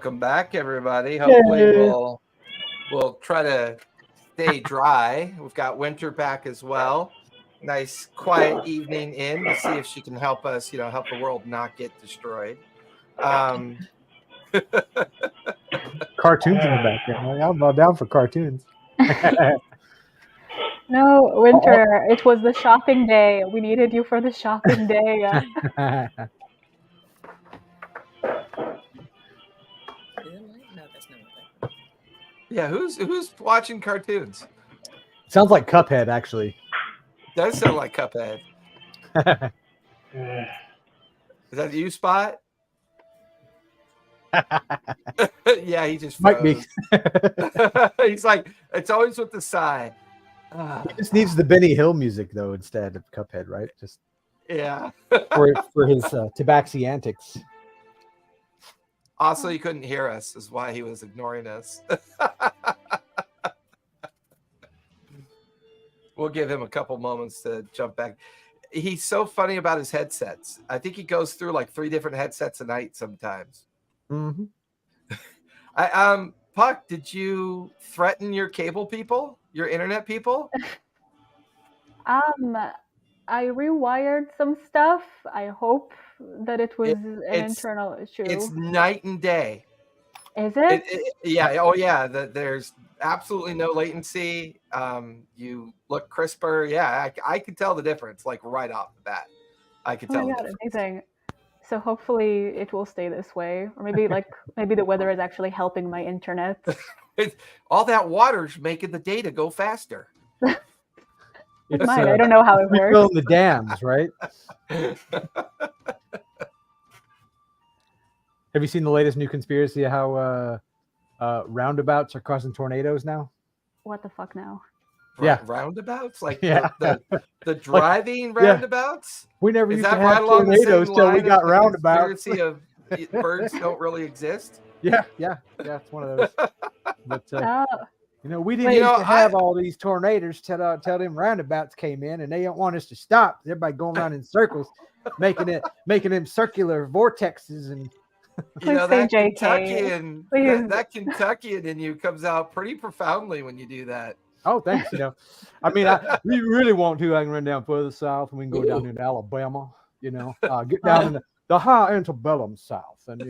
Welcome back, everybody. Hopefully we'll try to stay dry. We've got Winter back as well. Nice quiet evening in to see if she can help us, help the world not get destroyed. Cartoons in the background. I'm all down for cartoons. No, Winter, it was the shopping day. We needed you for the shopping day. Yeah, who's watching cartoons? Sounds like Cuphead, actually. Does sound like Cuphead. Is that you, Spot? Yeah, he just froze. Might be. He's like, it's always with the sigh. He just needs the Benny Hill music though instead of Cuphead, right? Just yeah, for his tabaxi antics. Also, he couldn't hear us, is why he was ignoring us. We'll give him a couple moments to jump back. He's so funny about his headsets. I think he goes through like 3 different headsets a night sometimes. Mm-hmm. Puck, did you threaten your cable people, your internet people? I rewired some stuff. I hope that it was an internal issue. It's night and day. Is it? Yeah. Oh, yeah. There's absolutely no latency. You look crisper. Yeah, I could tell the difference, like right off the bat. I could tell. Oh my God, amazing. So hopefully it will stay this way, or maybe the weather is actually helping my internet. All that water's making the data go faster. It might. I don't know how it works. Refilling the dams, right? Have you seen the latest new conspiracy of how roundabouts are causing tornadoes now? What the fuck now? Yeah, roundabouts, like yeah. the driving roundabouts. We never used to have have right along tornadoes the till we got roundabouts. Conspiracy of birds don't really exist. Yeah, it's one of those. But we didn't have all these tornadoes till them roundabouts came in, and they don't want us to stop. Everybody going around in circles, making them circular vortexes and. That Kentuckian in you comes out pretty profoundly when you do that. Oh, thanks. I mean, we really want to. I can run down further south, and we can go down into Alabama. Get down in the high antebellum South, and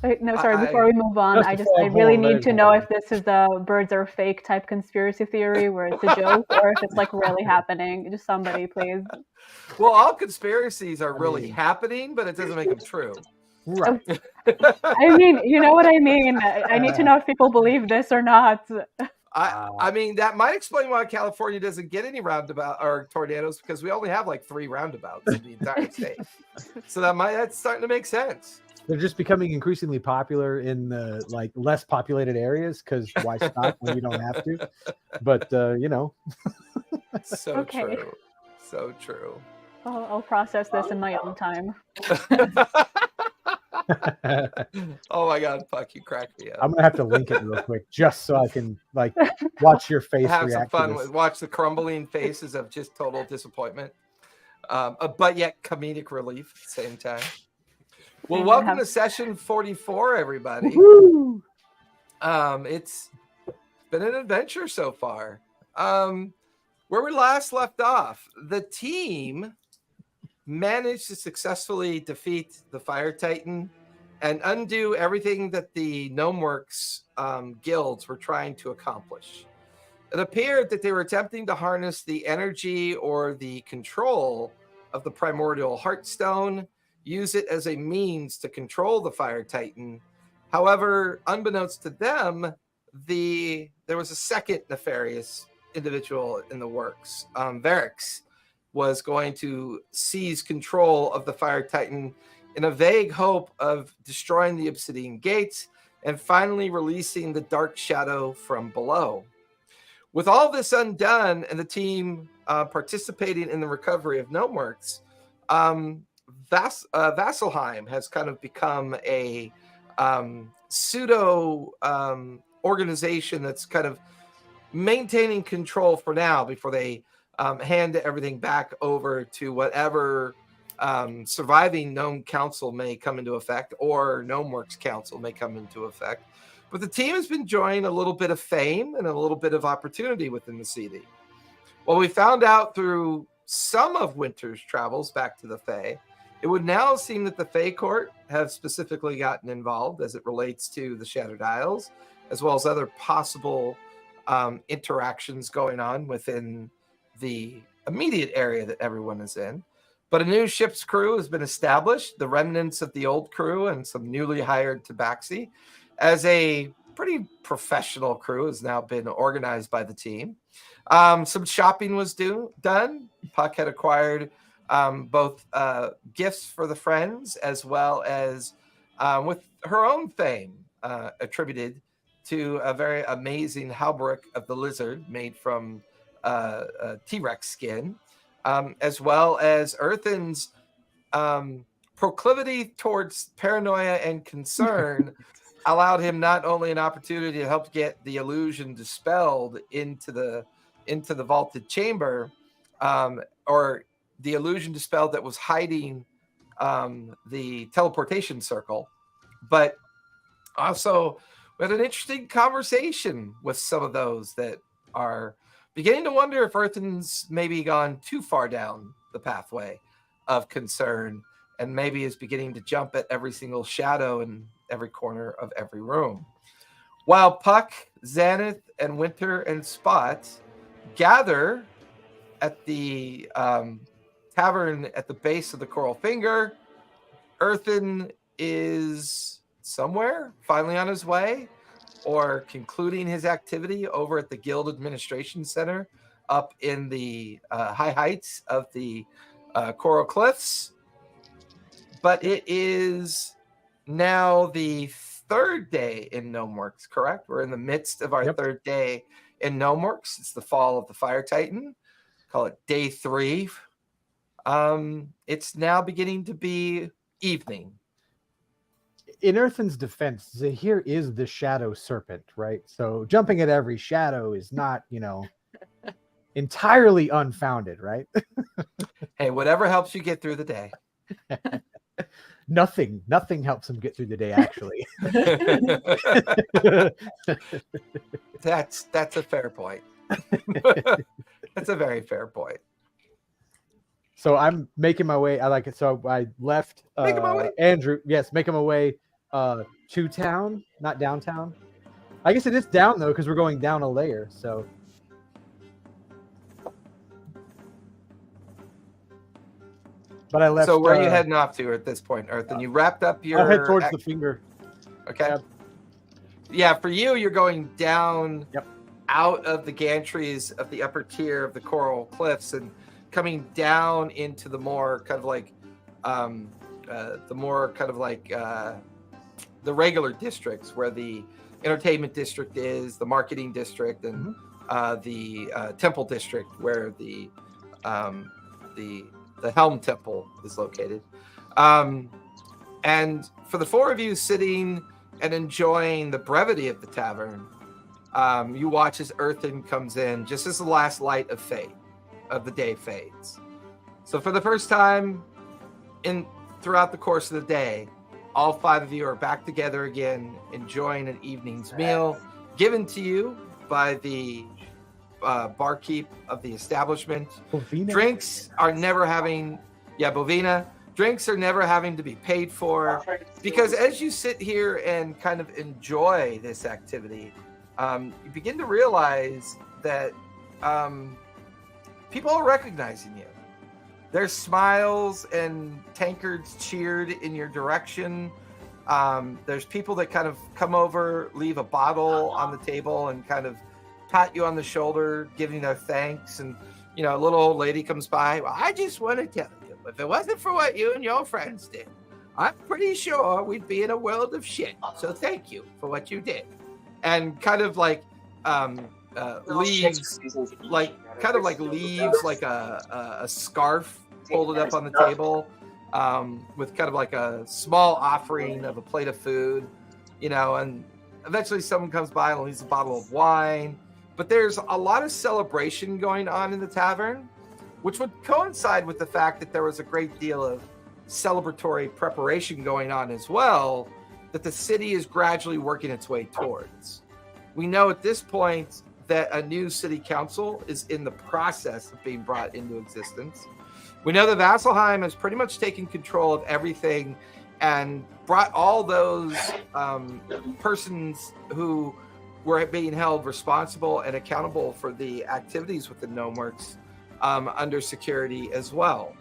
Wait, no, sorry. Before we move on, I really need to know if this is the birds are fake type conspiracy theory, where it's a joke, or if it's like really happening. Just somebody, please. Well, all conspiracies are really happening, but it doesn't make them true. Right. I mean, you know what I mean. I need to know if people believe this or not. I mean, that might explain why California doesn't get any roundabout or tornadoes, because we only have like 3 roundabouts in the entire state. So that's starting to make sense. They're just becoming increasingly popular in the less populated areas, because why stop when you don't have to? But So true. So true. I'll process this in my own time. Oh my God, Puck, you cracked me up. I'm gonna have to link it real quick just so I can watch your face have react some fun to this. watch the crumbling faces of just total disappointment, but yet comedic relief at the same time. Well, welcome to session 44, everybody. It's been an adventure so far. Where we last left off, the team managed to successfully defeat the Fire Titan and undo everything that the Gnomeworks guilds were trying to accomplish. It appeared that they were attempting to harness the energy or the control of the primordial Heartstone, use it as a means to control the Fire Titan. However, unbeknownst to them, there was a second nefarious individual in the works. Varix was going to seize control of the Fire Titan in a vague hope of destroying the Obsidian Gates and finally releasing the Dark Shadow from below. With all this undone and the team participating in the recovery of Gnomeworks, Vasselheim has kind of become a pseudo organization that's kind of maintaining control for now before they hand everything back over to whatever surviving Gnome Council may come into effect, or Gnomeworks Council may come into effect. But the team has been enjoying a little bit of fame and a little bit of opportunity within the CD. Well, we found out through some of Winter's travels back to the Fae, it would now seem that the Fae Court have specifically gotten involved as it relates to the Shattered Isles, as well as other possible interactions going on within the immediate area that everyone is in. But a new ship's crew has been established, the remnants of the old crew and some newly hired tabaxi, as a pretty professional crew has now been organized by the team. Some shopping was done. Puck had acquired both gifts for the friends, as well as with her own fame attributed to a very amazing halberd of the lizard made from T-Rex skin, as well as Earthen's proclivity towards paranoia and concern allowed him not only an opportunity to help get the illusion dispelled into the vaulted chamber, or the illusion dispelled that was hiding the teleportation circle, but also we had an interesting conversation with some of those that are beginning to wonder if Earthen's maybe gone too far down the pathway of concern, and maybe is beginning to jump at every single shadow in every corner of every room. While Puck, Xanath, and Winter and Spot gather at the tavern at the base of the Coral Finger, Earthen is somewhere, finally on his way, or concluding his activity over at the Guild Administration Center up in the high heights of the Coral Cliffs. But it is now the third day in Gnomeworks, correct? We're in the midst of our third day in Gnomeworks. It's the fall of the Fire Titan. Call it day 3. It's now beginning to be evening. In Earthen's defense, Zahir is the shadow serpent, right? So jumping at every shadow is not, entirely unfounded, right? Hey, whatever helps you get through the day. Nothing helps him get through the day, actually. That's a fair point. That's a very fair point. So I'm making my way. I like it. So I left Andrew. Yes, making my way to town, not downtown. I guess it is down though, because we're going down a layer. So but I left. So where are you heading off to at this point, Earthen? You wrapped up your. I'll head towards the finger. Okay. Yeah, for you, you're going down out of the gantries of the upper tier of the Coral Cliffs and coming down into the more kind of like the regular districts where the entertainment district is, the marketing district, and the temple district where the Helm Temple is located. And for the four of you sitting and enjoying the brevity of the tavern, you watch as Earthen comes in just as the last light of the day fades. So for the first time throughout the course of the day, all 5 of you are back together again, enjoying an evening's meal given to you by the barkeep of the establishment. Bovina. Drinks are never having to be paid for, because as you sit here and kind of enjoy this activity, you begin to realize that people are recognizing you. There's smiles and tankards cheered in your direction. There's people that kind of come over, leave a bottle on the table, and kind of pat you on the shoulder, giving their thanks. And, a little old lady comes by. Well, I just want to tell you, if it wasn't for what you and your friends did, I'm pretty sure we'd be in a world of shit. So thank you for what you did. And kind of like leaves, leaves like a scarf folded up on the table, with kind of like a small offering of a plate of food, and eventually someone comes by and leaves a bottle of wine. But there's a lot of celebration going on in the tavern, which would coincide with the fact that there was a great deal of celebratory preparation going on as well, that the city is gradually working its way towards. We know at this point that a new city council is in the process of being brought into existence. We know that Vasselheim has pretty much taken control of everything and brought all those persons who were being held responsible and accountable for the activities within Gnomeworks under security as well.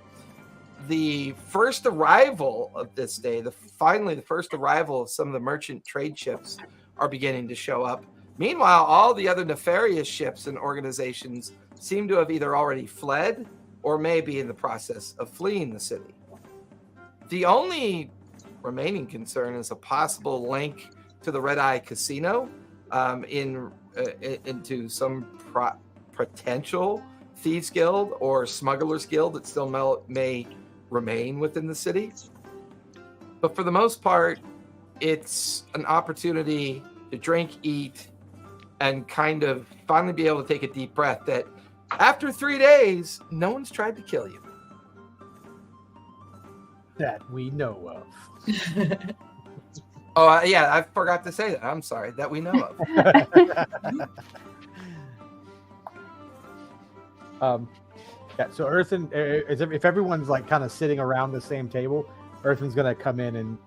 The first arrival of this day, finally the first arrival of some of the merchant trade ships are beginning to show up. Meanwhile, all the other nefarious ships and organizations seem to have either already fled or may be in the process of fleeing the city. The only remaining concern is a possible link to the Red Eye Casino into some potential Thieves Guild or Smugglers Guild that still may remain within the city. But for the most part, it's an opportunity to drink, eat, and kind of finally be able to take a deep breath that after 3 days, no one's tried to kill you. That we know of. Oh, yeah, I forgot to say that. I'm sorry. That we know of. Yeah, so Earthen, if everyone's like kind of sitting around the same table, Earthen's going to come in and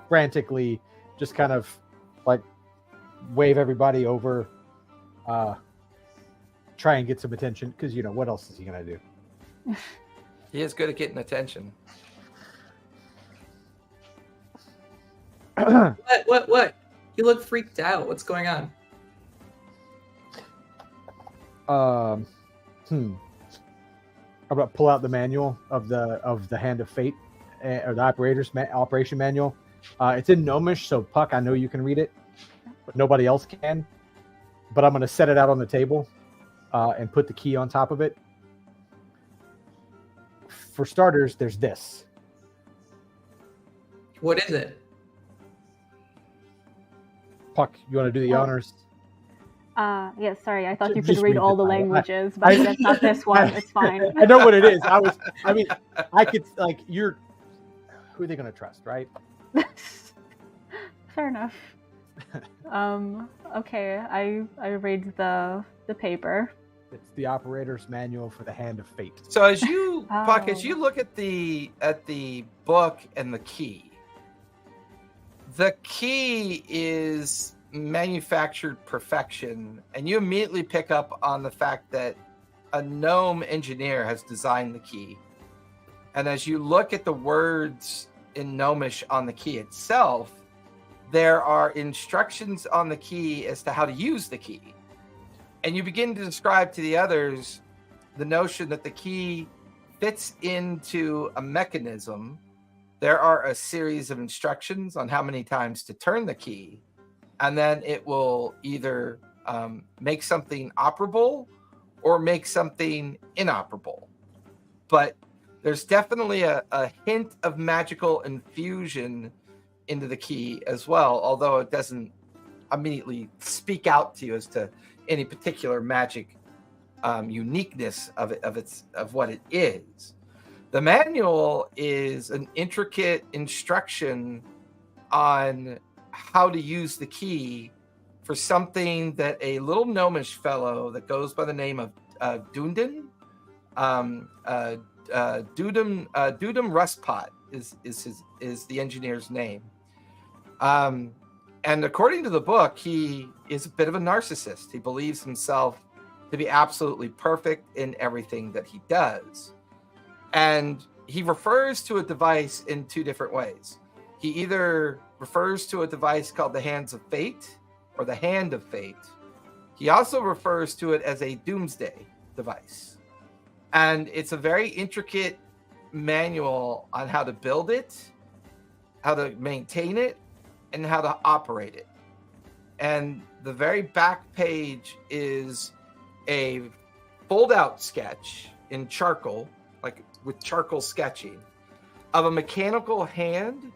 frantically just kind of like wave everybody over, try and get some attention, because, you know, what else is he going to do? He is good at getting attention. What? You look freaked out. What's going on? I'm gonna pull out the manual of the Hand of Fate, or the operation manual. It's in Gnomish, so Puck, I know you can read it, but nobody else can. But I'm gonna set it out on the table and put the key on top of it. For starters, there's this. What is it? Puck, you want to do the honors? Yes, sorry. I thought you could Just read read all the the title. languages, but that's not this one. It's fine. I know what it is. I could, like, who are they going to trust, right? Fair enough. Okay, I read the paper. It's the operator's manual for the Hand of Fate. So as you, Puck, as you look at the book and the key is manufactured perfection, and you immediately pick up on the fact that a gnome engineer has designed the key. And as you look at the words in Gnomish on the key itself, there are instructions on the key as to how to use the key. And you begin to describe to the others the notion that the key fits into a mechanism. There are a series of instructions on how many times to turn the key, and then it will either make something operable or make something inoperable. But there's definitely a hint of magical infusion into the key as well, although it doesn't immediately speak out to you as to any particular magic uniqueness of what it is. The manual is an intricate instruction on how to use the key for something that a little gnomish fellow that goes by the name of Dundon, Dudum Rustpot is the engineer's name. And according to the book, he is a bit of a narcissist. He believes himself to be absolutely perfect in everything that he does. And he refers to a device in two different ways. He either refers to a device called the Hands of Fate or the Hand of Fate. He also refers to it as a doomsday device. And it's a very intricate manual on how to build it, how to maintain it, and how to operate it. And the very back page is a fold-out sketch in charcoal, like with charcoal sketching, of a mechanical hand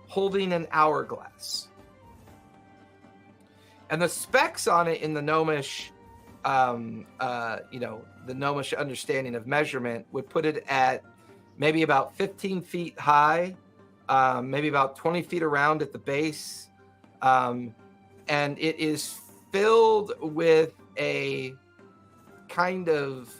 holding an hourglass. And the specs on it in the Gnomish the Gnomish understanding of measurement would put it at maybe about 15 feet high, maybe about 20 feet around at the base. And it is filled with a kind of,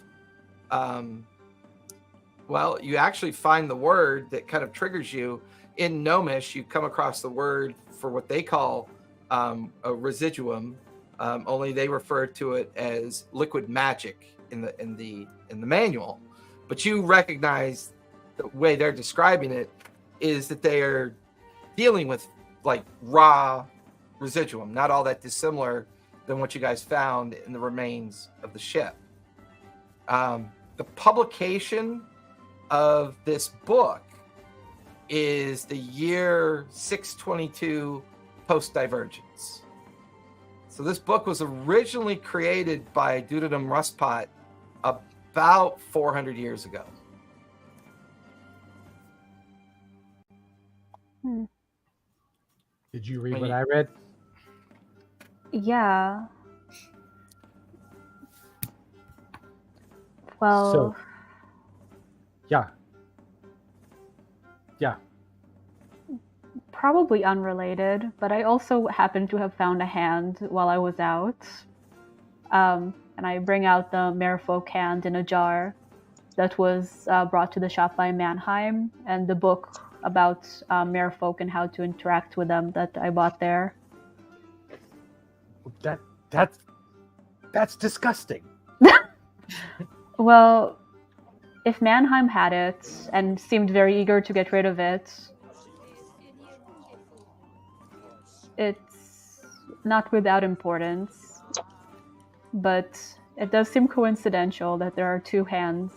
you actually find the word that kind of triggers you. In Gnomish, you come across the word for what they call a residuum, only they refer to it as liquid magic in the manual. But you recognize the way they're describing it is that they are dealing with like raw residuum, not all that dissimilar than what you guys found in the remains of the ship. The publication of this book is the year 622 post-divergence. So this book was originally created by Dudadum Rustpot about 400 years ago. Did you read what I read? Yeah. Well. So, yeah. Probably unrelated, but I also happened to have found a hand while I was out. And I bring out the merfolk hand in a jar that was brought to the shop by Mannheim, and the book about merfolk and how to interact with them that I bought there. That's disgusting. Well, if Mannheim had it and seemed very eager to get rid of it, it's not without importance, but it does seem coincidental that there are two hands.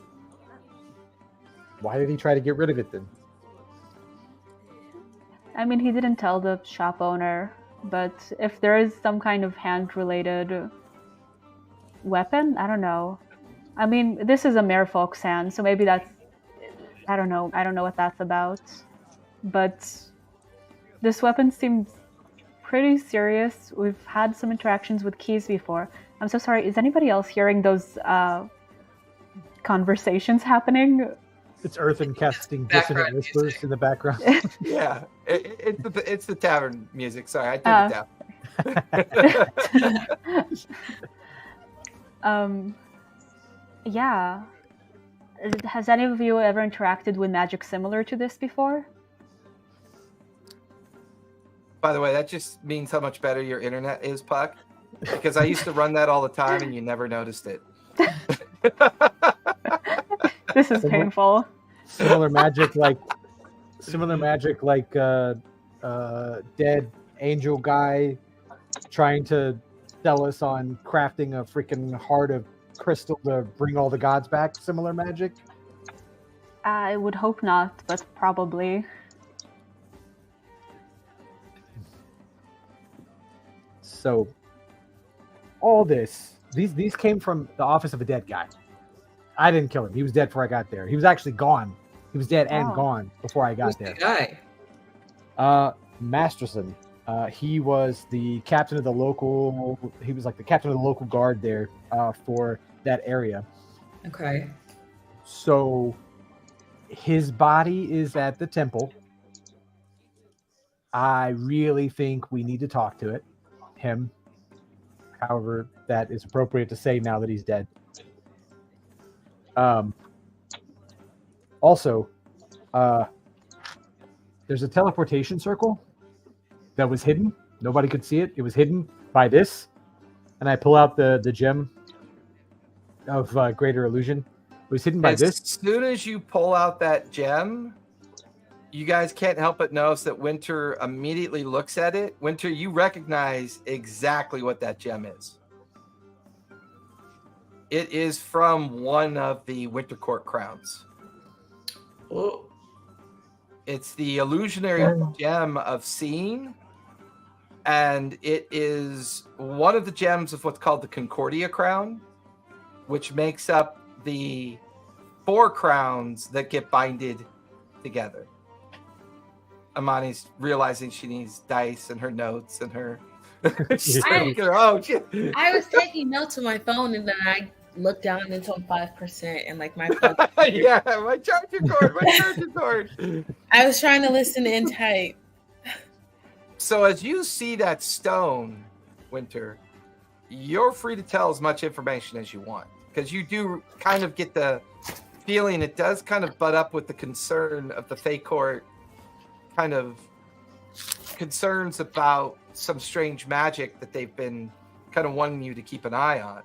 Why did he try to get rid of it then? I mean, he didn't tell the shop owner, but if there is some kind of hand-related weapon, I don't know. I mean, this is a merfolk's hand, so maybe that's... I don't know what that's about. But this weapon seems pretty serious. We've had some interactions with keys before. I'm so sorry, is anybody else hearing those conversations happening? It's Earthen casting dissonant whispers in the background. Yeah, it's the tavern music. Sorry, I took it down. Yeah. Has any of you ever interacted with magic similar to this before? By the way, that just means how much better your internet is, Puck. Because I used to run that all the time and you never noticed it. This is painful. Similar magic like dead angel guy trying to sell us on crafting a freaking heart of crystal to bring all the gods back. Similar magic? I would hope not, but probably. So all these came from the office of a dead guy. I didn't kill him. He was dead before I got there. He was actually gone. He was dead and gone before I got Who's there. The guy? Masterson. He was the captain of the local. He was like the captain of the local guard there for that area. Okay. So his body is at the temple. I really think we need to talk to him. However, that is appropriate to say now that he's dead. Also, there's a teleportation circle that was hidden. Nobody could see it. It was hidden by this. And I pull out the gem of Greater Illusion. It was hidden by this. As soon as you pull out that gem, you guys can't help but notice that Winter immediately looks at it. Winter, you recognize exactly what that gem is. It is from one of the Winter Court crowns. Oh. It's the illusionary gem of seeing, and it is one of the gems of what's called the Concordia crown, which makes up the 4 crowns that get binded together. Amani's realizing she needs dice and her notes and her I was taking notes on my phone, and then I looked down and told 5%, and like my phone. Yeah, my charger cord. I was trying to listen in tight. So as you see that stone, Winter, you're free to tell as much information as you want, because you do kind of get the feeling it does kind of butt up with the concern of the Fae Court, kind of concerns about some strange magic that they've been kind of wanting you to keep an eye on.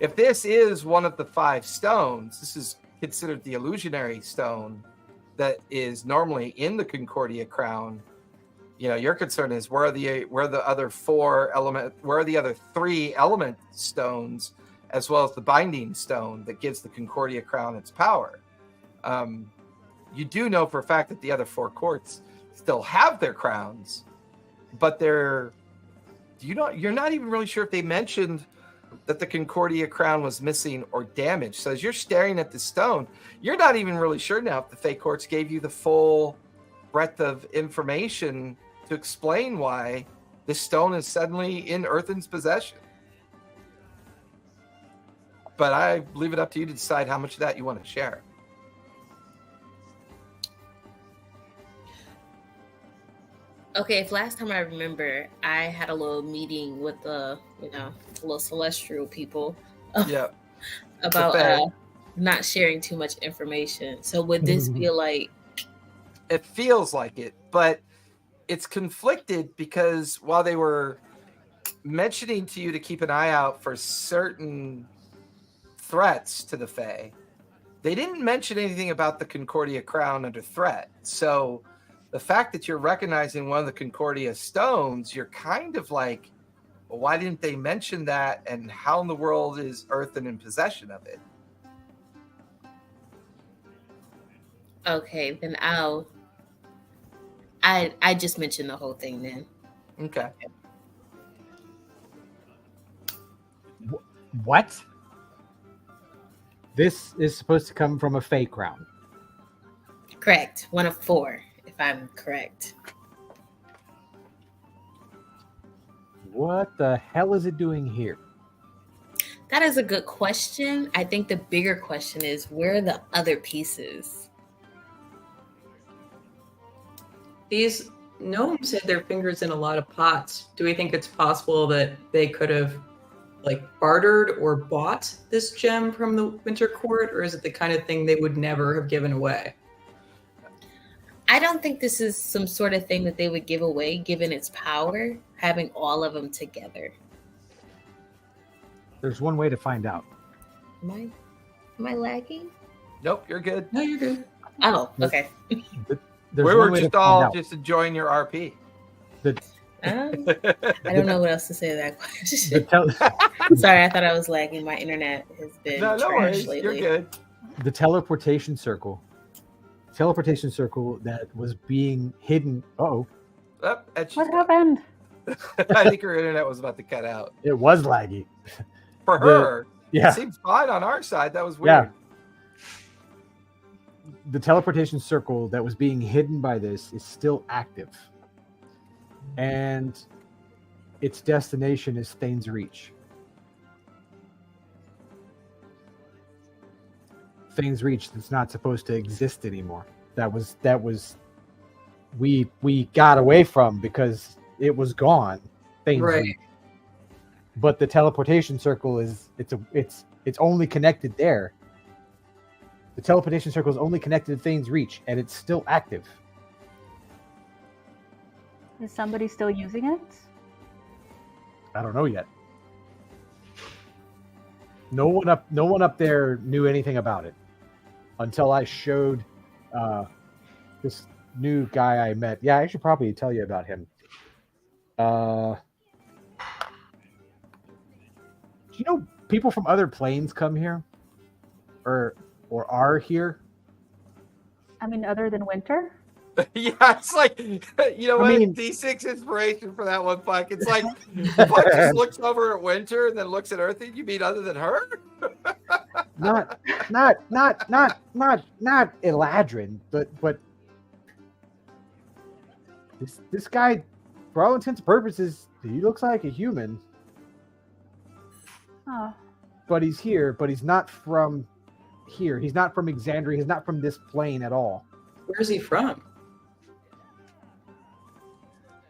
If this is one of the 5 stones, this is considered the illusionary stone that is normally in the Concordia crown. You know, your concern is where are the other 3 element stones, as well as the binding stone that gives the Concordia crown its power. You do know for a fact that the other 4 courts still have their crowns, but you're not even really sure if they mentioned that the Concordia crown was missing or damaged. So as you're staring at the stone, you're not even really sure now if the Fae Courts gave you the full breadth of information to explain why this stone is suddenly in Earthen's possession. But I leave it up to you to decide how much of that you want to share. Okay, if last time I remember, I had a little meeting with the, little celestial people about not sharing too much information. So would this feel like... It feels like it, but it's conflicted because while they were mentioning to you to keep an eye out for certain threats to the Fae, they didn't mention anything about the Concordia crown under threat. So the fact that you're recognizing one of the Concordia stones, you're kind of like, well, why didn't they mention that? And how in the world is Earthen in possession of it? Okay, then I just mentioned the whole thing then. Okay. What? This is supposed to come from a Fae crown. Correct. 1 of 4, if I'm correct. What the hell is it doing here? That is a good question. I think the bigger question is, where are the other pieces? These gnomes had their fingers in a lot of pots. Do we think it's possible that they could have bartered or bought this gem from the Winter Court, or is it the kind of thing they would never have given away? I don't think this is some sort of thing that they would give away, given its power, having all of them together. There's one way to find out. Am I lagging? Nope, you're good. No, you're good. Oh, okay. We were just all just enjoying your RP. I don't know what else to say to that question. Sorry, I thought I was lagging. My internet has been trash lately. You're good. The teleportation circle that was being hidden. What happened? I think her internet was about to cut out. It was laggy. For her, it seems fine on our side. That was weird. Yeah. The teleportation circle that was being hidden by this is still active. And its destination is Thane's Reach. Thane's Reach that's not supposed to exist anymore. That was we got away from because it was gone. Thane's Reach. But the teleportation circle is it's only connected there. The teleportation circle is only connected to Thane's Reach, and it's still active. Is somebody still using it? I don't know yet. No one up there knew anything about it until I showed this new guy I met. Yeah, I should probably tell you about him. Do you know people from other planes come here, or are here? I mean, other than Winter? Yeah, it's like, D6 inspiration for that one, Puck. It's like, Puck just looks over at Winter and then looks at Earthy. You mean other than her? Not Eladrin, but this guy for all intents and purposes, he looks like a human. Oh. But he's here, but he's not from here. He's not from Exandria. He's not from this plane at all. Where's he from?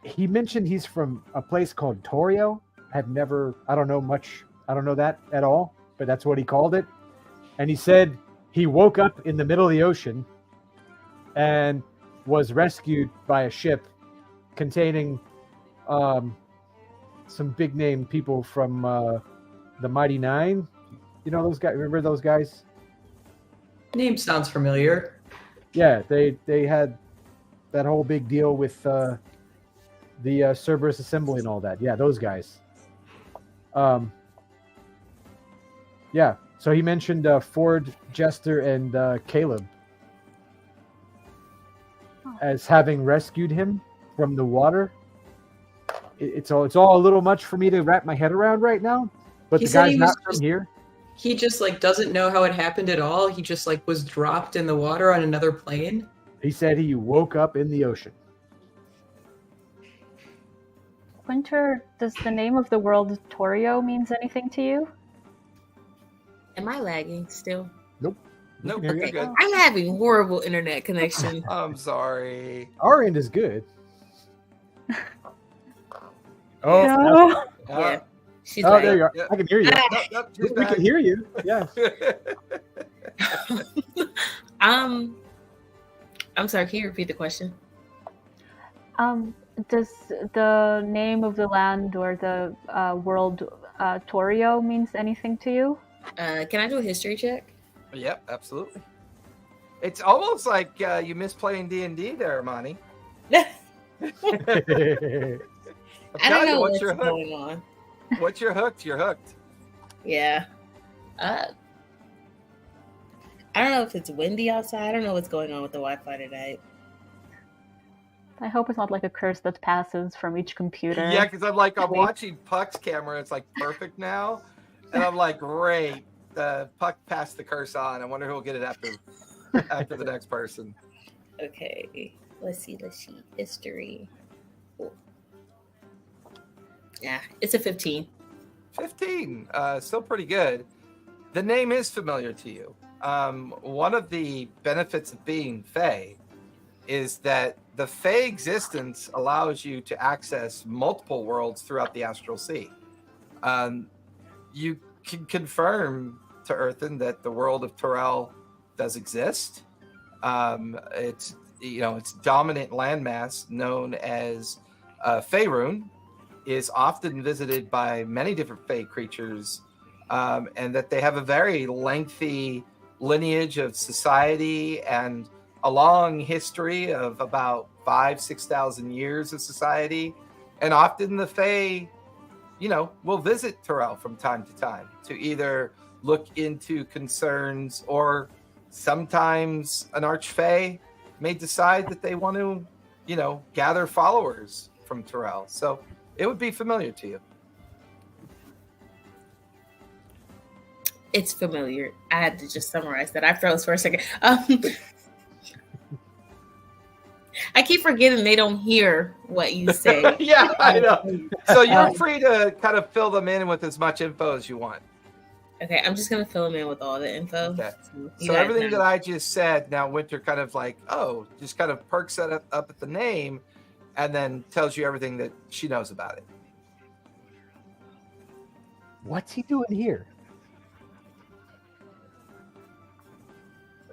He mentioned he's from a place called Torio. I don't know that at all, but that's what he called it. And he said he woke up in the middle of the ocean and was rescued by a ship containing some big name people from the Mighty Nine. You know those guys? Remember those guys? Name sounds familiar. Yeah, they had that whole big deal with the Cerberus Assembly and all that. Yeah, those guys. Yeah, so he mentioned Ford, Jester, and Caleb as having rescued him from the water. It's all a little much for me to wrap my head around right now. But the guy's not from here. He just doesn't know how it happened at all. He just was dropped in the water on another plane. He said he woke up in the ocean. Winter, does the name of the world Torio means anything to you? Am I lagging still? Nope. Nope. You're You're good. I'm having horrible internet connection. I'm sorry. Our end is good. Oh, no. Yeah. She's oh, right. there you are. Yeah. I can hear you. Nope, We can hear you. Yeah. I'm sorry, can you repeat the question? Does the name of the land or the world Torio means anything to you? Can I do a history check? Yep, absolutely. It's almost like you miss playing D&D there, Monty. I don't know what's going on. Once you're hooked, you're hooked. Yeah. I don't know if it's windy outside. I don't know what's going on with the Wi-Fi tonight. I hope it's not like a curse that passes from each computer. Yeah, because I'm watching Puck's camera. It's perfect now. And I'm like, great. Puck passed the curse on. I wonder who will get it after the next person. Okay. Let's see. History. Cool. Yeah, it's a 15. 15. Still pretty good. The name is familiar to you. One of the benefits of being Fae is that the Fae existence allows you to access multiple worlds throughout the astral sea. You can confirm to Earthen that the world of Terrell does exist. Its dominant landmass, known as Faerun, is often visited by many different Fae creatures, and that they have a very lengthy lineage of society and a long history of about 5,000-6,000 years of society. And often the Fae, will visit Terrell from time to time to either look into concerns, or sometimes an Archfey may decide that they want to, gather followers from Terrell. So it would be familiar to you. It's familiar. I had to just summarize that. I froze for a second. I keep forgetting they don't hear what you say. Yeah, I know. So you're free to kind of fill them in with as much info as you want. Okay, I'm just going to fill them in with all the info. Okay. So everything that I just said, now Winter kind of just kind of perks that up at the name and then tells you everything that she knows about it. What's he doing here?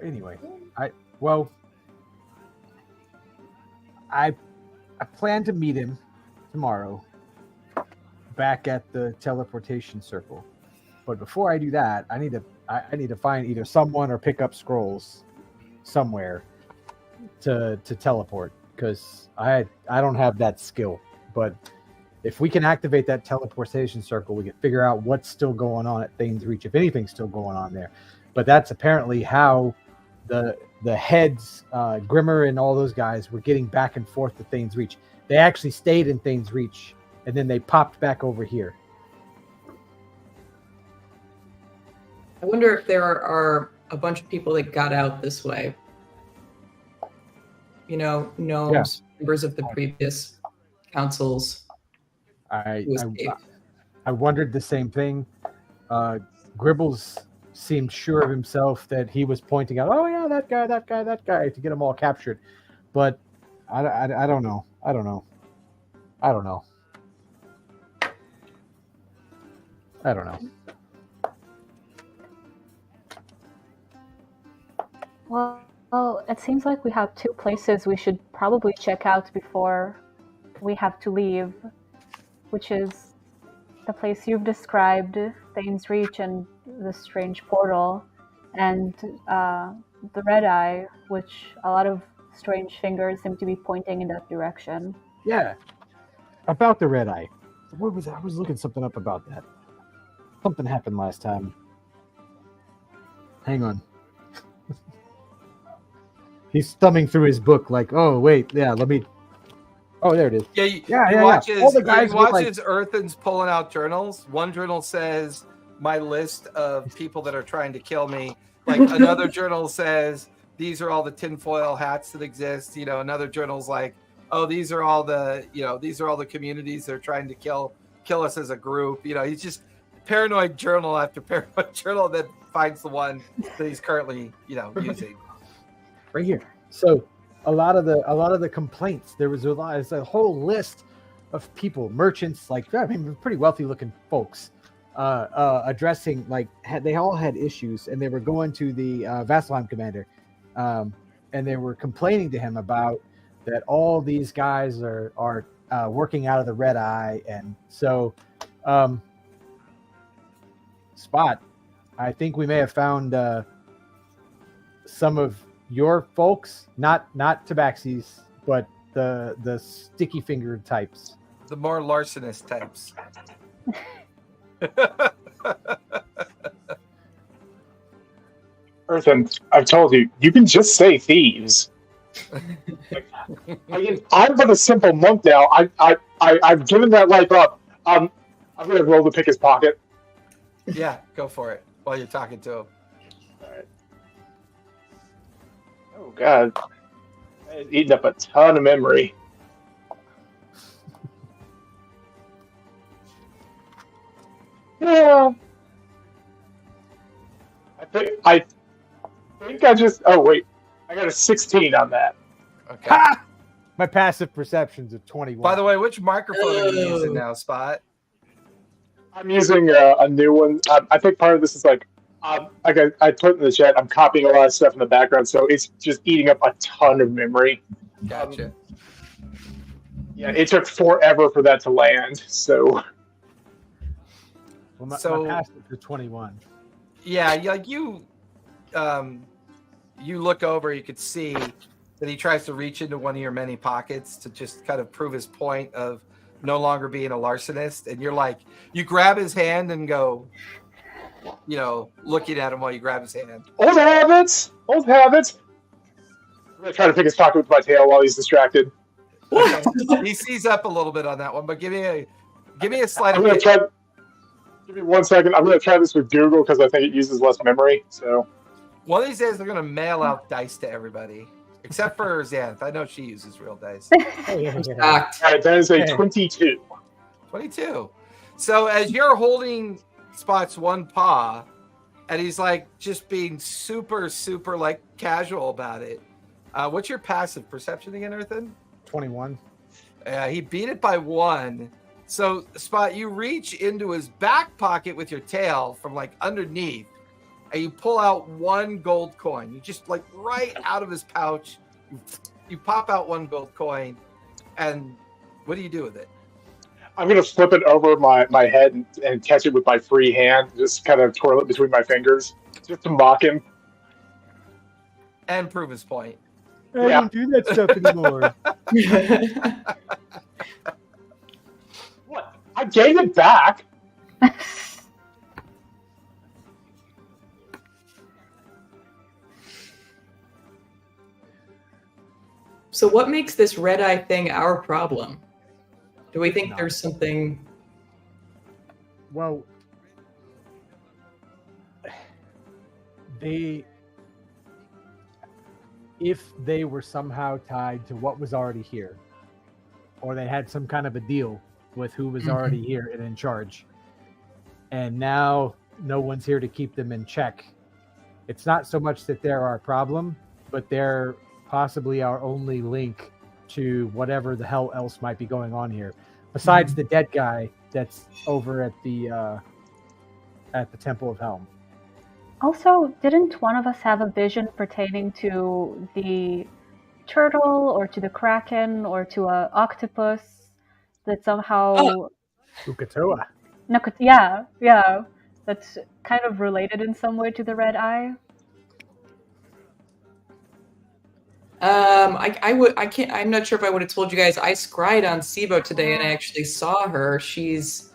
Anyway, I plan to meet him tomorrow back at the teleportation circle. But before I do that, I need to find either someone or pick up scrolls somewhere to teleport, because I don't have that skill. But if we can activate that teleportation circle, we can figure out what's still going on at Thane's Reach, if anything's still going on there. But that's apparently how the heads, Grimmer and all those guys, were getting back and forth to Thane's Reach. They actually stayed in Thane's Reach, and then they popped back over here. I wonder if there are a bunch of people that got out this way. Gnomes, members of the previous councils. I wondered the same thing. Gribbles seemed sure of himself that he was pointing out, oh yeah, that guy, to get them all captured. But I don't know. I don't know. Well, it seems like we have two places we should probably check out before we have to leave, which is the place you've described, Thane's Reach and the strange portal, and the Red Eye, which a lot of strange fingers seem to be pointing in that direction. Yeah. About the Red Eye. What was I was looking something up about that. Something happened last time. Hang on. He's thumbing through his book like, oh, wait, yeah, let me... Oh, there it is. Yeah, he watches, all the guys watches Earthen's pulling out journals. One journal says, my list of people that are trying to kill me. Like, another journal says, these are all the tinfoil hats that exist. You know, another journal's like, oh, these are all the communities that are trying to kill us as a group. You know, he's just paranoid journal after paranoid journal that finds the one that he's currently, using. Right here. So a lot of the complaints, there's a whole list of people, merchants, pretty wealthy looking folks, addressing, they all had issues, and they were going to the Vasselheim commander, and they were complaining to him about that all these guys are working out of the Red Eye. And so Spot, I think we may have found some of your folks, not Tabaxis, but the sticky fingered types, the more larcenous types. Earthen, I've told you, you can just say thieves. I'm but a simple monk now. I've given that life up. I'm gonna roll to pick his pocket. Yeah, go for it while you're talking to him. All right. Oh God, it's eating up a ton of memory. Yeah, I think I just. Oh wait, I got a 16 on that. Okay. Ha! My passive perception's a 21. By the way, which microphone are you using now, Spot? I'm using a new one. I think part of this is I put in the chat, I'm copying a lot of stuff in the background, so it's just eating up a ton of memory. Gotcha. Yeah, it took forever for that to land, so... Well, my passive is 21. Yeah, you look over, you could see that he tries to reach into one of your many pockets to just kind of prove his point of no longer being a larcenist, and you're like, you grab his hand and go, looking at him while you grab his hand. Old habits. I'm gonna try to pick his pocket with my tail while he's distracted. Okay. He sees up a little bit on that one, but give me a slight. Give me 1 second. I'm gonna try this with Google because I think it uses less memory. So one of these days they're gonna mail out dice to everybody. Except for Xanth. I know she uses real dice. All right, that is a 22. 22. So as you're holding Spot's one paw, and he's just being super, super casual about it. What's your passive perception again, Earthen? 21. He beat it by 1. So Spot, you reach into his back pocket with your tail from underneath, and you pull out 1 gold coin. You just right out of his pouch, you pop out 1 gold coin, and what do you do with it? I'm going to flip it over my head and catch it with my free hand, just kind of twirl it between my fingers, just to mock him. And prove his point. I don't do that stuff anymore. What? I gave it back. So what makes this red eye thing our problem? Do we think there's something? Well, if they were somehow tied to what was already here, or they had some kind of a deal with who was already here and in charge. And now no one's here to keep them in check. It's not so much that they're our problem, but they're possibly our only link to whatever the hell else might be going on here. Besides the dead guy that's over at the Temple of Helm. Also, didn't one of us have a vision pertaining to the turtle or to the kraken or to a octopus that somehow Ukatoa. No, yeah, that's kind of related in some way to the red eye. I'm not sure if I would have told you guys. I scried on Sibo today, and I actually saw her. She's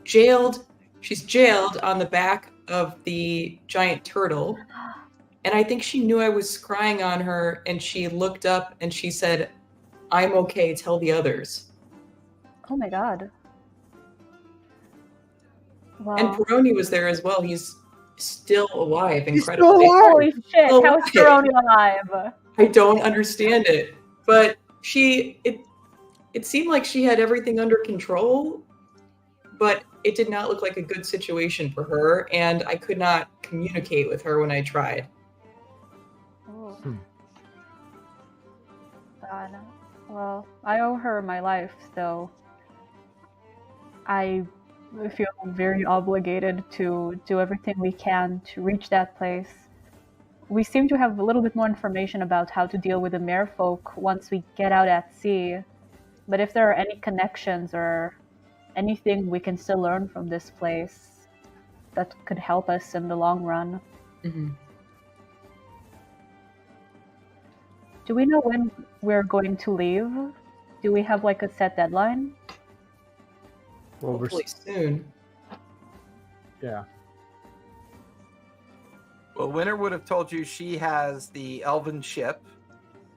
jailed. She's jailed on the back of the giant turtle, and I think she knew I was scrying on her, and she looked up and she said, "I'm okay. Tell the others." Oh my god. Wow. And Peroni was there as well. He's still alive, He's incredibly. still alive. Holy shit, Oh, how's Peroni alive? I don't understand it, but it seemed like she had everything under control, but it did not look like a good situation for her, and I could not communicate with her when I tried. Oh. God. Well, I owe her my life, so I feel very obligated to do everything we can to reach that place. We seem to have a little bit more information about how to deal with the merfolk once we get out at sea. But if there are any connections or anything we can still learn from this place that could help us in the long run. Mm-hmm. Do we know when we're going to leave? Do we have like a set deadline? Well, Hopefully soon. Yeah. Well, Winter would have told you she has the elven ship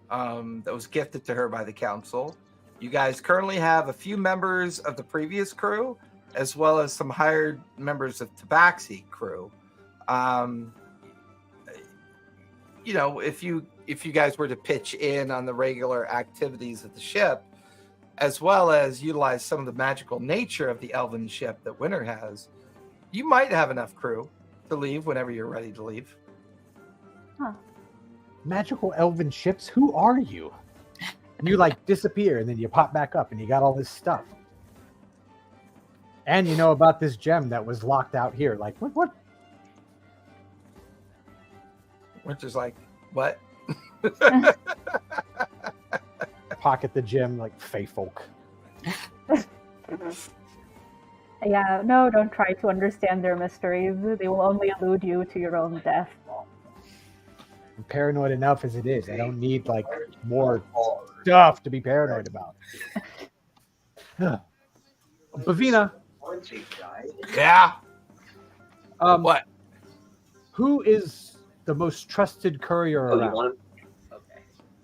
that was gifted to her by the council. You guys currently have a few members of the previous crew, as well as some hired members of Tabaxi crew. If you guys were to pitch in on the regular activities of the ship, as well as utilize some of the magical nature of the elven ship that Winter has, you might have enough crew to leave whenever you're ready to leave. Huh. Magical elven ships? Who are you? And you like disappear and then you pop back up and you got all this stuff. And you know about this gem that was locked out here. Like, what? Winter's like, what? Pocket the gem like fey folk. Yeah, no, don't try to understand their mysteries. They will only elude you to your own death. I'm paranoid enough as it is. I don't need like more stuff to be paranoid about. Bavina. Yeah. What? Who is the most trusted courier around?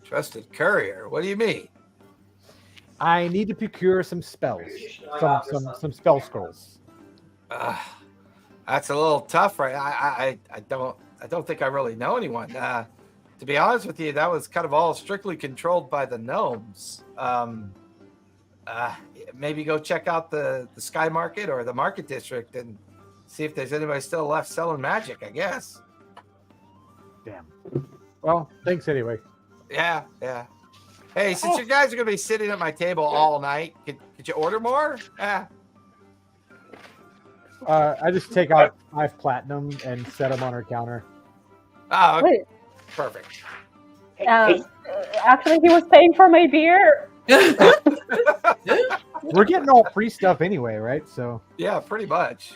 Trusted courier? What do you mean? I need to procure some spells, some spell scrolls. That's a little tough, right? I don't think I really know anyone. To be honest with you, that was kind of all strictly controlled by the gnomes. Maybe go check out the Sky Market or the Market District and see if there's anybody still left selling magic, I guess. Damn. Well, thanks anyway. Yeah. Hey, since you guys are going to be sitting at my table all night, could you order more? I just take out 5 platinum and set them on her counter. Oh, okay. Wait. Perfect. Actually, he was paying for my beer. We're getting all free stuff anyway, right? So yeah, pretty much.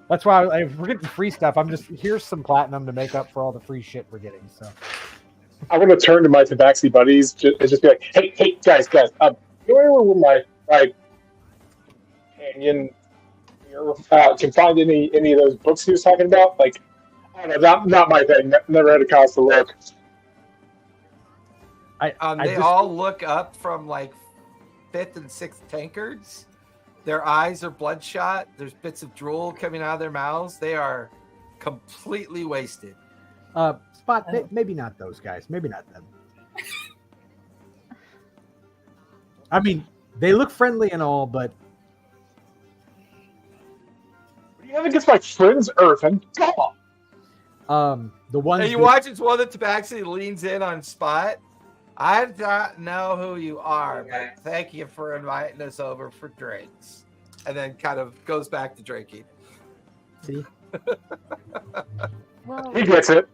That's why if we're getting free stuff, I'm just here's some platinum to make up for all the free shit we're getting. So I'm gonna turn to my Tabaxi buddies and just be like, "Hey, guys, you know anyone with my companion here can find any of those books he was talking about? Like, I don't know, not my thing. Never had a cause to look." They all look up from like 5th and 6th tankards. Their eyes are bloodshot. There's bits of drool coming out of their mouths. They are completely wasted. Spot, maybe not those guys. Maybe not them. I mean, they look friendly and all, but What do you have against my friends, Errand? Come on. the ones And you watch as one of the tabaxi leans in on Spot. I don't know who you are, but thank you for inviting us over for drinks. And then kind of goes back to drinking. See? Well, He gets it.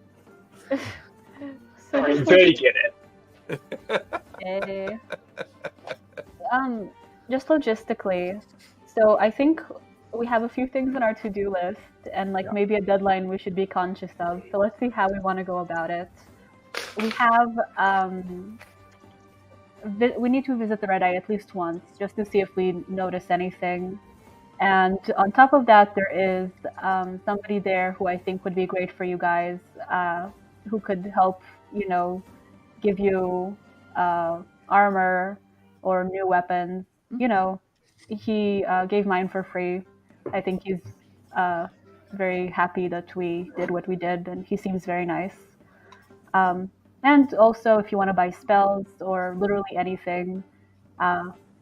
so just They get it. just logistically, so I think we have a few things on our to-do list and maybe a deadline we should be conscious of. So let's see how we want to go about it. We have we need to visit the Red Eye at least once just to see if we notice anything. And on top of that, there is somebody there who I think would be great for you guys, who could help, give you armor or new weapons. He gave mine for free. I think he's very happy that we did what we did, and he seems very nice. And also, if you want to buy spells or literally anything,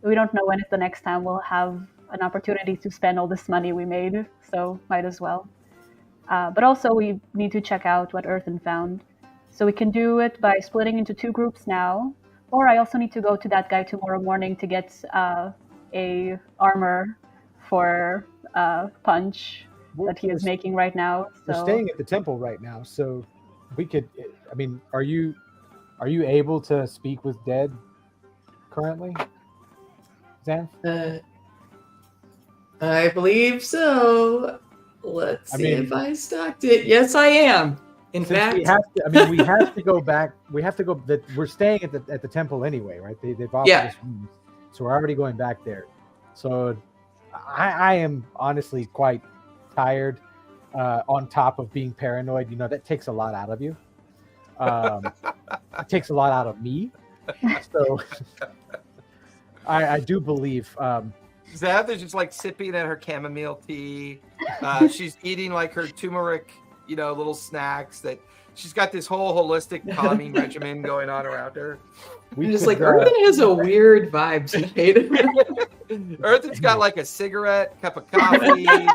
we don't know when it's the next time we'll have an opportunity to spend all this money we made, so might as well. But also, we need to check out what Errand found. So we can do it by splitting into 2 groups now, or I also need to go to that guy tomorrow morning to get a armor for Punch that he is making right now. So. We're staying at the temple right now, so we could. I mean, are you able to speak with dead currently, Zan? I believe so. Let's see if I stocked it. Yes, I am. In fact, we have to go back. We have to go. We're staying at the temple anyway, right? They've offered us rooms, so we're already going back there. So I am honestly quite tired. On top of being paranoid, that takes a lot out of you. It takes a lot out of me. So I do believe. Zav is just sipping at her chamomile tea. She's eating her turmeric, little snacks that she's got this whole holistic calming regimen going on around her. Errand has a weird vibe tonight. Errand's got a cigarette, cup of coffee, a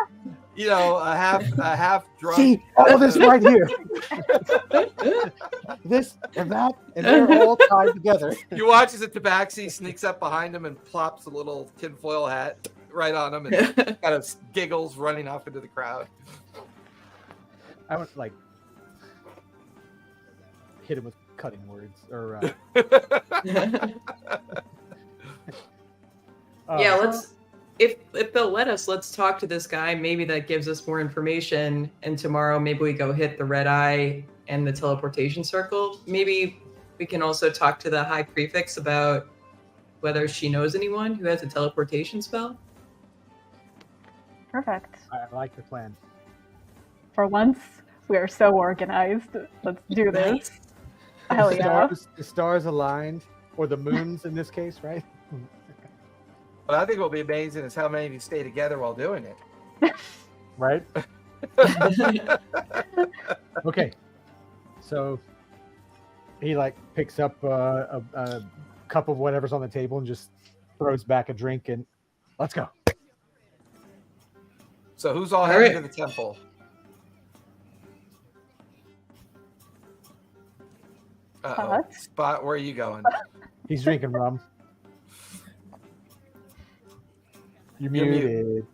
half drunk. See, all this right here. This and that, and they're all tied together. You watch as a tabaxi sneaks up behind him and plops a little tinfoil hat right on him and kind of giggles, running off into the crowd. I would hit him with cutting words or. Let's. If they'll let us, let's talk to this guy. Maybe that gives us more information. And tomorrow, maybe we go hit the Red Eye and the teleportation circle. Maybe we can also talk to the High Prefix about whether she knows anyone who has a teleportation spell. Perfect. I like the plan. For once, we are so organized. Let's do this. Nice. Hell yeah. The stars aligned, or the moons in this case, right? What I think will be amazing is how many of you stay together while doing it. Right? Okay. So he picks up a cup of whatever's on the table and just throws back a drink and let's go. So who's all heading to the temple? Spot, where are you going? He's drinking rum. You're muted.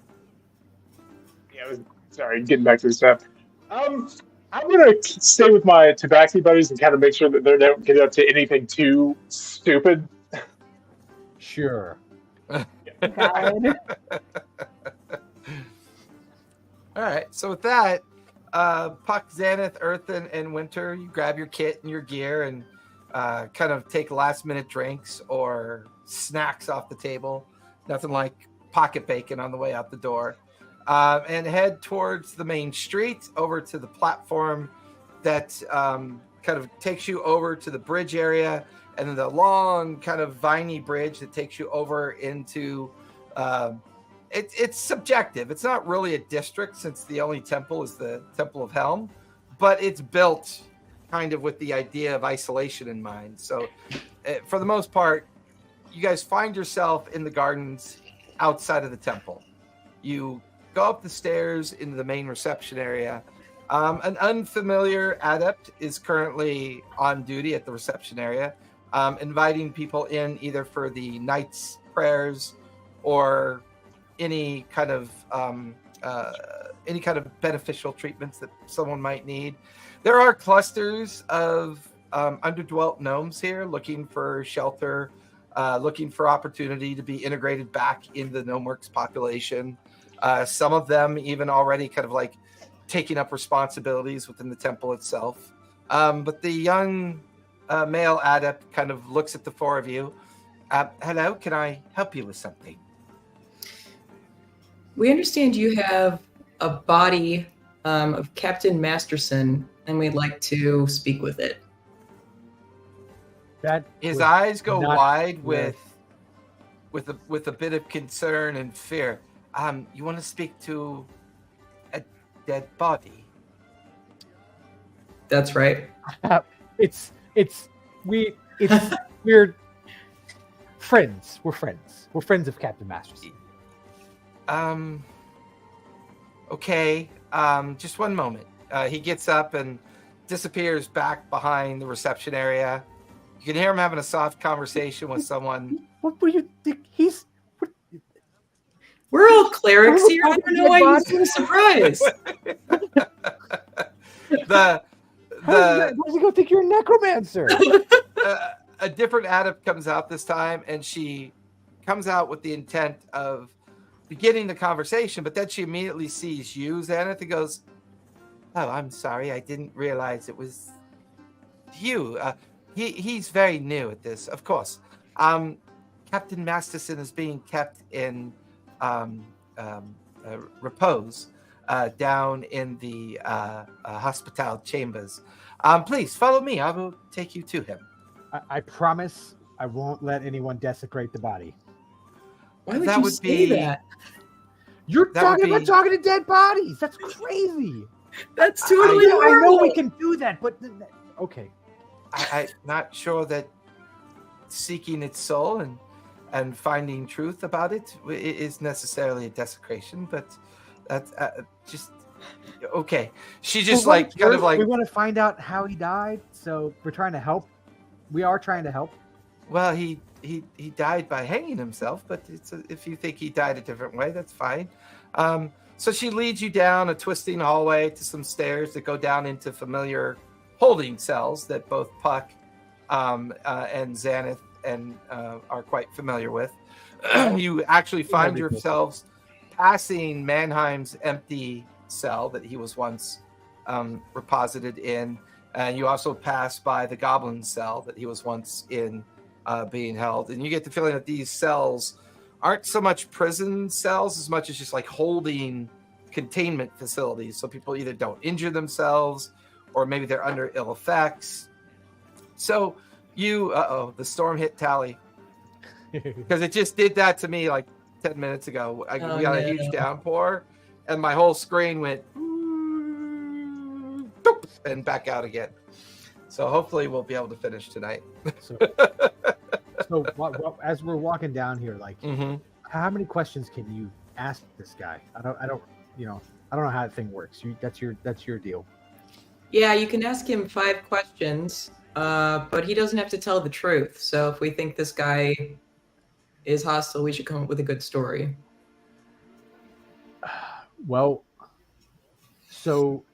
Yeah, sorry, getting back to the stuff. I'm gonna stay with my tabaxi buddies and kind of make sure that they don't get up to anything too stupid. Sure. God. All right. So with that, Puck, Xanath, Earthen, and Winter, you grab your kit and your gear and kind of take last-minute drinks or snacks off the table. Nothing like pocket bacon on the way out the door. And head towards the main street over to the platform that kind of takes you over to the bridge area, and then the long kind of viney bridge that takes you over into it's subjective. It's not really a district since the only temple is the Temple of Helm, but it's built kind of with the idea of isolation in mind. So for the most part, you guys find yourself in the gardens outside of the temple. You go up the stairs into the main reception area. An unfamiliar adept is currently on duty at the reception area, inviting people in either for the night's prayers or any kind of beneficial treatments that someone might need. There are clusters of underdwelt gnomes here looking for shelter, looking for opportunity to be integrated back into the Gnomeworks population. Some of them even already kind of like taking up responsibilities within the temple itself. But the young male adept kind of looks at the four of you. Hello, can I help you with something? We understand you have a body of Captain Masterson, and we'd like to speak with it. His eyes go wide with a bit of concern and fear. You want to speak to a dead body? That's right. We're friends. We're friends. We're friends of Captain Masterson. Okay. Just one moment. He gets up and disappears back behind the reception area. You can hear him having a soft conversation with someone. What were you think? We're all clerics here. I don't know why you're so surprised. Why does he go think you're a necromancer? A different adept comes out this time, and she comes out with the intent of beginning the conversation, but then she immediately sees you, Xanath, and goes, "Oh, I'm sorry. I didn't realize it was you. He's very new at this, of course. Captain Masterson is being kept in repose down in the hospital chambers. Please follow me. I will take you to him." I promise I won't let anyone desecrate the body. Why would you say that? You're talking about talking to dead bodies. That's crazy. That's totally normal. I know we can do that, but okay. I'm not sure that seeking its soul and finding truth about it is necessarily a desecration, but that's just okay. She just we want to find out how he died, so we're trying to help. We are trying to help. Well, he died by hanging himself, but if you think he died a different way, that's fine. So she leads you down a twisting hallway to some stairs that go down into familiar holding cells that both Puck and Xanath are quite familiar with. You actually find yourselves passing Mannheim's empty cell that he was once reposited in, and you also pass by the goblin cell that he was once in being held. And you get the feeling that these cells aren't so much prison cells as much as just like holding containment facilities, so people either don't injure themselves or maybe they're under ill effects. So you, the storm hit Tally, because it just did that to me like 10 minutes ago. We got a huge downpour, and my whole screen went boop, and back out again. So hopefully we'll be able to finish tonight. So as we're walking down here, like, how many questions can you ask this guy? I don't know how that thing works. That's your deal. Yeah, you can ask him 5 questions, but he doesn't have to tell the truth. So if we think this guy is hostile, we should come up with a good story. Well, so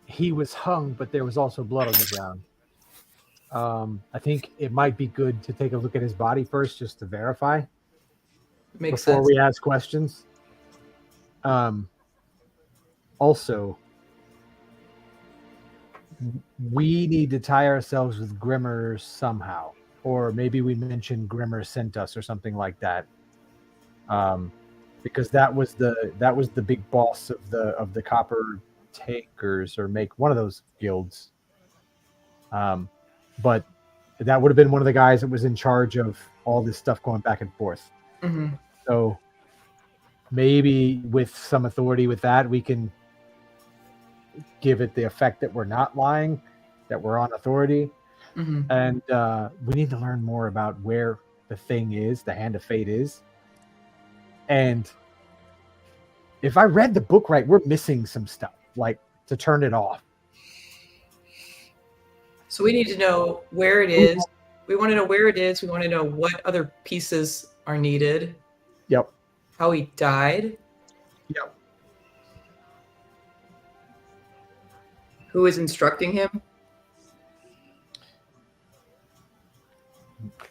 he was hung, but there was also blood on the ground. I think it might be good to take a look at his body first, just to verify. Makes sense. Before we ask questions. Also, we need to tie ourselves with Grimmer somehow, or maybe we mentioned Grimmer sent us or something like that, because that was the big boss of the Copper Takers, or make one of those guilds. But that would have been one of the guys that was in charge of all this stuff going back and forth. Mm-hmm. So maybe with some authority with that, we can give it the effect that we're not lying, that we're on authority. And we need to learn more about where the thing is, the hand of fate is. And if I read the book right, we're missing some stuff, like to turn it off. So we need to know where it is. We want to know where it is. We want to know what other pieces are needed. Yep. How he died. Yep. Who is instructing him?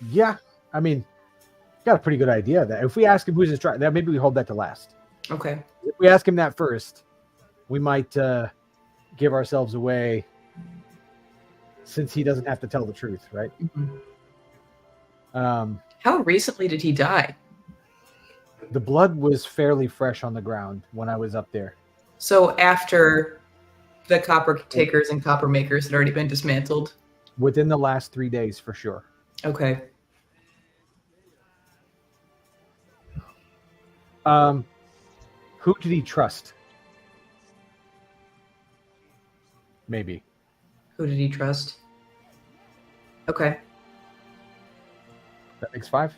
Yeah. I mean, got a pretty good idea of that. If we ask him who's instructing, that maybe we hold that to last. Okay. If we ask him that first, we might give ourselves away, since he doesn't have to tell the truth, right? Mm-hmm. How recently did he die? The blood was fairly fresh on the ground when I was up there. So after the copper takers and copper makers had already been dismantled? Within the last 3 days, for sure. Okay. Who did he trust? Maybe. Who did he trust? Okay. That makes 5?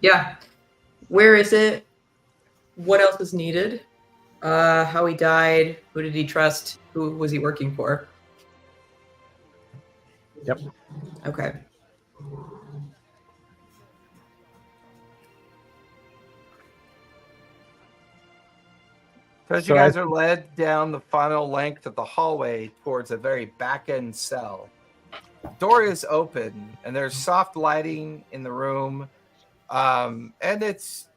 Yeah. Where is it? What else is needed? How he died? Who did he trust? Who was he working for? Yep. Okay. As you guys are led down the final length of the hallway towards a very back-end cell, door is open and there's soft lighting in the room, and it's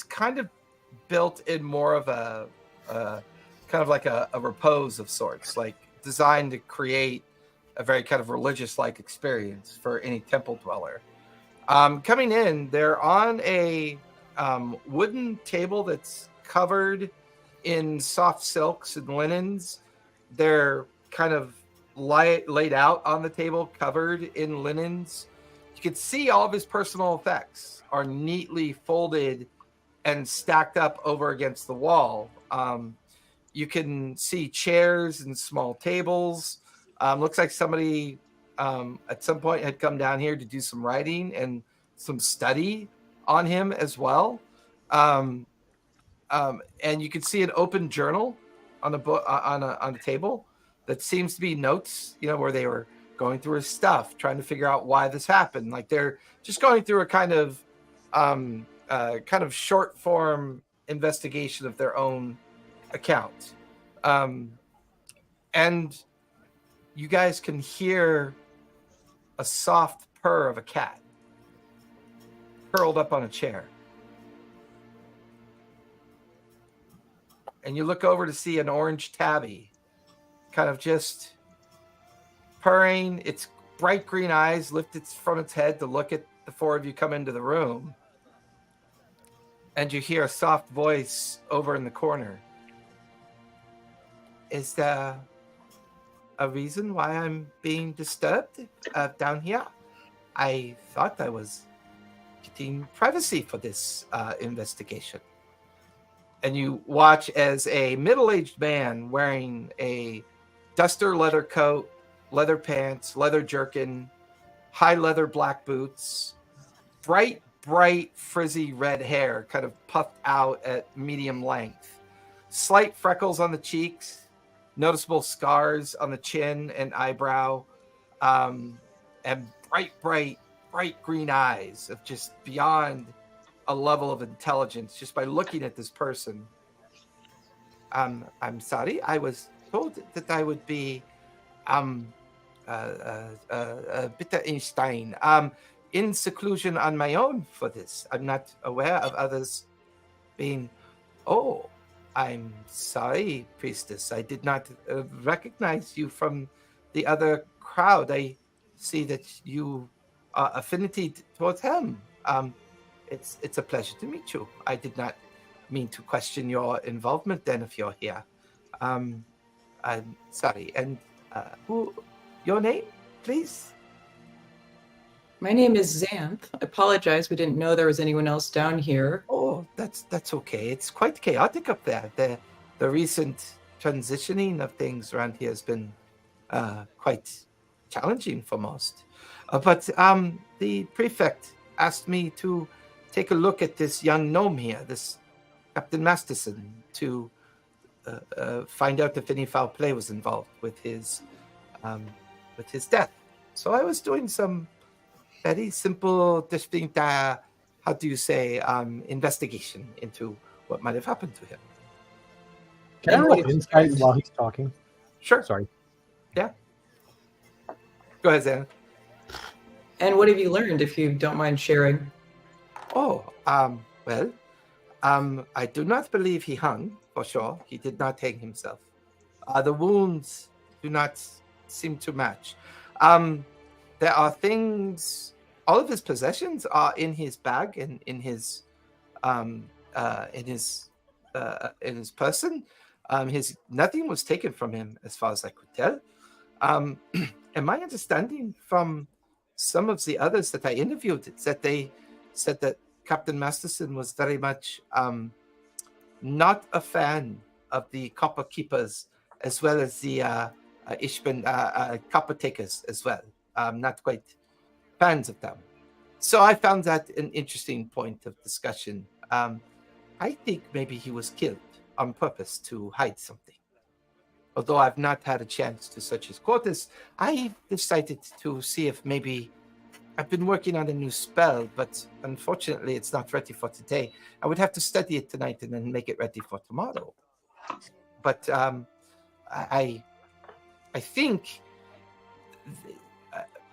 kind of built in more of a kind of like a repose of sorts, like designed to create a very kind of religious-like experience for any temple dweller. Coming in, they're on a wooden table that's covered in soft silks and linens. They're kind of laid out on the table, covered in linens. You can see all of his personal effects are neatly folded and stacked up over against the wall. You can see chairs and small tables. Looks like somebody at some point had come down here to do some writing and some study on him as well. And you can see an open journal on a book on a table that seems to be notes, where they were going through his stuff, trying to figure out why this happened. Like they're just going through a kind of short form investigation of their own account. And you guys can hear a soft purr of a cat curled up on a chair. And you look over to see an orange tabby kind of just purring. Its bright green eyes lift from its head to look at the four of you come into the room. And you hear a soft voice over in the corner. Is there a reason why I'm being disturbed down here? I thought I was getting privacy for this investigation. And you watch as a middle-aged man wearing a duster leather coat, leather pants, leather jerkin, high leather black boots, bright frizzy red hair kind of puffed out at medium length, slight freckles on the cheeks, noticeable scars on the chin and eyebrow, and bright green eyes of just beyond a level of intelligence just by looking at this person. I'm sorry, I was told that I would be bitter Einstein in seclusion on my own for this. I'm not aware of others being. Oh, I'm sorry, priestess. I did not recognize you from the other crowd. I see that you are affinity towards him. It's a pleasure to meet you. I did not mean to question your involvement then if you're here. I'm sorry. And who, your name, please? My name is Xanth. I apologize. We didn't know there was anyone else down here. Oh, that's okay. It's quite chaotic up there. The recent transitioning of things around here has been quite challenging for most. But the prefect asked me to take a look at this young gnome here, this Captain Masterson, to find out if any foul play was involved with his death. So I was doing some very simple, distinct, how do you say, investigation into what might have happened to him. Can I roll insight while he's talking? Sure. Sorry. Yeah. Go ahead, Zan. And what have you learned, if you don't mind sharing? Oh, well, I do not believe he hung, for sure. He did not hang himself. The wounds do not seem to match. There are things, all of his possessions are in his bag and in his person. Nothing was taken from him as far as I could tell. And my understanding from some of the others that I interviewed is that they said that Captain Masterson was very much not a fan of the copper keepers as well as the copper takers as well. Not quite fans of them. So I found that an interesting point of discussion. I think maybe he was killed on purpose to hide something. Although I've not had a chance to search his quarters, I decided to see if maybe I've been working on a new spell, but unfortunately it's not ready for today. I would have to study it tonight and then make it ready for tomorrow. But I think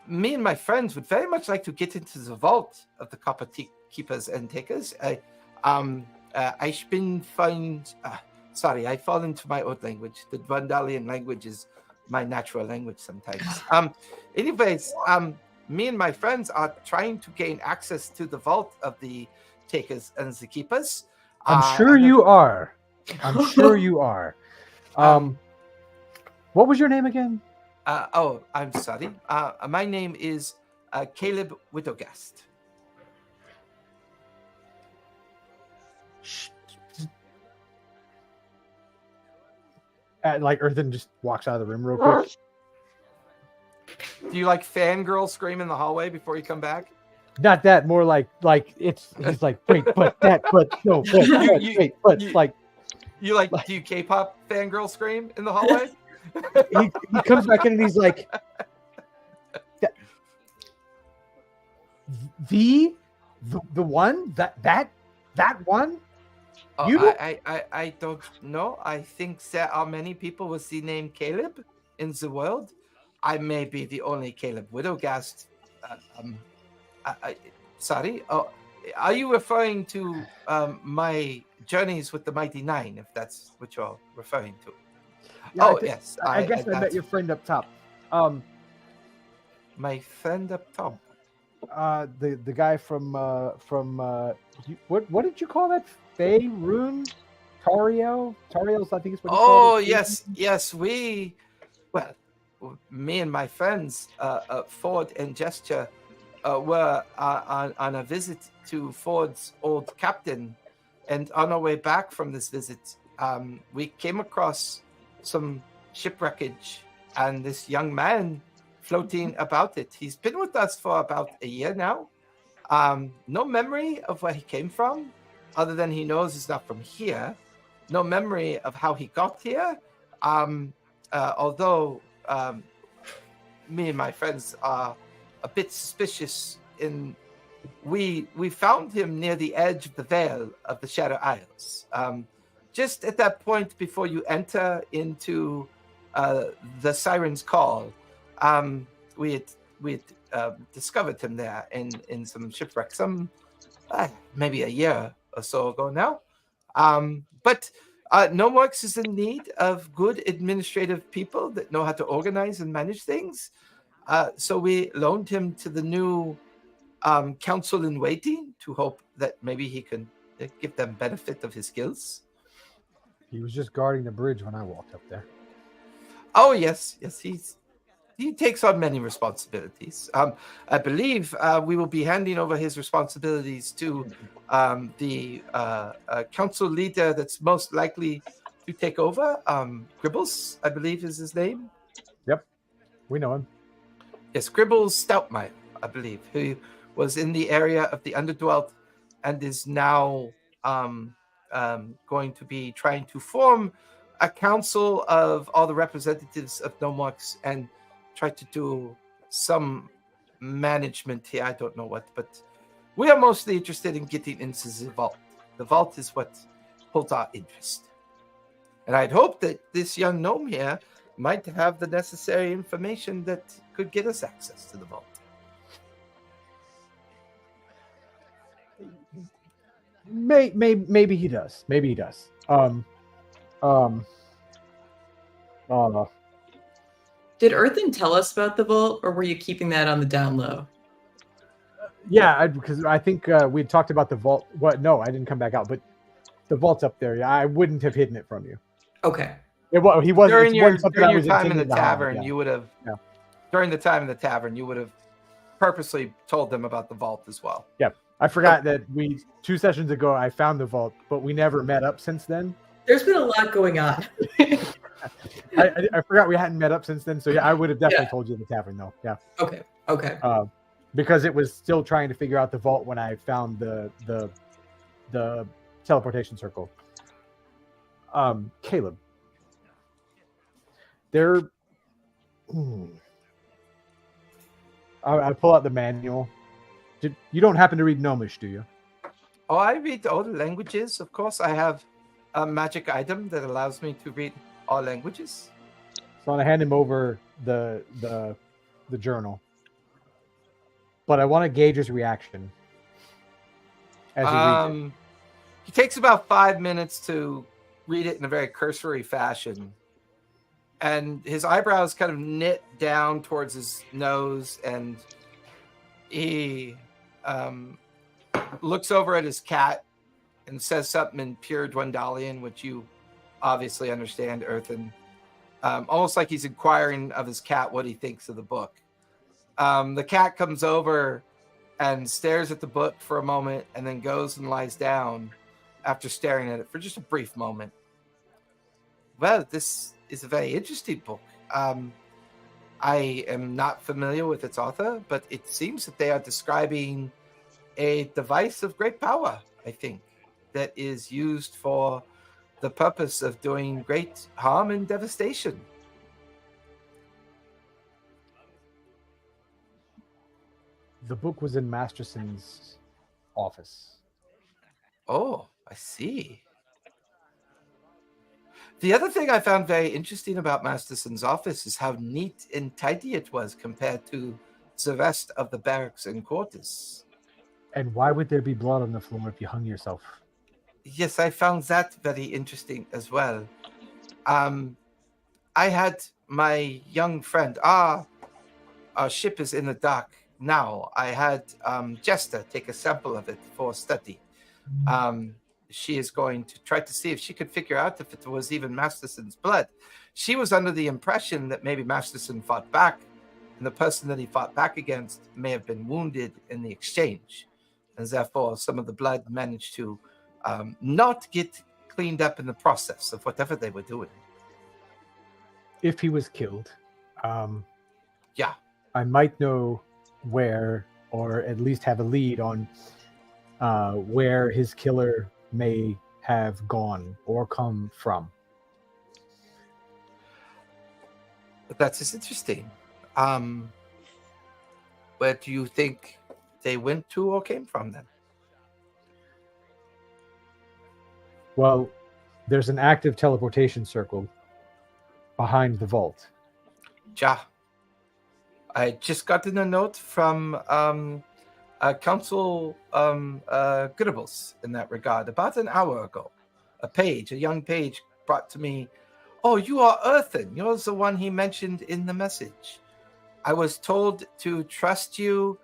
me and my friends would very much like to get into the vault of the copper keepers and takers. I fall into my old language. The Vandalian language is my natural language sometimes. Anyways, me and my friends are trying to gain access to the vault of the takers and the keepers. I'm sure you are. I'm sure you are. What was your name again? I'm sorry. My name is Caleb Widogast. Like Earthen just walks out of the room real quick. Do you like fangirl scream in the hallway before you come back? Not that, more like he's like, wait, but no, but like you like do you K-pop fangirl scream in the hallway? he comes back in and he's like, the one that one. I don't know. I think there are many people with the name Caleb in the world. I may be the only Caleb Widogast. Sorry. Oh, are you referring to my journeys with the Mighty Nine, if that's what you're referring to? Yeah, Yes. I guess I met your friend up top. My friend up top. The guy from what did you call that? Faerun? Tariel's, I think is what he called it. Yes. Me and my friends, Ford and Gesture, were on a visit to Ford's old captain. And on our way back from this visit, we came across some shipwreckage and this young man floating about it. He's been with us for about a year now. No memory of where he came from, other than he knows he's not from here. No memory of how he got here. Although me and my friends are a bit suspicious we found him near the edge of the Vale of the Shadow Isles. Just at that point before you enter into the Siren's Call, we had discovered him there in some shipwreck, maybe a year or so ago now. But Gnomeworks is in need of good administrative people that know how to organize and manage things. So we loaned him to the new council in waiting to hope that maybe he can give them benefit of his skills. He was just guarding the bridge when I walked up there. Oh, yes. He takes on many responsibilities. I believe we will be handing over his responsibilities to the council leader that's most likely to take over. Gribbles, I believe, is his name. Yep, we know him. Yes, Gribbles Stoutmire. I believe, who was in the area of the Underdwelt and is now going to be trying to form a council of all the representatives of Nomox and try to do some management here. I don't know what, but we are mostly interested in getting into the vault. The vault is what holds our interest. And I'd hope that this young gnome here might have the necessary information that could get us access to the vault. Maybe he does. Maybe he does. Did Earthen tell us about the vault, or were you keeping that on the down low? Yeah, because I think we had talked about the vault. What? No, I didn't come back out, but the vault's up there. Yeah, I wouldn't have hidden it from you. Okay. He wasn't. During your time in the tavern, you would have. Yeah. During the time in the tavern, you would have purposely told them about the vault as well. Yeah, I forgot that 2 sessions ago I found the vault, but we never met up since then. There's been a lot going on. I forgot we hadn't met up since then, so yeah, I would have definitely told you in the tavern though. Yeah. Okay. Because it was still trying to figure out the vault when I found the teleportation circle. Caleb, I pull out the manual. You don't happen to read Gnomish, do you? Oh, I read all the languages. Of course, I have a magic item that allows me to read all languages. So I'm gonna hand him over the journal, but I want to gauge his reaction as he reads it. He takes about 5 minutes to read it in a very cursory fashion, and his eyebrows kind of knit down towards his nose, and he looks over at his cat and says something in pure Dwendalian, which you obviously understand, Earthen. Almost like he's inquiring of his cat what he thinks of the book. The cat comes over and stares at the book for a moment and then goes and lies down after staring at it for just a brief moment. Well, this is a very interesting book. I am not familiar with its author, but it seems that they are describing a device of great power, I think, that is used for the purpose of doing great harm and devastation. The book was in Masterson's office. Oh, I see. The other thing I found very interesting about Masterson's office is how neat and tidy it was compared to the rest of the barracks and quarters. And why would there be blood on the floor if you hung yourself? Yes, I found that very interesting as well. I had my young friend, our ship is in the dock now. I had Jester take a sample of it for study. She is going to try to see if she could figure out if it was even Masterson's blood. She was under the impression that maybe Masterson fought back, and the person that he fought back against may have been wounded in the exchange. And therefore, some of the blood managed to not get cleaned up in the process of whatever they were doing. If he was killed, yeah, I might know where, or at least have a lead on where his killer may have gone or come from. But that's just interesting. Where do you think they went to or came from then? Well, there's an active teleportation circle behind the vault. Ja. I just gotten a note from Council Gribbles in that regard about an hour ago. A young page brought to me, "Oh, you are Earthen. You're the one he mentioned in the message. I was told to trust you,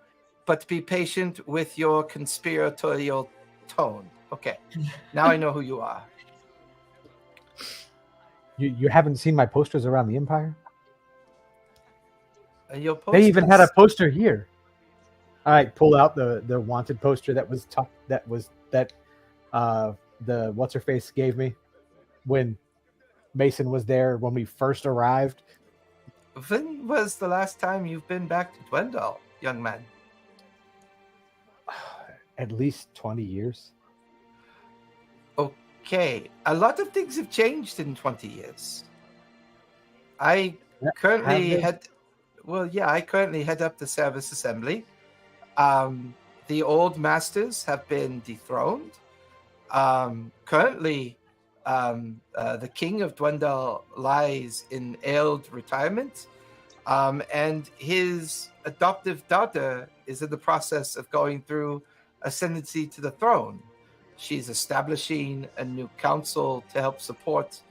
but be patient with your conspiratorial tone." Okay, now I know who you are. You haven't seen my posters around the Empire? Your posters? They even had a poster here. I pull out the wanted poster that the what's her face gave me when Mason was there when we first arrived. When was the last time you've been back to Dwendal, young man? At least 20 years. Okay, a lot of things have changed in 20 years. I currently head up the Service Assembly. The old masters have been dethroned. Currently, the king of Dwendal lies in ailed retirement, and his adoptive daughter is in the process of going through ascendancy to the throne. She's establishing a new council to help support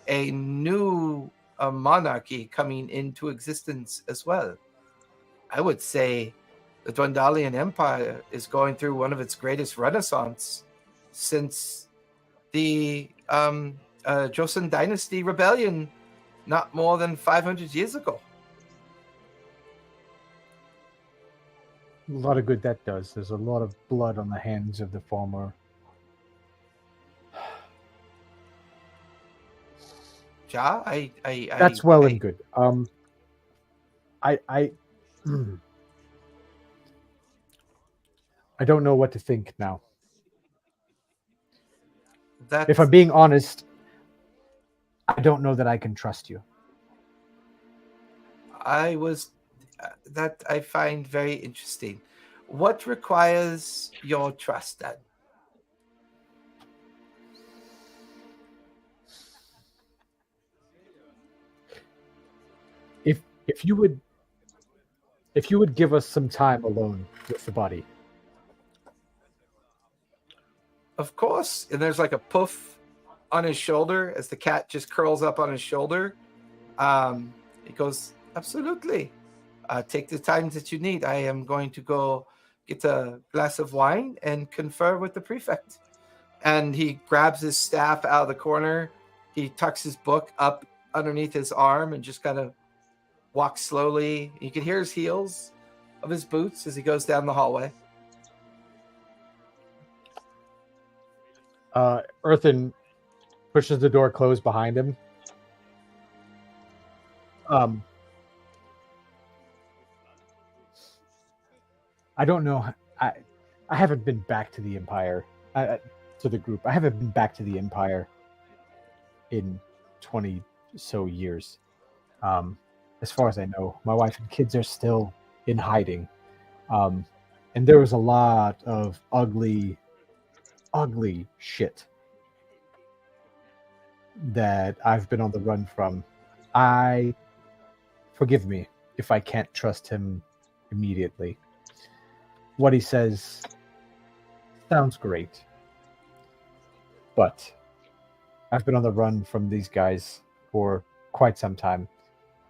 a new monarchy coming into existence as well. I would say the Dwendalian Empire is going through one of its greatest renaissance since the Joseon Dynasty rebellion not more than 500 years ago. A lot of good that does. There's a lot of blood on the hands of the former. Ja, that's well and good. I don't know what to think now. If I'm being honest, I don't know that I can trust you. That I find very interesting. What requires your trust then? If you would give us some time alone with the body. Of course. And there's like a poof on his shoulder as the cat just curls up on his shoulder. He goes, absolutely. Take the time that you need. I am going to go get a glass of wine and confer with the prefect. And he grabs his staff out of the corner. He tucks his book up underneath his arm and just kind of walks slowly. You can hear his heels of his boots as he goes down the hallway. Earthen pushes the door closed behind him. I don't know. I haven't been back to the Empire, to the group. I haven't been back to the Empire in 20 so years. As far as I know, my wife and kids are still in hiding. And there was a lot of ugly shit that I've been on the run from. Forgive me if I can't trust him immediately. What he says sounds great, but I've been on the run from these guys for quite some time.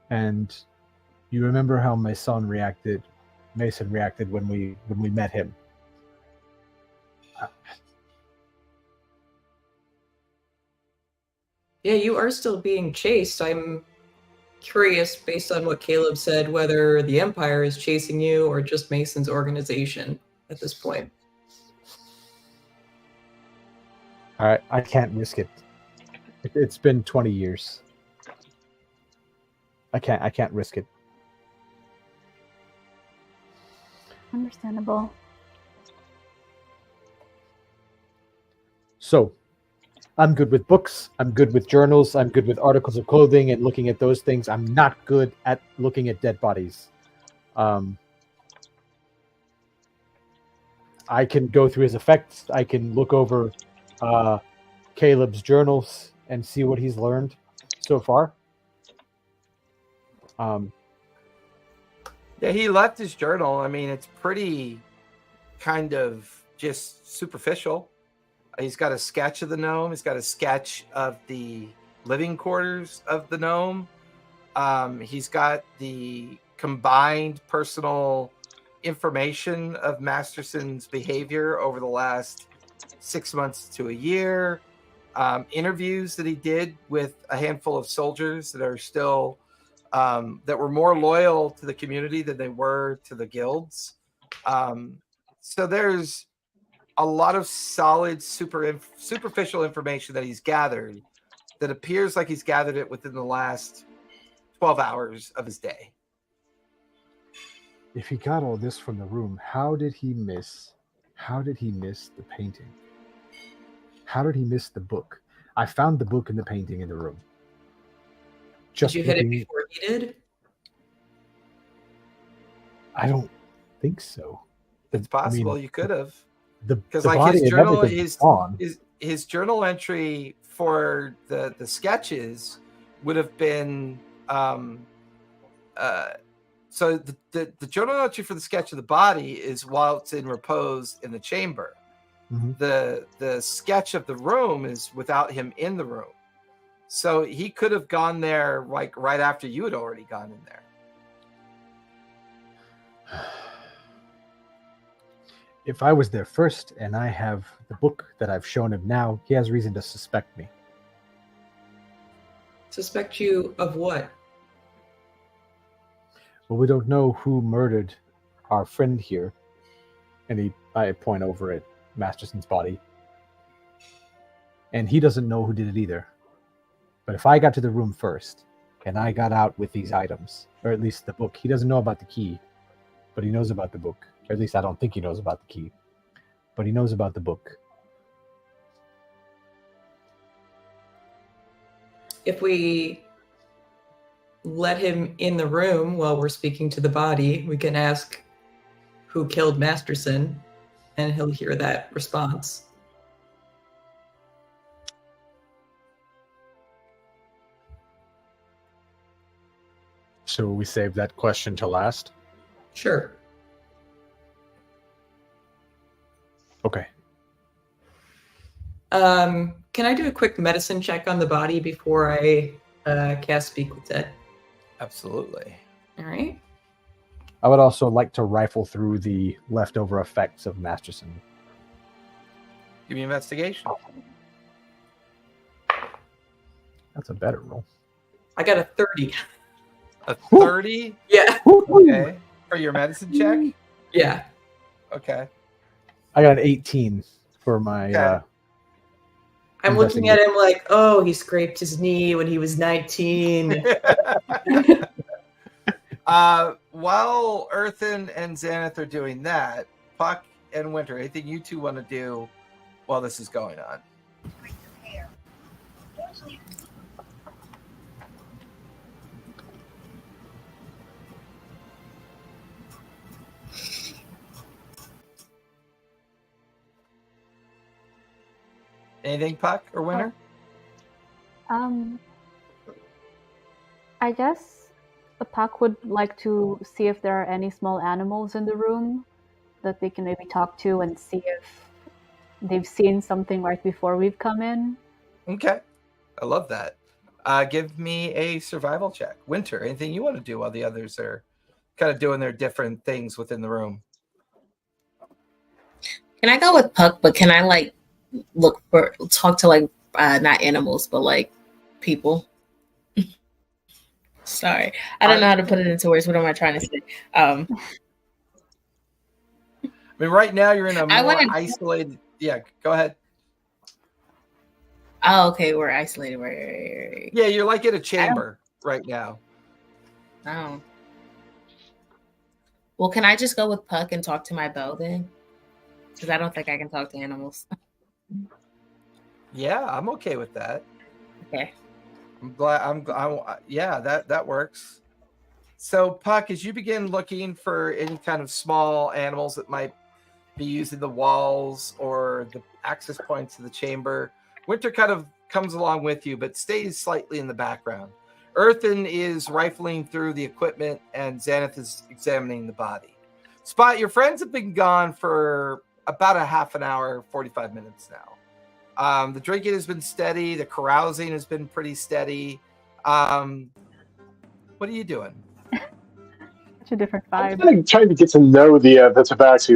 And you remember how Mason reacted when we met him. Yeah, you are still being chased. I'm curious, based on what Caleb said, whether the Empire is chasing you or just Mason's organization at this point. All right, I can't risk it. It's been 20 years. I can't risk it. Understandable. So, I'm good with books. I'm good with journals. I'm good with articles of clothing and looking at those things. I'm not good at looking at dead bodies. I can go through his effects. I can look over Caleb's journals and see what he's learned so far. Yeah, he left his journal. I mean, it's pretty kind of just superficial. He's got a sketch of the gnome. He's got a sketch of the living quarters of the gnome. He's got the combined personal information of Masterson's behavior over the last 6 months to a year. Interviews that he did with a handful of soldiers that are still that were more loyal to the community than they were to the guilds. So there's a lot of solid, superficial information that he's gathered that appears like he's gathered it within the last 12 hours of his day. If he got all this from the room, how did he miss How did he miss the painting? How did he miss the book? I found the book and the painting in the room. Did you hit it before he did? I don't think so. It's possible you could have. Because like his journal entry for the sketches would have been so the journal entry for the sketch of the body is while it's in repose in the chamber. Mm-hmm. The sketch of the room is without him in the room. So he could have gone there like right after you had already gone in there. If I was there first and I have the book that I've shown him now, he has reason to suspect me. Suspect you of what? Well, we don't know who murdered our friend here. And I point over at Masterson's body. And he doesn't know who did it either. But if I got to the room first and I got out with these items, or at least the book, he doesn't know about the key, but he knows about the book. Or at least I don't think he knows about the key, but he knows about the book. If we let him in the room while we're speaking to the body, we can ask who killed Masterson, and he'll hear that response. So we save that question to last? Sure. Okay. Can I do a quick medicine check on the body before I cast Speak with Dead? Absolutely. All right. I would also like to rifle through the leftover effects of Masterson. Give me investigation. That's a better roll. I got a 30. A 30? Yeah. Okay. For your medicine check? Yeah. Okay. I got an 18 for my... Okay. I'm looking at him like, oh, he scraped his knee when he was 19. While Earthen and Xanath are doing that, Puck and Winter, anything you two want to do while this is going on? Anything, Puck or Winter? I guess the Puck would like to see if there are any small animals in the room that they can maybe talk to and see if they've seen something right before we've come in. Okay. I love that. Give me a survival check. Winter, anything you want to do while the others are kind of doing their different things within the room? Can I go with Puck, but can I talk to not animals, but people? Sorry. I don't know how to put it into words. What am I trying to say? I mean, right now you're in a more isolated... Yeah, go ahead. Oh, okay. We're isolated. Right. Yeah, you're like in a chamber right now. Oh. Well, can I just go with Puck and talk to my bell then? Because I don't think I can talk to animals. Yeah, I'm okay with that. Okay. I'm glad. Yeah, that works. So, Puck, as you begin looking for any kind of small animals that might be using the walls or the access points to the chamber, Winter kind of comes along with you, but stays slightly in the background. Earthen is rifling through the equipment, and Xanath is examining the body. Spot, your friends have been gone for about a half an hour, 45 minutes now. The drinking has been steady. The carousing has been pretty steady. What are you doing? Such a different vibe. I'm trying to get to know the Tabaxi.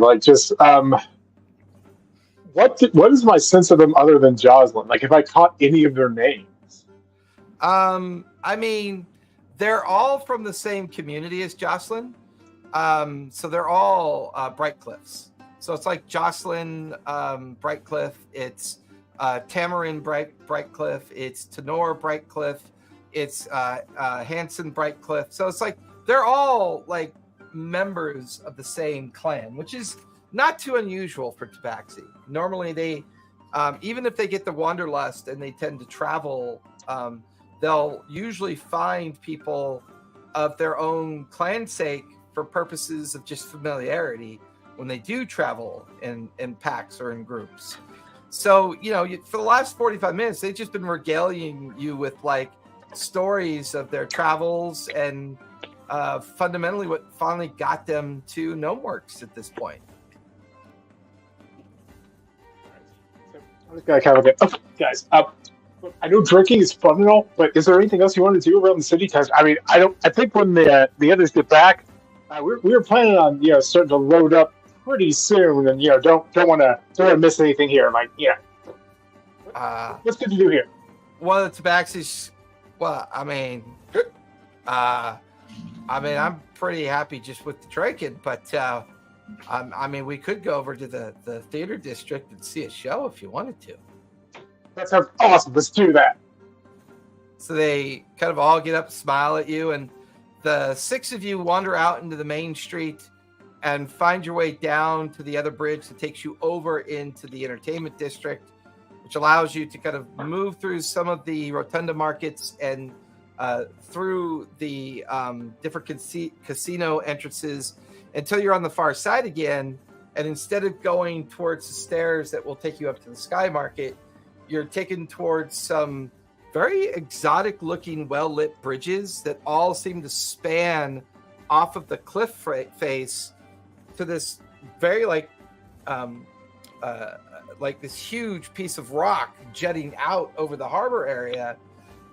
What is my sense of them other than Jocelyn? If I caught any of their names? I mean, they're all from the same community as Jocelyn. So they're all Bright Cliffs. So it's like Jocelyn, Bright Cliff. It's Tamarin, Bright Cliff. It's Tenor, Bright Cliff. It's Hanson, Bright Cliff. So it's like they're all members of the same clan, which is not too unusual for Tabaxi. Normally they, even if they get the wanderlust and they tend to travel, they'll usually find people of their own clan's sake for purposes of just familiarity when they do travel in packs or in groups. So, for the last 45 minutes, they've just been regaling you with like stories of their travels and fundamentally what finally got them to Gnomeworks at this point. Okay, guys, I know drinking is fun and all, but is there anything else you want to do around the city? Because I think when the others get back, we were planning on starting to load up pretty soon, and don't want to miss anything here. Like what's good to do here? Well, the Tabaxi's. Well, I'm pretty happy just with the drinking, but we could go over to the theater district and see a show if you wanted to. That sounds awesome. Let's do that. So they kind of all get up, smile at you, and the 6 of you wander out into the main street and find your way down to the other bridge that takes you over into the entertainment district, which allows you to kind of move through some of the rotunda markets and through the different casino entrances until you're on the far side again. And instead of going towards the stairs that will take you up to the Sky Market, you're taken towards some very exotic looking, well-lit bridges that all seem to span off of the cliff face to this very like this huge piece of rock jutting out over the harbor area.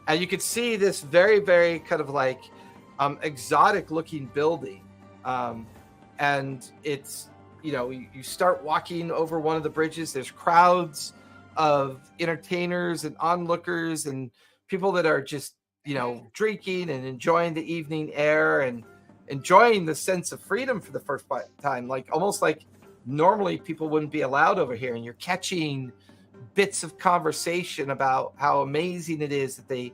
And you could see this very, very kind of like exotic looking building. And it's, you start walking over one of the bridges. There's crowds of entertainers and onlookers and people that are just, drinking and enjoying the evening air and enjoying the sense of freedom for the first time. Like almost like normally people wouldn't be allowed over here. And you're catching bits of conversation about how amazing it is that they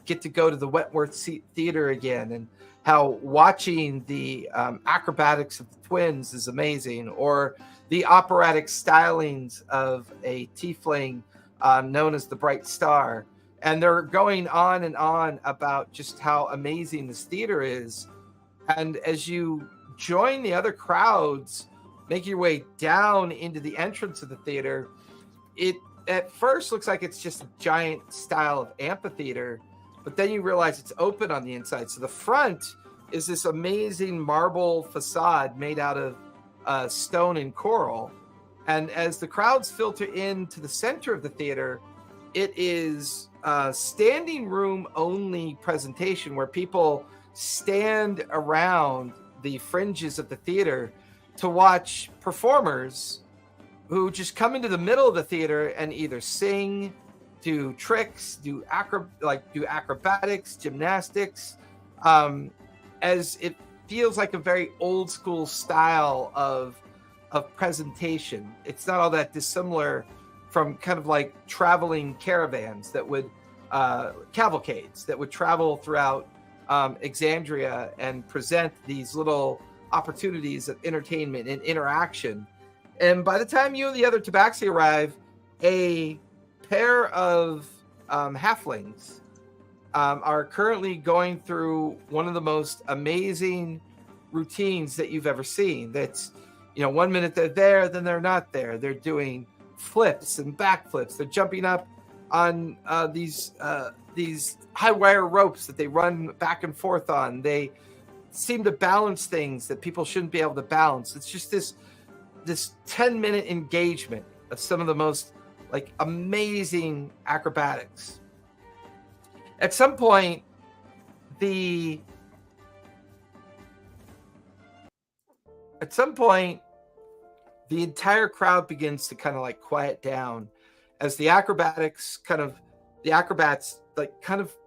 get to go to the Wentworth Theater again, and how watching the acrobatics of the twins is amazing, or the operatic stylings of a tiefling known as the Bright Star. And they're going on and on about just how amazing this theater is. And as you join the other crowds, make your way down into the entrance of the theater, it at first looks like it's just a giant style of amphitheater, but then you realize it's open on the inside. So the front is this amazing marble facade made out of stone and coral. And as the crowds filter into the center of the theater, it is a standing room only presentation where people stand around the fringes of the theater to watch performers who just come into the middle of the theater and either sing, do tricks, do acrobatics, gymnastics, as it feels like a very old school style of presentation. It's not all that dissimilar from kind of like traveling caravans that would cavalcades that would travel throughout Exandria and present these little opportunities of entertainment and interaction. And by the time you and the other Tabaxi arrive, a pair of halflings are currently going through one of the most amazing routines that you've ever seen. That's, 1 minute they're there, then they're not there. They're doing flips and backflips. They're jumping up on these high wire ropes that they run back and forth on. They seem to balance things that people shouldn't be able to balance. It's just this 10-minute engagement of some of the most amazing acrobatics. At some point, the entire crowd begins to kind of quiet down as the acrobats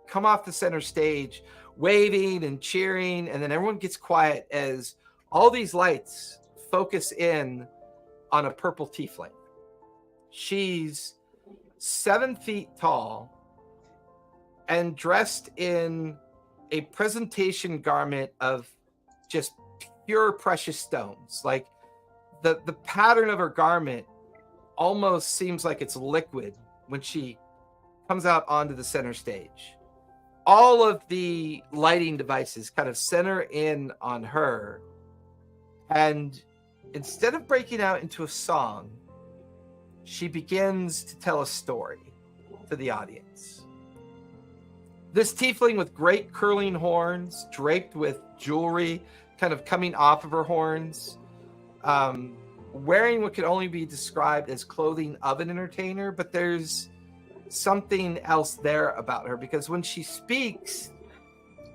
come off the center stage, waving and cheering, and then everyone gets quiet as all these lights focus in on a purple tiefling. She's 7 feet tall and dressed in a presentation garment of just pure precious stones, the pattern of her garment almost seems like it's liquid when she comes out onto the center stage. All of the lighting devices kind of center in on her, and instead of breaking out into a song, she begins to tell a story to the audience. This tiefling with great curling horns, draped with jewelry kind of coming off of her horns, wearing what could only be described as clothing of an entertainer, but there's something else there about her, because when she speaks,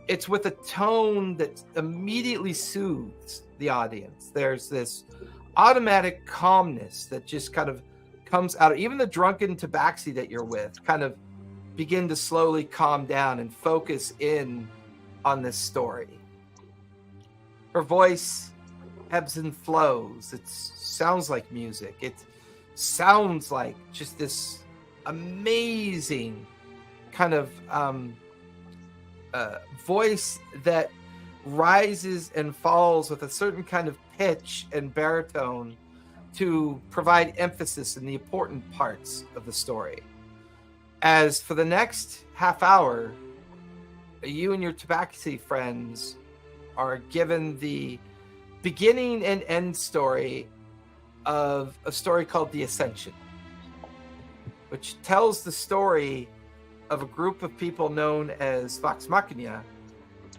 it's with a tone that immediately soothes the audience. There's this automatic calmness that just kind of comes out of even the drunken tabaxi that you're with, kind of begin to slowly calm down and focus in on this story. Her voice ebbs and flows. It sounds like music. It sounds like just this amazing kind of voice that rises and falls with a certain kind of pitch and baritone to provide emphasis in the important parts of the story. As for the next half hour, you and your tabaxi friends are given the beginning and end story of a story called The Ascension, which tells the story of a group of people known as Vox Machina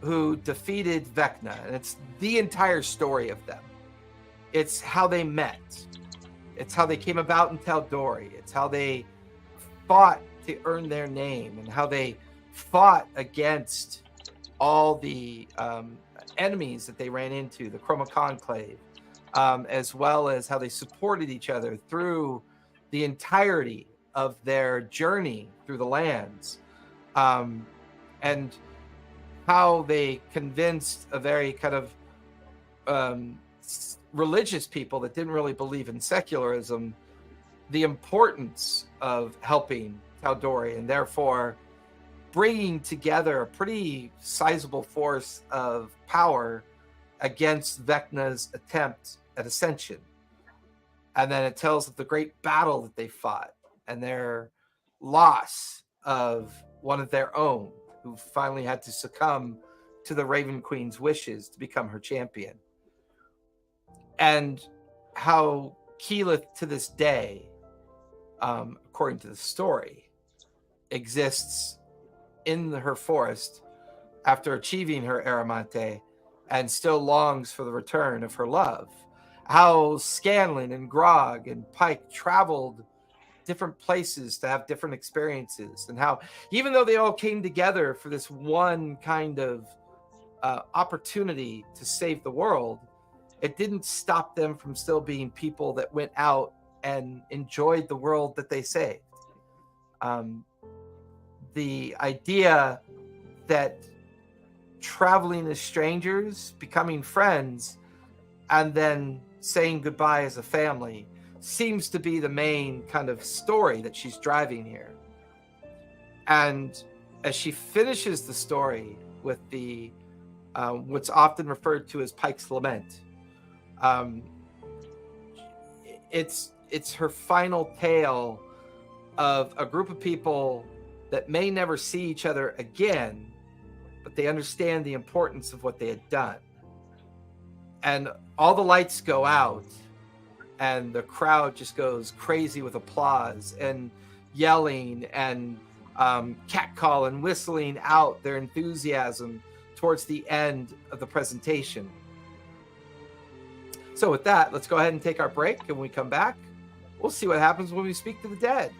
who defeated Vecna. And it's the entire story of them. It's how they met. It's how they came about in Tal'Dorei. It's how they fought to earn their name, and how they fought against all the enemies that they ran into, the Chroma Conclave, as well as how they supported each other through the entirety of their journey through the lands, and how they convinced a very kind of religious people that didn't really believe in secularism the importance of helping Tal'Dorei, and therefore bringing together a pretty sizable force of power against Vecna's attempt at ascension. And then it tells of the great battle that they fought and their loss of one of their own, who finally had to succumb to the Raven Queen's wishes to become her champion. And how Keyleth to this day, according to the story, exists in her forest after achieving her Aramante, and still longs for the return of her love. How Scanlan and Grog and Pike traveled different places to have different experiences, and how even though they all came together for this one kind of opportunity to save the world, it didn't stop them from still being people that went out and enjoyed the world that they saved. The idea that traveling as strangers, becoming friends, and then saying goodbye as a family seems to be the main kind of story that she's driving here. And as she finishes the story with the what's often referred to as Pike's Lament, it's her final tale of a group of people that may never see each other again, but they understand the importance of what they had done. And all the lights go out, and the crowd just goes crazy with applause and yelling and catcall and whistling out their enthusiasm towards the end of the presentation. So with that, let's go ahead and take our break, and when we come back, we'll see what happens when we speak to the dead.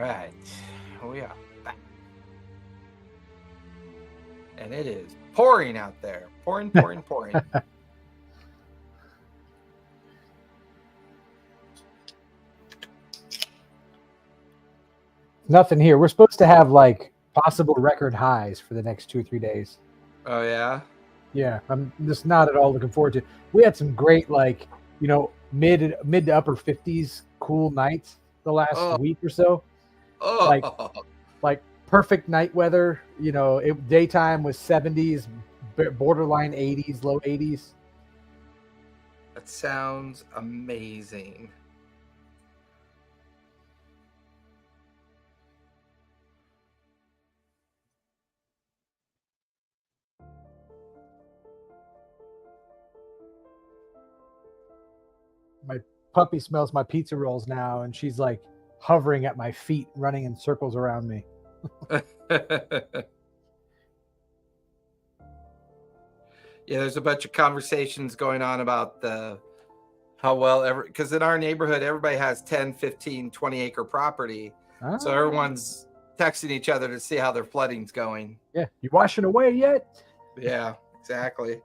right. We are back. And it is pouring out there. Pouring. Nothing here. We're supposed to have like possible record highs for the next 2 or 3 days. Oh, yeah? Yeah, I'm just not at all looking forward to it. We had some great, like, mid to upper 50s cool nights the last week or so. Like perfect night weather. Daytime was 70s, borderline 80s, low 80s. That sounds amazing. My puppy smells my pizza rolls now, and she's like hovering at my feet, running in circles around me. Yeah, there's a bunch of conversations going on about how well because in our neighborhood, everybody has 10, 15, 20 acre property. So everyone's texting each other to see how their flooding's going. Yeah. You washing away yet? Yeah, exactly.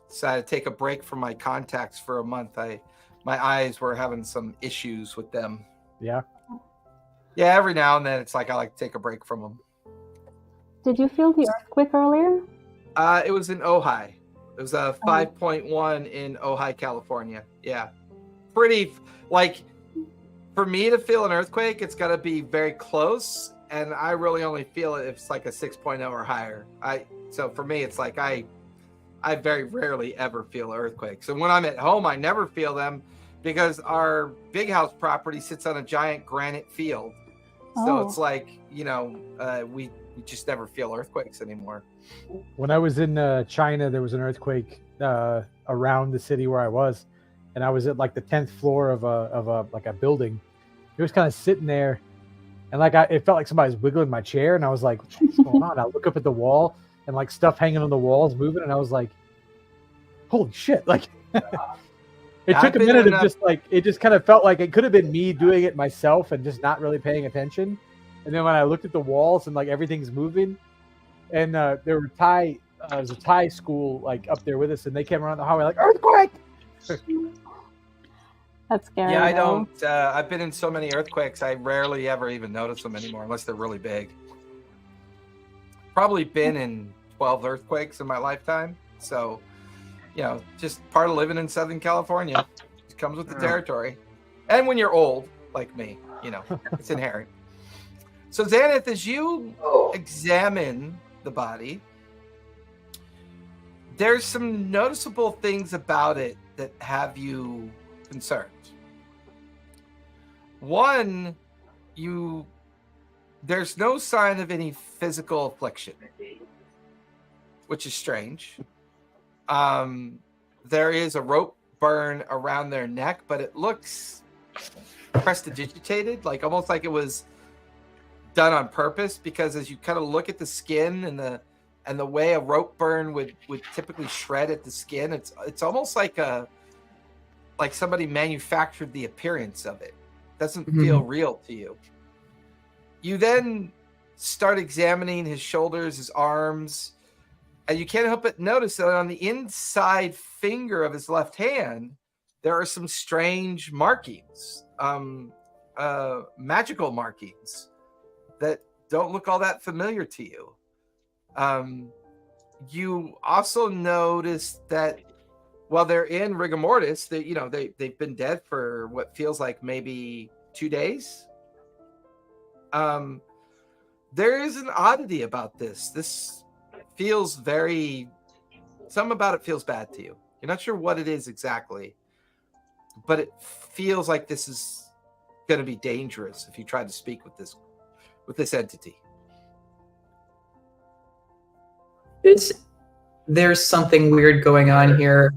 Decided to take a break from my contacts for a month. My eyes were having some issues with them. Yeah. Yeah, every now and then it's like I like to take a break from them. Did you feel the earthquake earlier? It was in Ojai. It was a 5.1 in Ojai, California. Yeah. Pretty, like, for me to feel an earthquake, it's got to be very close. And I really only feel it if it's like a 6.0 or higher. So for me, it's like I very rarely ever feel earthquakes. And when I'm at home, I never feel them because our big house property sits on a giant granite field. So it's like, we just never feel earthquakes anymore. When I was in China, there was an earthquake around the city where I was, and I was at like the 10th floor of a building. It was kind of sitting there, and it felt like somebody was wiggling my chair, and I was like, "What's going on?" I look up at the wall, and like stuff hanging on the walls moving, and I was like, "Holy shit!" Like, it took a minute of just like it just kind of felt like it could have been me doing it myself and just not really paying attention. And then when I looked at the walls and like everything's moving, and there were there's a Thai school like up there with us, and they came around the hallway like earthquake. That's scary. Yeah, I don't. I've been in so many earthquakes, I rarely ever even notice them anymore unless they're really big. Probably been in 12 earthquakes in my lifetime, so just part of living in Southern California. It comes with the territory, and when you're old like me, it's inherent. So Xanath, as you examine the body, there's some noticeable things about it that have you concerned. One, there's no sign of any physical affliction, which is strange. There is a rope burn around their neck, but it looks prestidigitated, like almost like it was done on purpose, because as you kind of look at the skin and the way a rope burn would typically shred at the skin, it's almost like somebody manufactured the appearance of it. Doesn't feel real to you. You then start examining his shoulders, his arms, and you can't help but notice that on the inside finger of his left hand, there are some strange markings, magical markings that don't look all that familiar to you. You also notice that while they're in rigor mortis, they've been dead for what feels like maybe 2 days. There is an oddity about this. This feels something about it feels bad to you. You're not sure what it is exactly, but it feels like this is going to be dangerous if you try to speak with this entity. There's something weird going on here.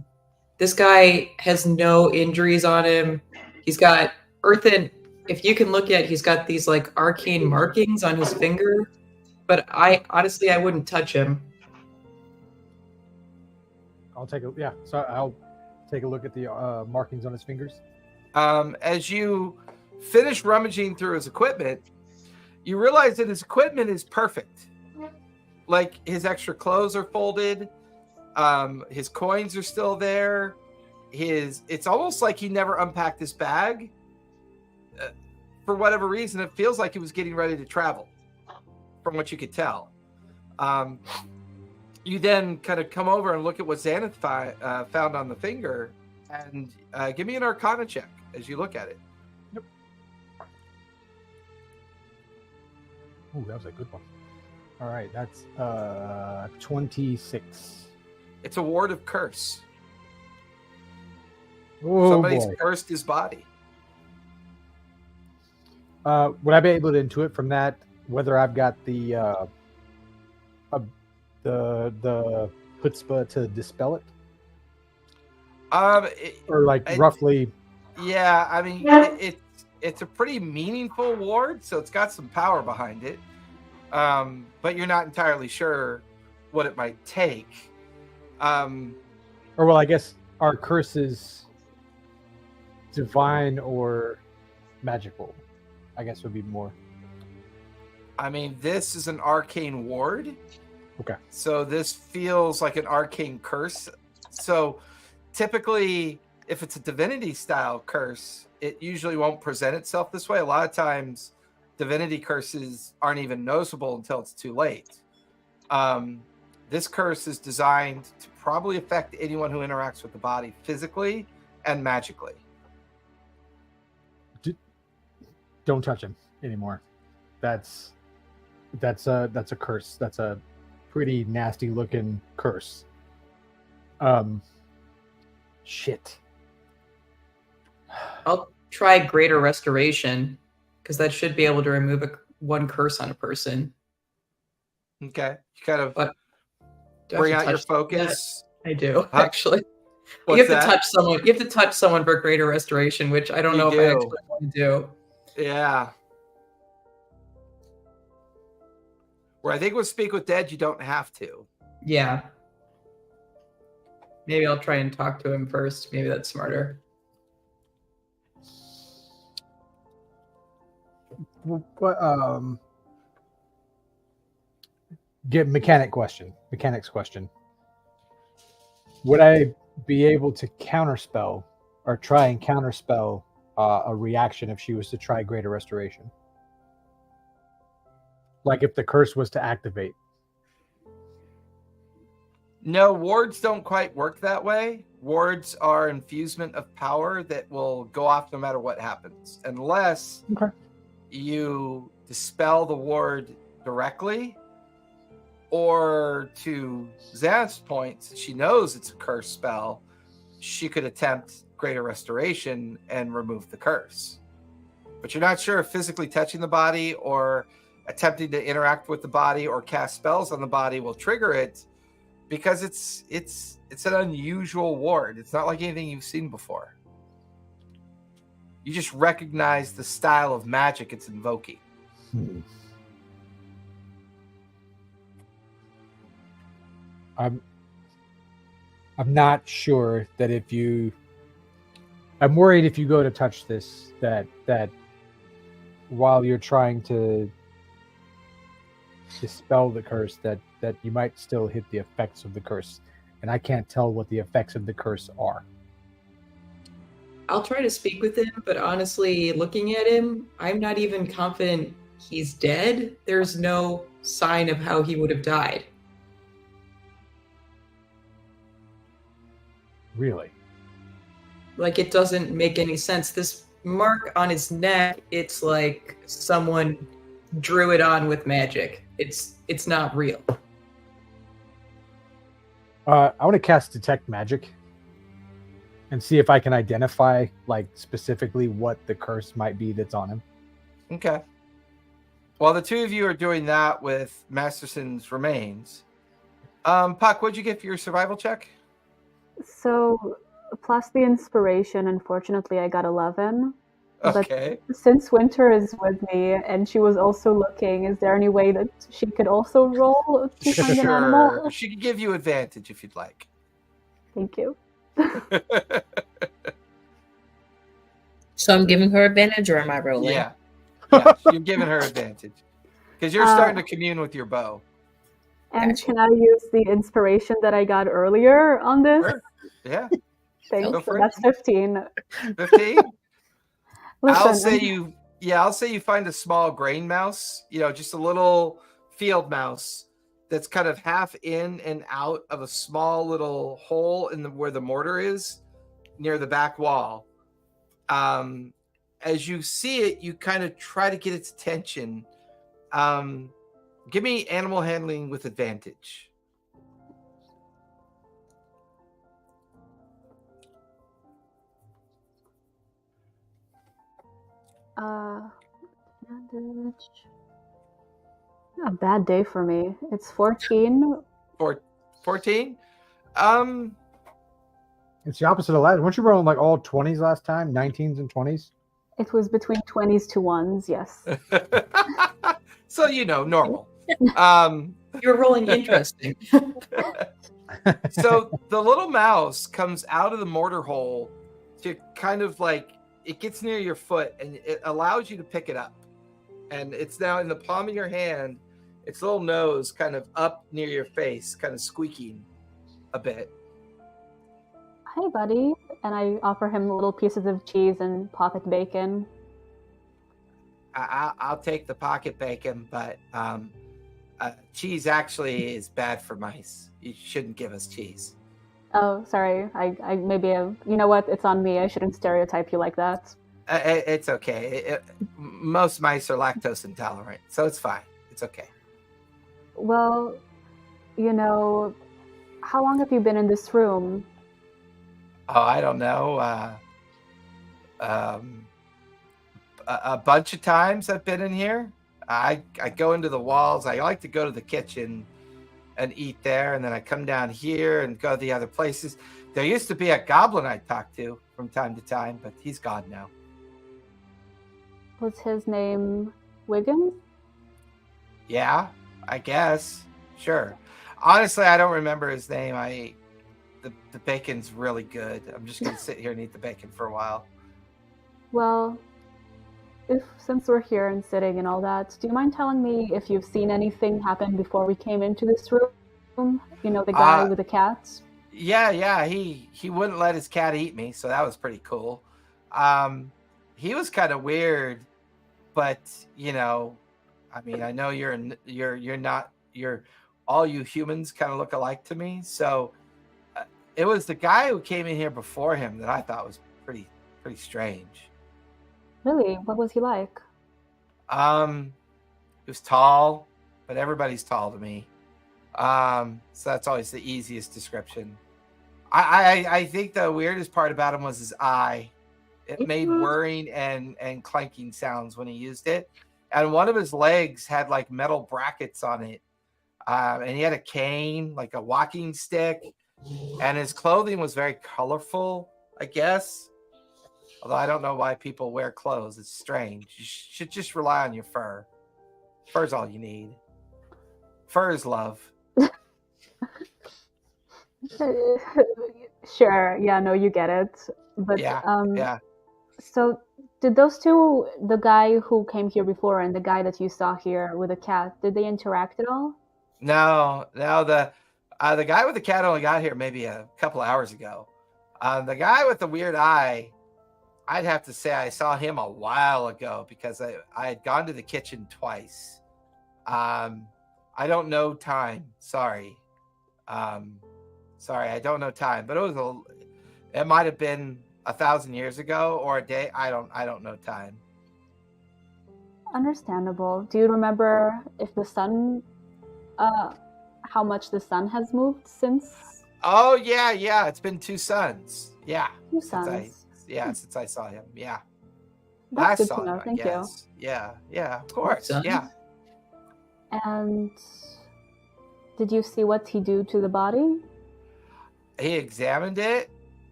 This guy has no injuries on him. He's got earthen. If you can look at, he's got these like arcane markings on his finger. But I wouldn't touch him. I'll take a look at the markings on his fingers. As you finish rummaging through his equipment, you realize that his equipment is perfect. Like his extra clothes are folded, his coins are still there. It's almost like he never unpacked his bag. For whatever reason, it feels like he was getting ready to travel, from what you could tell. You then kind of come over and look at what Xanath found on the finger, and give me an Arcana check as you look at it. Yep. Ooh, that was a good one. All right, that's 26. It's a ward of curse. Oh, somebody's boy. cursed his body. Would I be able to intuit from that whether I've got the chutzpah to dispel it? Or like roughly? Yeah, I mean it's a pretty meaningful ward, so it's got some power behind it. But you're not entirely sure what it might take. Or well, I guess our curses divine or magical, I guess would be more. I mean, this is an arcane ward. Okay. So this feels like an arcane curse. So typically, if it's a divinity style curse, it usually won't present itself this way. A lot of times, divinity curses aren't even noticeable until it's too late. This curse is designed to probably affect anyone who interacts with the body physically and magically. Don't touch him anymore. That's a curse. That's a pretty nasty looking curse. Shit. I'll try Greater Restoration, because that should be able to remove one curse on a person. Okay. You kind of But bring out your focus. I do, actually. What's You have that? to touch someone. You have to touch someone for Greater Restoration, which I don't know if I actually want to do. Yeah. Where I think with Speak with Dead, you don't have to. Yeah. Maybe I'll try and talk to him first. Maybe that's smarter. What? Get mechanics question. Would I be able to counterspell or try and counterspell a reaction if she was to try Greater Restoration? Like if the curse was to activate. No, wards don't quite work that way. Wards are infusement of power that will go off no matter what happens, unless you dispel the ward directly, or to Xanath's point, she knows it's a curse spell. She could attempt Greater Restoration and remove the curse. But you're not sure if physically touching the body or attempting to interact with the body or cast spells on the body will trigger it, because it's an unusual ward. It's not like anything you've seen before. You just recognize the style of magic it's invoking. I'm not sure that if you... I'm worried if you go to touch this, that while you're trying to dispel the curse, that you might still hit the effects of the curse. And I can't tell what the effects of the curse are. I'll try to speak with him, but honestly, looking at him, I'm not even confident he's dead. There's no sign of how he would have died. Really? Like, it doesn't make any sense. This mark on his neck, it's like someone drew it on with magic. It's not real. I want to cast Detect Magic and see if I can identify, like, specifically what the curse might be that's on him. Okay. While the two of you are doing that with Masterson's remains, Puck, what'd you get for your survival check? So, plus the inspiration, unfortunately, I got 11. Okay. But since Winter is with me and she was also looking, is there any way that she could also roll to find an animal? She could give you advantage if you'd like. Thank you. So I'm giving her advantage, or am I rolling? Yeah, you're giving her advantage because you're starting to commune with your bow. And Gotcha. can I use the inspiration that I got earlier on this? Sure. Yeah. Thanks. Go for That's 15. 15. Listen, I'll say you find a small grain mouse, just a little field mouse that's kind of half in and out of a small little hole where the mortar is near the back wall. As you see it, you kind of try to get its attention. Give me animal handling with advantage. Advantage. A bad day for me. It's 14. 14? It's the opposite of last. Weren't you rolling like all 20s last time? 19s and 20s? It was between 20s to 1s, yes. So, normal. You're rolling interesting. So the little mouse comes out of the mortar hole to kind of like, it gets near your foot and it allows you to pick it up. And it's now in the palm of your hand, its little nose kind of up near your face, kind of squeaking a bit. Hi, buddy. And I offer him little pieces of cheese and pocket bacon. I'll take the pocket bacon, but cheese actually is bad for mice. You shouldn't give us cheese. Oh, sorry. I maybe you know what? It's on me. I shouldn't stereotype you like that. It's okay. Most mice are lactose intolerant, so it's fine. It's okay. Well, how long have you been in this room? Oh, I don't know. A bunch of times I've been in here. I go into the walls. I like to go to the kitchen and eat there, and then I come down here and go to the other places. There used to be a goblin I talked to from time to time, but he's gone now. Was his name Wiggins? Yeah, I guess. Sure. Honestly, I don't remember his name. The bacon's really good. I'm just going to sit here and eat the bacon for a while. Well, since we're here and sitting and all that, do you mind telling me if you've seen anything happen before we came into this room? The guy with the cats? Yeah. He wouldn't let his cat eat me, so that was pretty cool. He was kind of weird, but I know you're all you humans kind of look alike to me. So it was the guy who came in here before him that I thought was pretty strange. Really? What was he like? He was tall, but everybody's tall to me. So that's always the easiest description. I think the weirdest part about him was his eye. It made whirring and clanking sounds when he used it. And one of his legs had like metal brackets on it. And he had a cane, like a walking stick. And his clothing was very colorful, I guess. Although I don't know why people wear clothes. It's strange. You should just rely on your fur. Fur's all you need. Fur is love. Sure. Yeah, no, you get it. But yeah. So did those two, the guy who came here before and the guy that you saw here with the cat, did they interact at all? No. The guy with the cat only got here maybe a couple hours ago. The guy with the weird eye, I'd have to say I saw him a while ago because I had gone to the kitchen twice. I don't know time. Sorry. I don't know time, but it might have been 1,000 years ago or a day. I don't know time. Understandable. Do you remember if the sun, how much the sun has moved since? Oh yeah. It's been 2 suns. Yeah. 2 suns. Since I saw him. Yeah. That's good to know. Thank you. Yeah, of course. Yeah. And did you see what he do to the body? He examined it,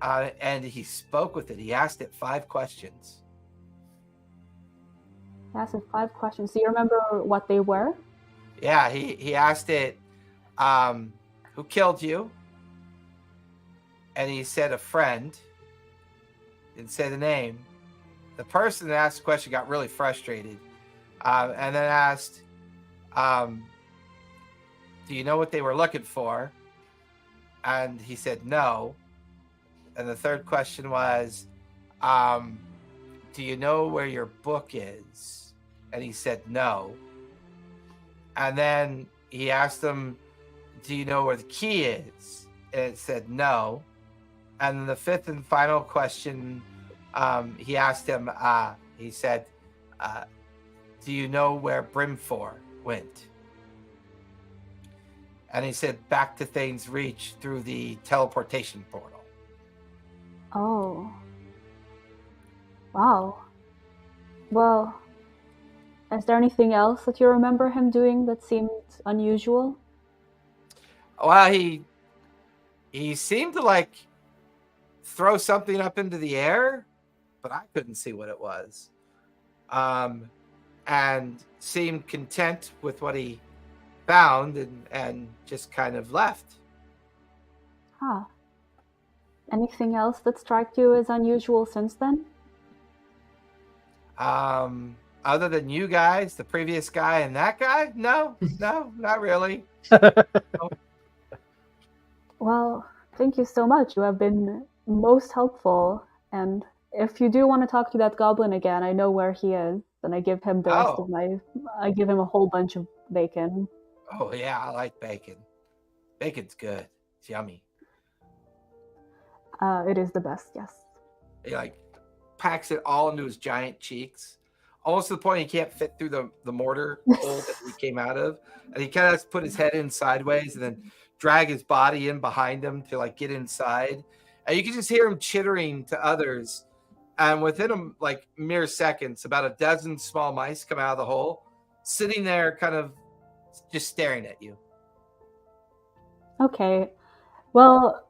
and he spoke with it. He asked it 5 questions. He asked it 5 questions. Do you remember what they were? Yeah, he asked it, who killed you? And he said a friend. Didn't say the name. the person that asked the question got really frustrated, and then asked, "Do you know what they were looking for?" And he said no. And the third question was, "Do you know where your book is?" And he said no. And then he asked him, "Do you know where the key is?" And it said no. And then the fifth and final question, he asked him, he said, "Do you know where Brimfor went?" And he said, "Back to Thane's Reach through the teleportation portal." Oh. Wow. Well, is there anything else that you remember him doing that seemed unusual? Well, he seemed to like throw something up into the air, but I couldn't see what it was. And seemed content with what he found and just kind of left. Huh. Anything else that struck you as unusual since then? Other than you guys, the previous guy and that guy? No, not really. Well, thank you so much. You have been most helpful. And if you do want to talk to that goblin again, I know where he is. And I give him the rest of I give him a whole bunch of bacon. Oh yeah, I like bacon. Bacon's good. It's yummy. It is the best, yes. He like packs it all into his giant cheeks, almost to the point he can't fit through the mortar hole that he came out of. And he kind of has to put his head in sideways and then drag his body in behind him to like get inside. And you can just hear him chittering to others. And within a like mere seconds, about a dozen small mice come out of the hole, sitting there kind of just staring at you. Okay. Well,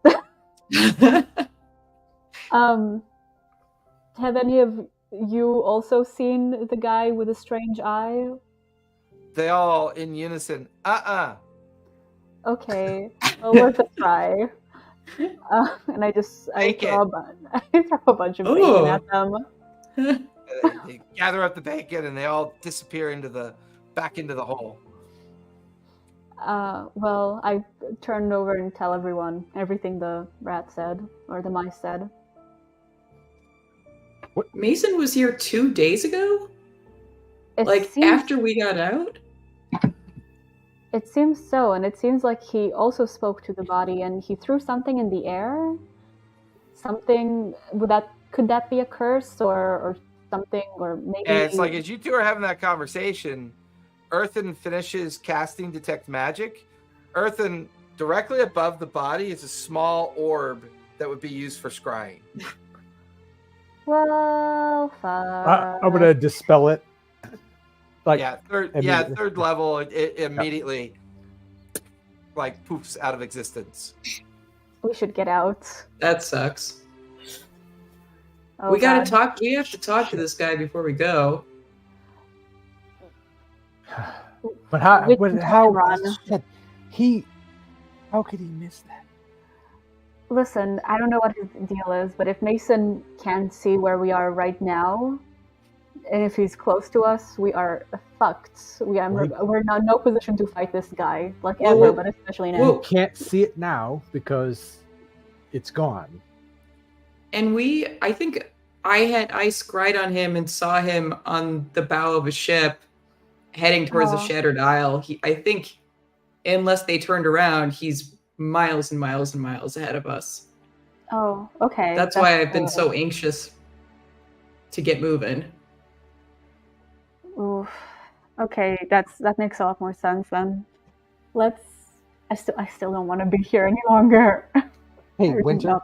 have any of you also seen the guy with a strange eye? They all in unison, Okay, well, worth a try. And I throw a bunch of bacon at them. They gather up the bacon and they all disappear back into the hole. Well, I turned over and tell everyone everything the rat said, or the mice said. What? Mason was here 2 days ago? After we got out? It seems so, and it seems like he also spoke to the body, and he threw something in the air. Something could that be a curse or something, or maybe? Yeah, it's like as you two are having that conversation, Earthen finishes casting Detect Magic. Earthen, directly above the body is a small orb that would be used for scrying. Well, I'm gonna dispel it. Third level, it immediately like poofs out of existence. We should get out. That sucks. Oh, we gotta talk. We have to talk to this guy before we go. But how could he miss that? Listen, I don't know what his deal is, but if Mason can't see where we are right now, and if he's close to us, we are fucked. We're not in no position to fight this guy, ever, but especially now. We can't see it now because it's gone. And I think I scryed on him and saw him on the bow of a ship heading towards the Shattered Isle. I think, unless they turned around, he's miles and miles and miles ahead of us. Oh, okay. That's why I've been so anxious to get moving. Oof. Okay, that makes a lot more sense then. I still don't want to be here any longer. Hey, Winter.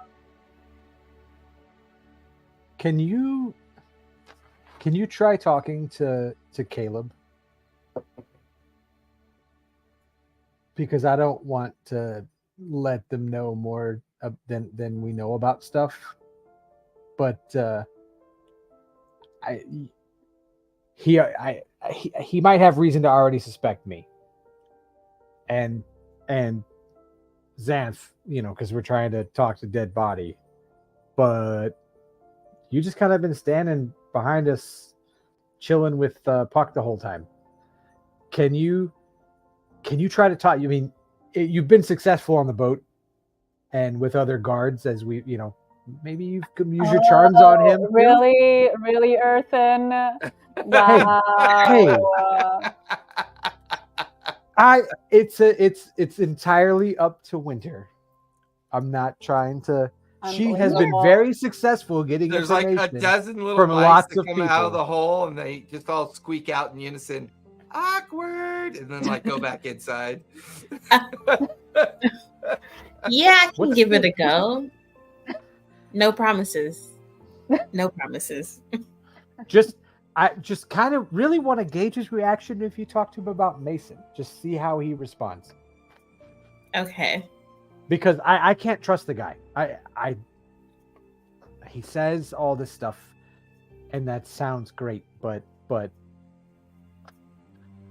Can you try talking to Caleb? Because I don't want to let them know more than we know about stuff. But he might have reason to already suspect me. And Xanth, because we're trying to talk to dead body. But you just kind of been standing behind us, chilling with Puck the whole time. Can you try to talk? I mean, you've been successful on the boat and with other guards, as we, maybe you can use your charms on him. Too? Really, Earthen. Wow. Hey. It's entirely up to Winter. I'm not trying to. She has been very successful getting There's like information a dozen little from mice lots that of come people out of the hole, and they just all squeak out in unison, awkward, and then like go back inside. Yeah, I can give it a go. No promises. No promises. I just kind of really want to gauge his reaction if you talk to him about Mason. Just see how he responds. Okay. Because I can't trust the guy. He says all this stuff, and that sounds great, but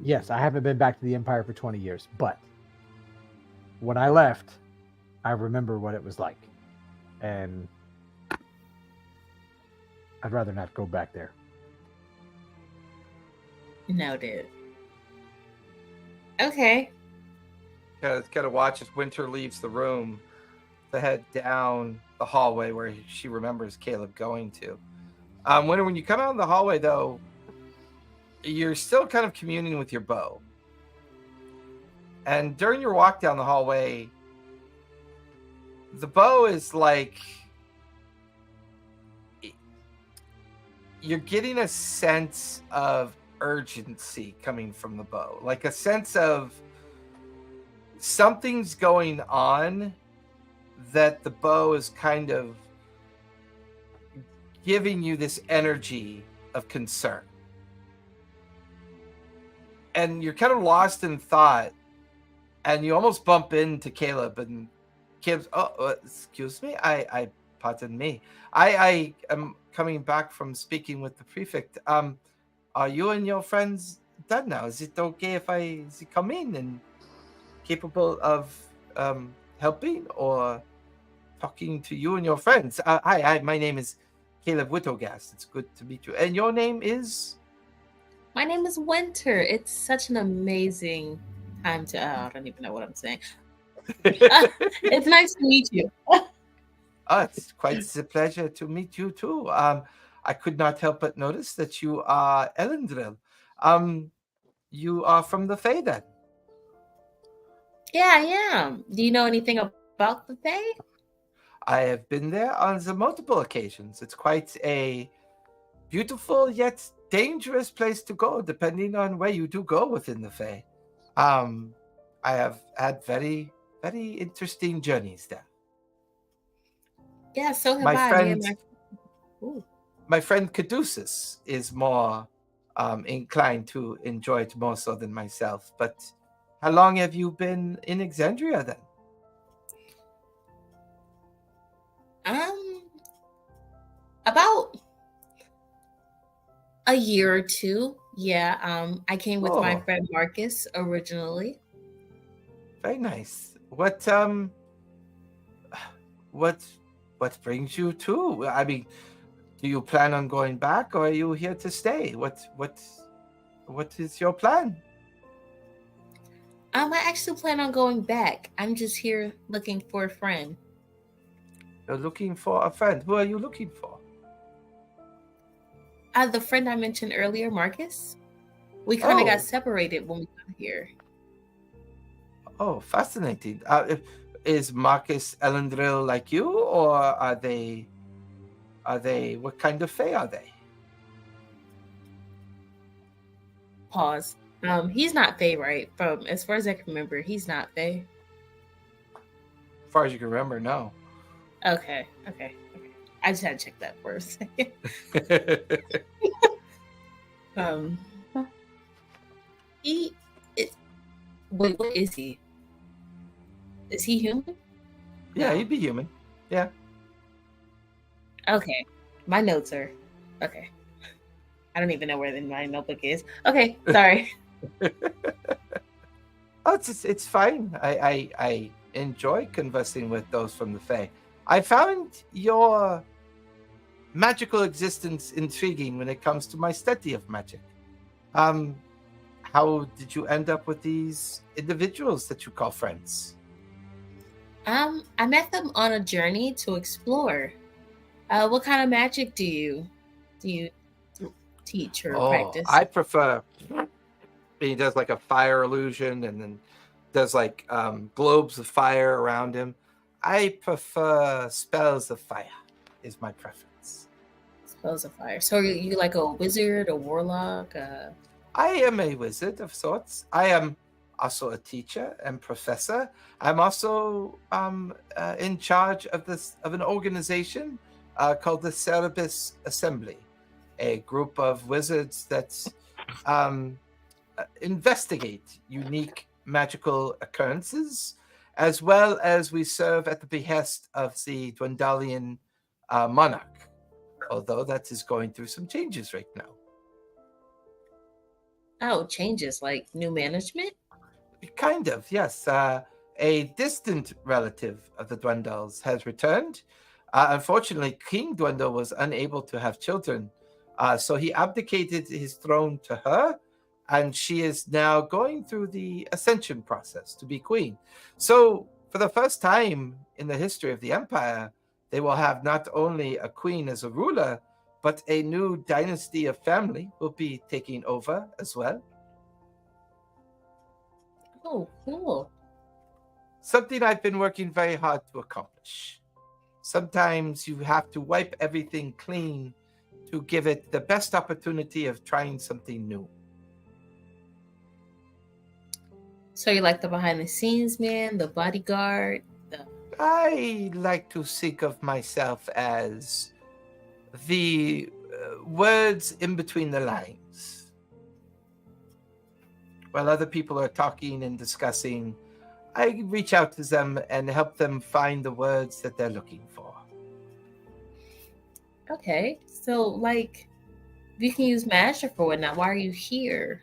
yes, I haven't been back to the Empire for 20 years. But when I left, I remember what it was like, and I'd rather not go back there. Noted. Okay. Kind of watch as Winter leaves the room to head down the hallway where she remembers Caleb going to. Winter, when you come out in the hallway, though, you're still kind of communing with your bow. And during your walk down the hallway, the bow is like... You're getting a sense of urgency coming from the bow. Like a sense of something's going on that the bow is kind of giving you this energy of concern. And you're kind of lost in thought, and you almost bump into Caleb, and Caleb's, excuse me, I pardon me. I am coming back from speaking with the prefect. Are you and your friends done now? Is it okay if I come in and capable of helping or talking to you and your friends? Hi, my name is Caleb Wittogast. It's good to meet you. And your name is? My name is Winter. It's such an amazing time to... I don't even know what I'm saying. It's nice to meet you. It's quite a pleasure to meet you too. I could not help but notice that you are Elendril. You are from the Fae then? Yeah, I am. Do you know anything about the Fae? I have been there on the multiple occasions. It's quite a beautiful yet dangerous place to go, depending on where you do go within the Fae. I have had very, very interesting journeys there. Yeah, so have I. My friend Caduceus is more inclined to enjoy it more so than myself. But how long have you been in Exandria then? About a year or two. Yeah. I came with my friend Marcus originally. Very nice. What brings you to? I mean, do you plan on going back, or are you here to stay? What is your plan? I actually plan on going back. I'm just here looking for a friend. You're looking for a friend. Who are you looking for? The friend I mentioned earlier, Marcus. We kind of got separated when we got here. Oh, fascinating. Is Marcus Elendril like you, or are they? What kind of Fae are they? Pause. He's not Fae, right? From as far as I can remember, he's not Fae. As far as you can remember, no. Okay. I just had to check that for a second. He is. Wait, what is he? Is he human? Yeah, he'd be human. Yeah. Okay. My notes are okay. I don't even know where my notebook is. Okay, sorry. It's fine. I enjoy conversing with those from the Fae. I found your magical existence intriguing when it comes to my study of magic. How did you end up with these individuals that you call friends? I met them on a journey to explore. What kind of magic do you teach or practice? I prefer. He does like a fire illusion, and then does like globes of fire around him. I prefer spells of fire. Is my preference. Spells of fire. So are you like a wizard, a warlock? I am a wizard of sorts. I am also a teacher and professor. I'm also in charge of an organization called the Wanderman Assembly, a group of wizards that investigate unique magical occurrences, as well as we serve at the behest of the Dwendalian monarch, although that is going through some changes right now. Oh, changes like new management? Kind of, yes. A distant relative of the Dwendals has returned. Unfortunately, King Dwendal was unable to have children, so he abdicated his throne to her, and she is now going through the ascension process to be queen. So, for the first time in the history of the Empire, they will have not only a queen as a ruler, but a new dynasty of family will be taking over as well. Oh, cool. Something I've been working very hard to accomplish. Sometimes you have to wipe everything clean to give it the best opportunity of trying something new. So you like the behind the scenes man, the bodyguard? I like to think of myself as the words in between the lines. While other people are talking and discussing, I reach out to them and help them find the words that they're looking for. Okay, so like, you can use magic or whatnot. Why are you here?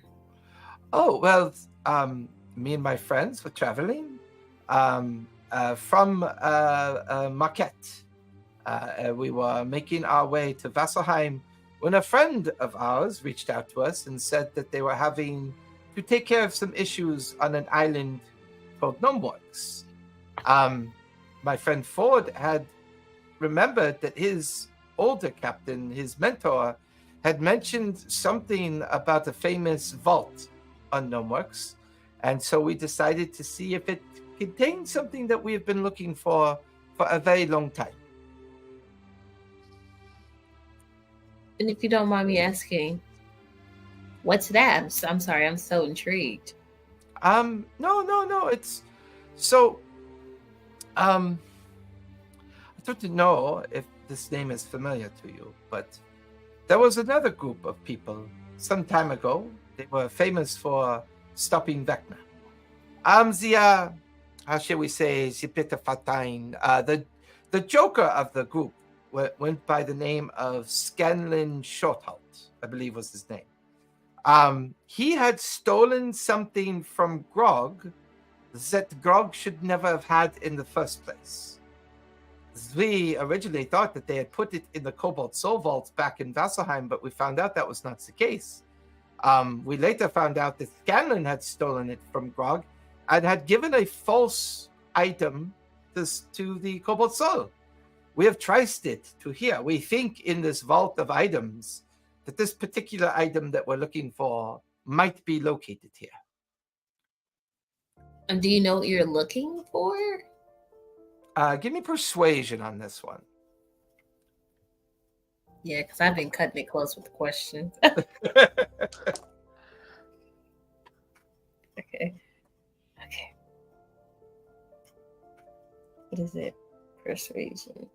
Oh, well, me and my friends were traveling from Marquette. We were making our way to Vasselheim when a friend of ours reached out to us and said that they were having to take care of some issues on an island called Gnomeworks. My friend Ford had remembered that his older captain, his mentor, had mentioned something about a famous vault on Gnomeworks, and so we decided to see if it contained something that we have been looking for a very long time. And if you don't mind me asking, what's that? I'm sorry, I'm so intrigued. No. It's so. I don't know if this name is familiar to you, but there was another group of people some time ago. They were famous for stopping Vecna. How shall we say, the joker of the group went by the name of Scanlan Shorthalt, I believe was his name. He had stolen something from Grog that Grog should never have had in the first place. We originally thought that they had put it in the Cobalt Soul Vault back in Vasselheim, but we found out that was not the case. We later found out that Scanlan had stolen it from Grog and had given a false item to the Cobalt Soul. We have traced it to here. We think in this vault of items that this particular item that we're looking for might be located here. And do you know what you're looking for? Give me persuasion on this one. Yeah, because I've been cutting it close with the questions. Okay. What is it? Persuasion.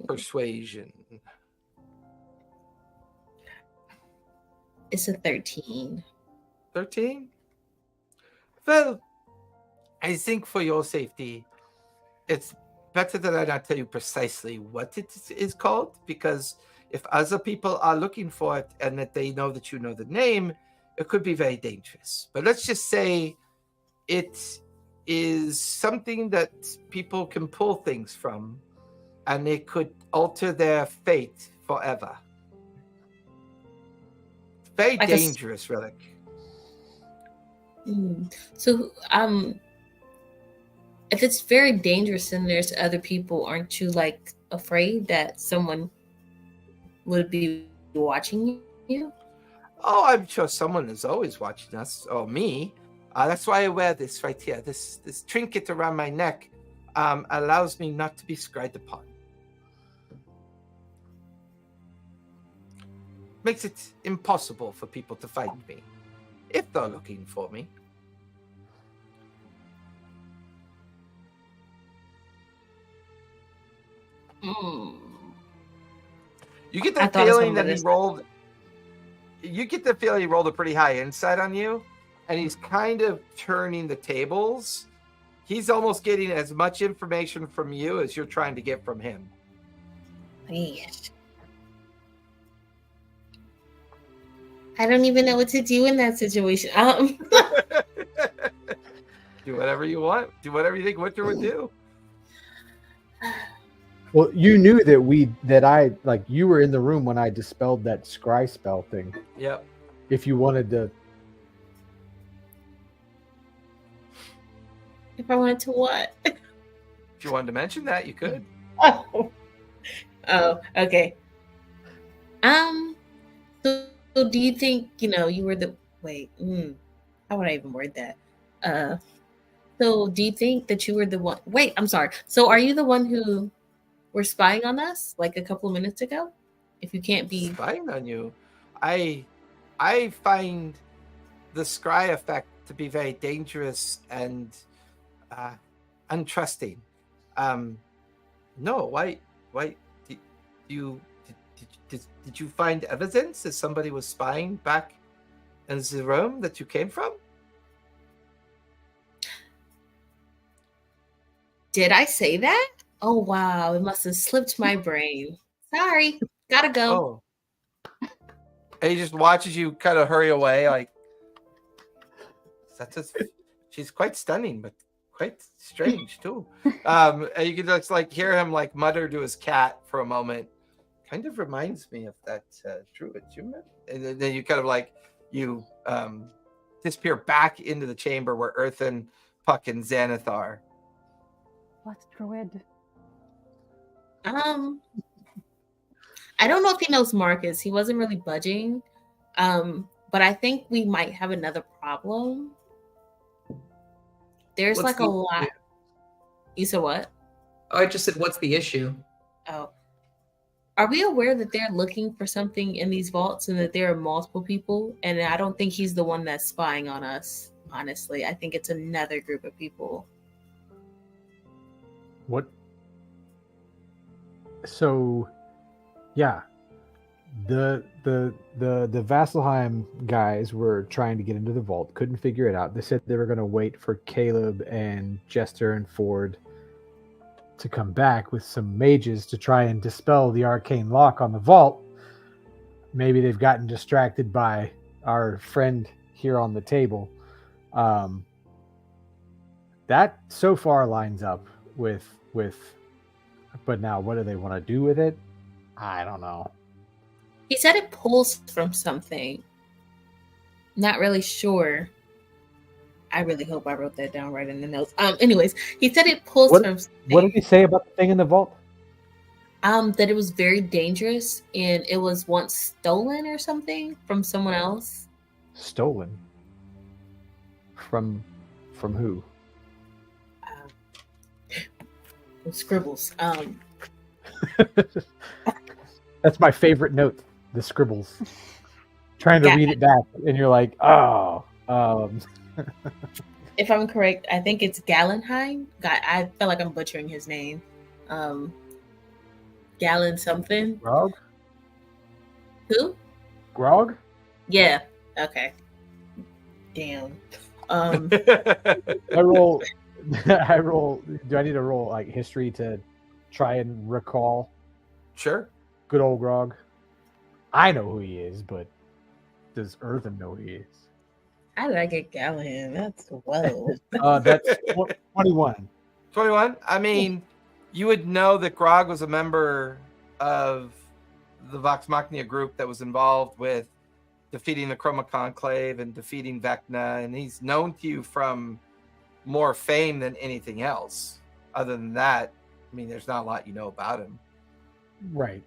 It's a 13. 13? Well, I think for your safety, it's better that I not tell you precisely what it is called, because if other people are looking for it and that they know that you know the name, it could be very dangerous. But let's just say it is something that people can pull things from, and it could alter their fate forever. Very dangerous relic. So, if it's very dangerous and there's other people, aren't you like afraid that someone would be watching you? Oh, I'm sure someone is always watching us. Oh, me. That's why I wear this right here. This trinket around my neck allows me not to be scryed upon. Makes it impossible for people to find me if they're looking for me. You get the feeling that he rolled. You get the feeling he rolled a pretty high insight on you, and he's kind of turning the tables. He's almost getting as much information from you as you're trying to get from him. Yes. I don't even know what to do in that situation. Do whatever you want. Do whatever you think Winter would do. Well, you knew that you were in the room when I dispelled that scry spell thing. Yep. If you wanted to. If I wanted to what? If you wanted to mention that, you could. Oh, okay. So do you think, you were the... Wait, how would I even word that? So do you think that you were the one... Wait, I'm sorry. So are you the one who were spying on us like a couple of minutes ago? If you can't be... Spying on you? I find the scry effect to be very dangerous and untrusting. No, why did you find evidence that somebody was spying back in the room that you came from? Did I say that? Oh, wow. It must have slipped my brain. Sorry. Gotta go. Oh. And he just watches you kind of hurry away. Like, she's quite stunning, but quite strange too. And you can just hear him mutter to his cat for a moment. Kind of reminds me of that druid, and then you kind of disappear back into the chamber where Earthen, Puck, and Xanath are. What druid? I don't know if he knows Marcus. He wasn't really budging. But I think we might have another problem. There's a lot. You said what? Oh, I just said, what's the issue? Oh. Are we aware that they're looking for something in these vaults and that there are multiple people? And I don't think he's the one that's spying on us, honestly. I think it's another group of people. What? So, yeah. The Vasselheim guys were trying to get into the vault, couldn't figure it out. They said they were going to wait for Caleb and Jester and Ford to come back with some mages to try and dispel the arcane lock on the vault. Maybe they've gotten distracted by our friend here on the table. That so far lines up with but now what do they want to do with it? I don't know. He said it pulls from something. Not really sure. I really hope I wrote that down right in the notes. Anyways, he said it pulls from something. What did he say about the thing in the vault? That it was very dangerous and it was once stolen or something from someone else. Stolen? From who? Scribbles. That's my favorite note. The scribbles. Trying to read it back, and you're like, oh. If I'm correct, I think it's Gallenheim. I feel like I'm butchering his name. Gallon something. Grog? Who? Grog? Yeah. Okay. Damn. I roll. Do I need to roll history to try and recall? Sure. Good old Grog. I know who he is, but does Earthen know who he is? How did I get Galahad? That's whoa. That's 21. 21? I mean, you would know that Grog was a member of the Vox Machina group that was involved with defeating the Chroma Conclave and defeating Vecna, and he's known to you from more fame than anything else. Other than that, I mean, there's not a lot you know about him. Right.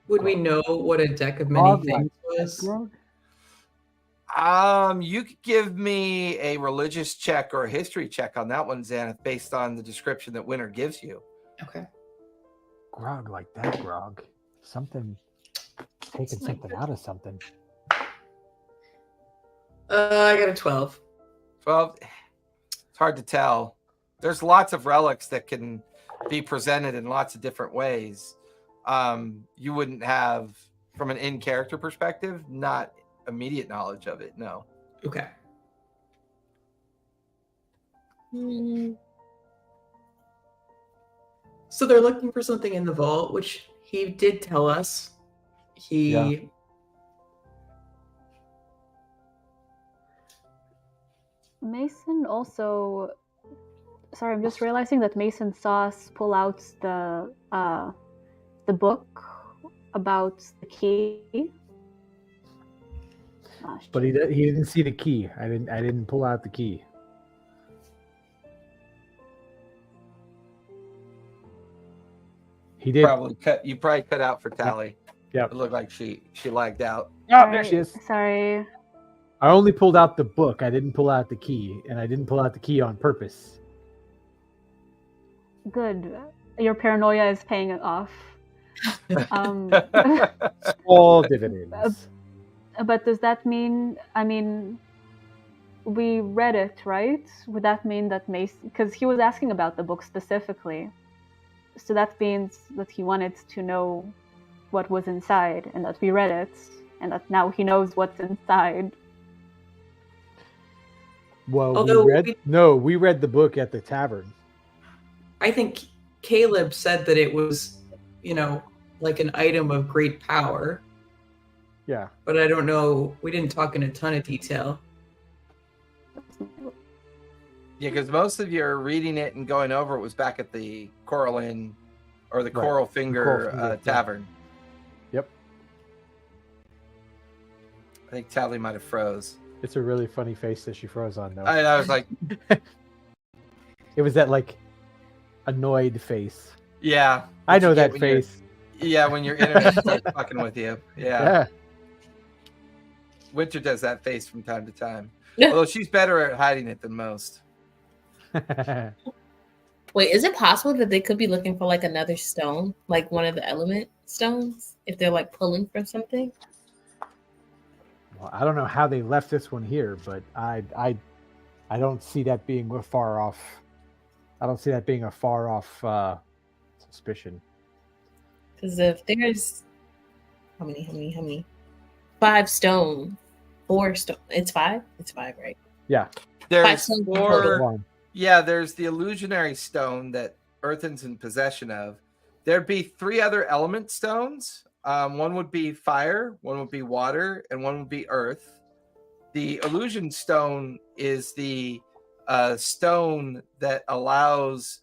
Would we know what a deck of many things was? You could give me a religious check or a history check on that one, Xanath, based on the description that Winter gives you. Okay. Grog like that, Grog. Something, taking something out of something. I got a 12. 12. It's hard to tell. There's lots of relics that can be presented in lots of different ways. You wouldn't have, from an in-character perspective, not immediate knowledge of it. No. Okay. So they're looking for something in the vault, which he did tell us. Mason also. Sorry, I'm just realizing that Mason saw us pull out the book about the key. But he didn't see the key. I didn't pull out the key. He did. You probably cut out for Tally. Yeah. It looked like she lagged out. Oh, there she is. Sorry. I only pulled out the book. I didn't pull out the key, and I didn't pull out the key on purpose. Good. Your paranoia is paying off. Small dividends. But does that mean? I mean, we read it, right? Would that mean that Mason? Because he was asking about the book specifically. So that means that he wanted to know what was inside, and that we read it, and that now he knows what's inside. Well, we read the book at the tavern. I think Caleb said that it was, like an item of great power. Yeah. But I don't know. We didn't talk in a ton of detail. Yeah, because most of your reading it and going over it was back at the Coral Inn or the Coral Finger Tavern. Yep. I think Tally might have froze. It's a really funny face that she froze on, though. I was like... It was that, annoyed face. Yeah. I know that face. Yeah, when your internet's fucking with you. Yeah. Winter does that face from time to time. Although she's better at hiding it than most. Wait, is it possible that they could be looking for another stone, like one of the element stones, if they're pulling for something? Well, I don't know how they left this one here, but I don't see that being far off. I don't see that being a far off suspicion. Because if there's how many? 5 stone, 4 stone. It's 5. It's 5, right? Yeah. There's 4. Yeah, there's the illusionary stone that Earthen's in possession of. There'd be 3 other element stones. One would be fire, one would be water, and one would be earth. The illusion stone is the stone that allows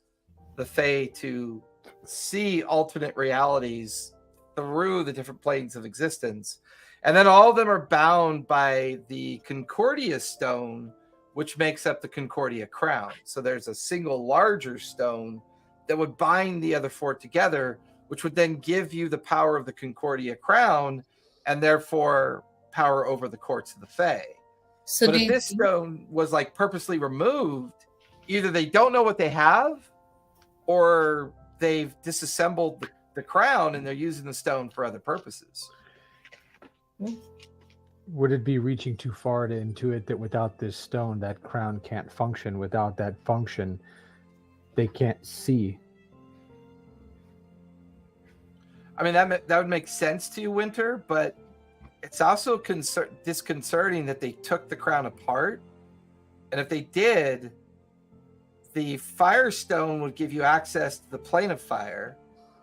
the Fae to see alternate realities through the different planes of existence. And then all of them are bound by the Concordia stone, which makes up the Concordia crown. So there's a single larger stone that would bind the other 4 together, which would then give you the power of the Concordia crown and therefore power over the courts of the Fae. So but if this stone was purposely removed, either they don't know what they have or they've disassembled the crown and they're using the stone for other purposes. Would it be reaching too far to intuit that without this stone, that crown can't function? Without that function, they can't see. I mean, that would make sense to you, Winter, but it's also disconcerting that they took the crown apart. And if they did, the fire stone would give you access to the plane of fire.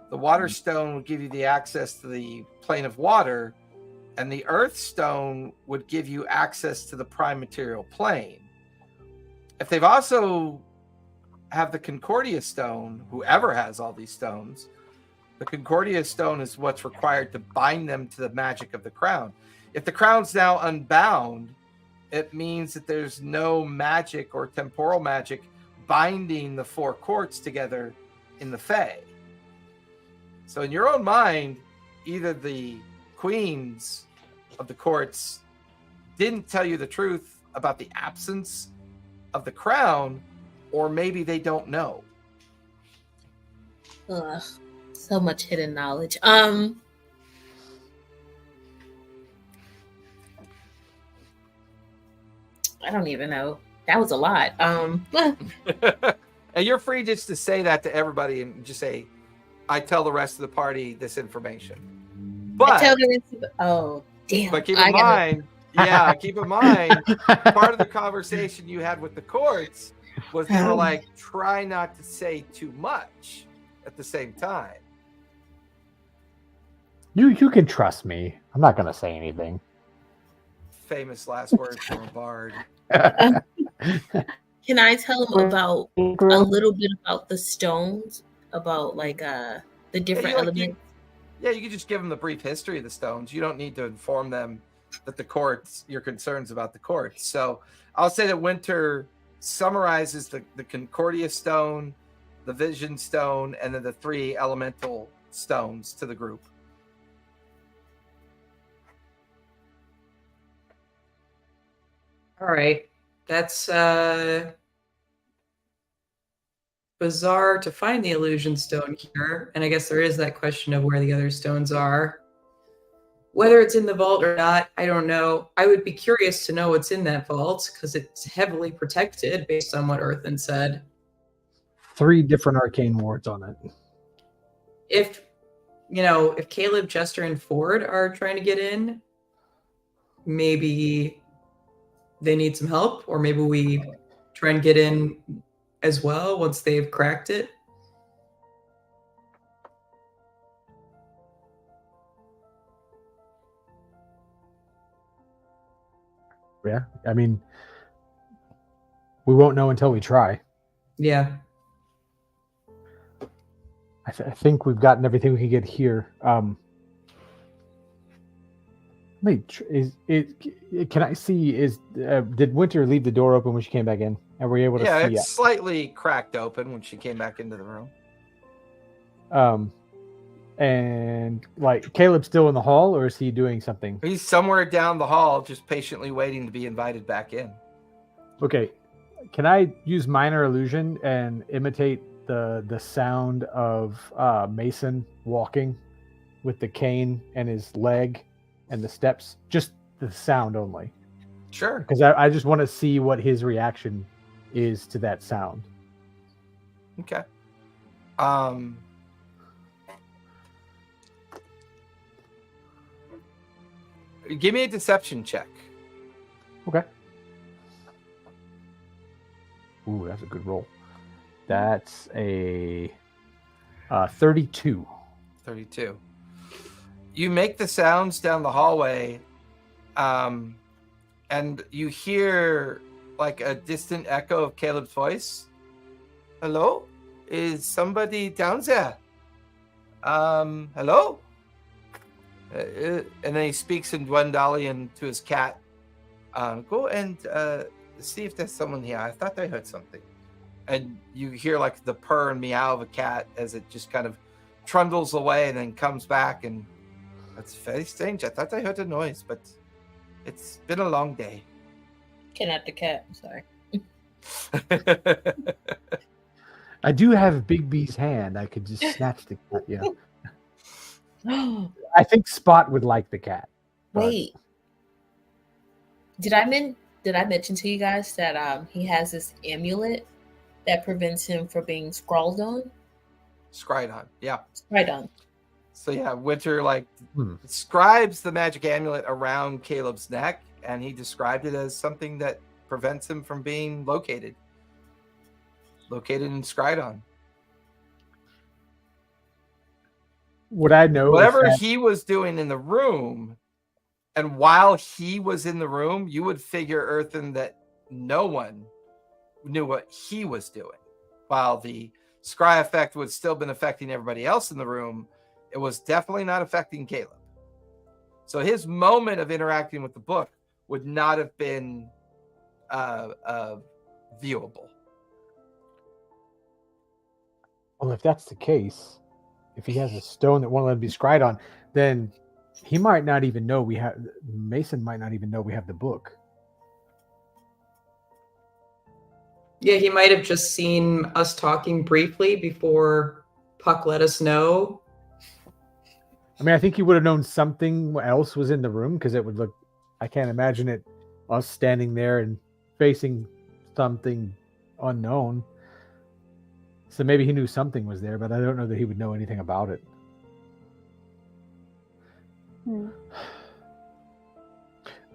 The water stone would give you the access to the plane of water. And the earth stone would give you access to the prime material plane. If they've also have the Concordia stone, whoever has all these stones, The Concordia stone is what's required to bind them to the magic of the crown. If the crown's now unbound, it means that there's no magic or temporal magic binding the four courts together in the Fae. So in your own mind, either the queens of the courts didn't tell you the truth about the absence of the crown, or maybe they don't know. Ugh, so much hidden knowledge. I don't even know. That was a lot. And you're free just to say that to everybody and just say, I tell the rest of the party this information. But oh, damn. But keep in mind, keep in mind, part of the conversation you had with the courts was they were like, try not to say too much at the same time. You can trust me. I'm not going to say anything. Famous last words from a bard. Can I tell them about a little bit about the stones, about like the different elements? You can just give them the brief history of the stones. You don't need to inform them that the courts, your concerns about the courts. So I'll say that Winter summarizes the Concordia stone, the Vision stone, and then the 3 elemental stones to the group. All right. That's bizarre to find the illusion stone here. And I guess there is that question of where the other stones are. Whether it's in the vault or not, I don't know. I would be curious to know what's in that vault because it's heavily protected based on what Earthen said. 3 different arcane wards on it. If Caleb, Jester, and Ford are trying to get in, maybe they need some help, or maybe we try and get in as well once they've cracked it. Yeah, I mean, we won't know until we try. Yeah. I think we've gotten everything we can get here. Can I see? Did Winter leave the door open when she came back in? And were you able to see? Yeah, it's slightly cracked open when she came back into the room. And like Caleb's still in the hall, or is he doing something? He's somewhere down the hall, just patiently waiting to be invited back in. Okay, can I use minor illusion and imitate the sound of Mason walking with the cane and his leg and the steps? Just the sound only. Sure. Because I just want to see what his reaction is to that sound. Okay. Give me a deception check. Okay. Ooh, that's a good roll. That's a 32. 32. You make the sounds down the hallway, and you hear like a distant echo of Caleb's voice. Hello? Is somebody down there? Hello? And then he speaks in Dwendalian to his cat. Go and see if there's someone here. I thought I heard something. And you hear like the purr and meow of a cat as it just kind of trundles away and then comes back. And that's very strange. I thought I heard a noise, but it's been a long day. Cannot the cat. I'm sorry. I do have Big B's hand. I could just snatch the cat. Yeah. I think Spot would like the cat. Wait. Did I mention to you guys that he has this amulet that prevents him from being scrawled on? Scried on, yeah. Scried on. So yeah, Winter describes the magic amulet around Caleb's neck, and he described it as something that prevents him from being located and scried on. What I know, whatever he was doing in the room, and while he was in the room, you would figure, Earthen, that no one knew what he was doing. While the scry effect would still been affecting everybody else in the room, it was definitely not affecting Caleb. So his moment of interacting with the book would not have been viewable. Well, if that's the case, if he has a stone that won't let him be scryed on, then he might not even know we have. Mason might not even know we have the book. Yeah, he might have just seen us talking briefly before Puck let us know. I mean, I think he would have known something else was in the room because it would look. I can't imagine us standing there and facing something unknown. So maybe he knew something was there, but I don't know that he would know anything about it.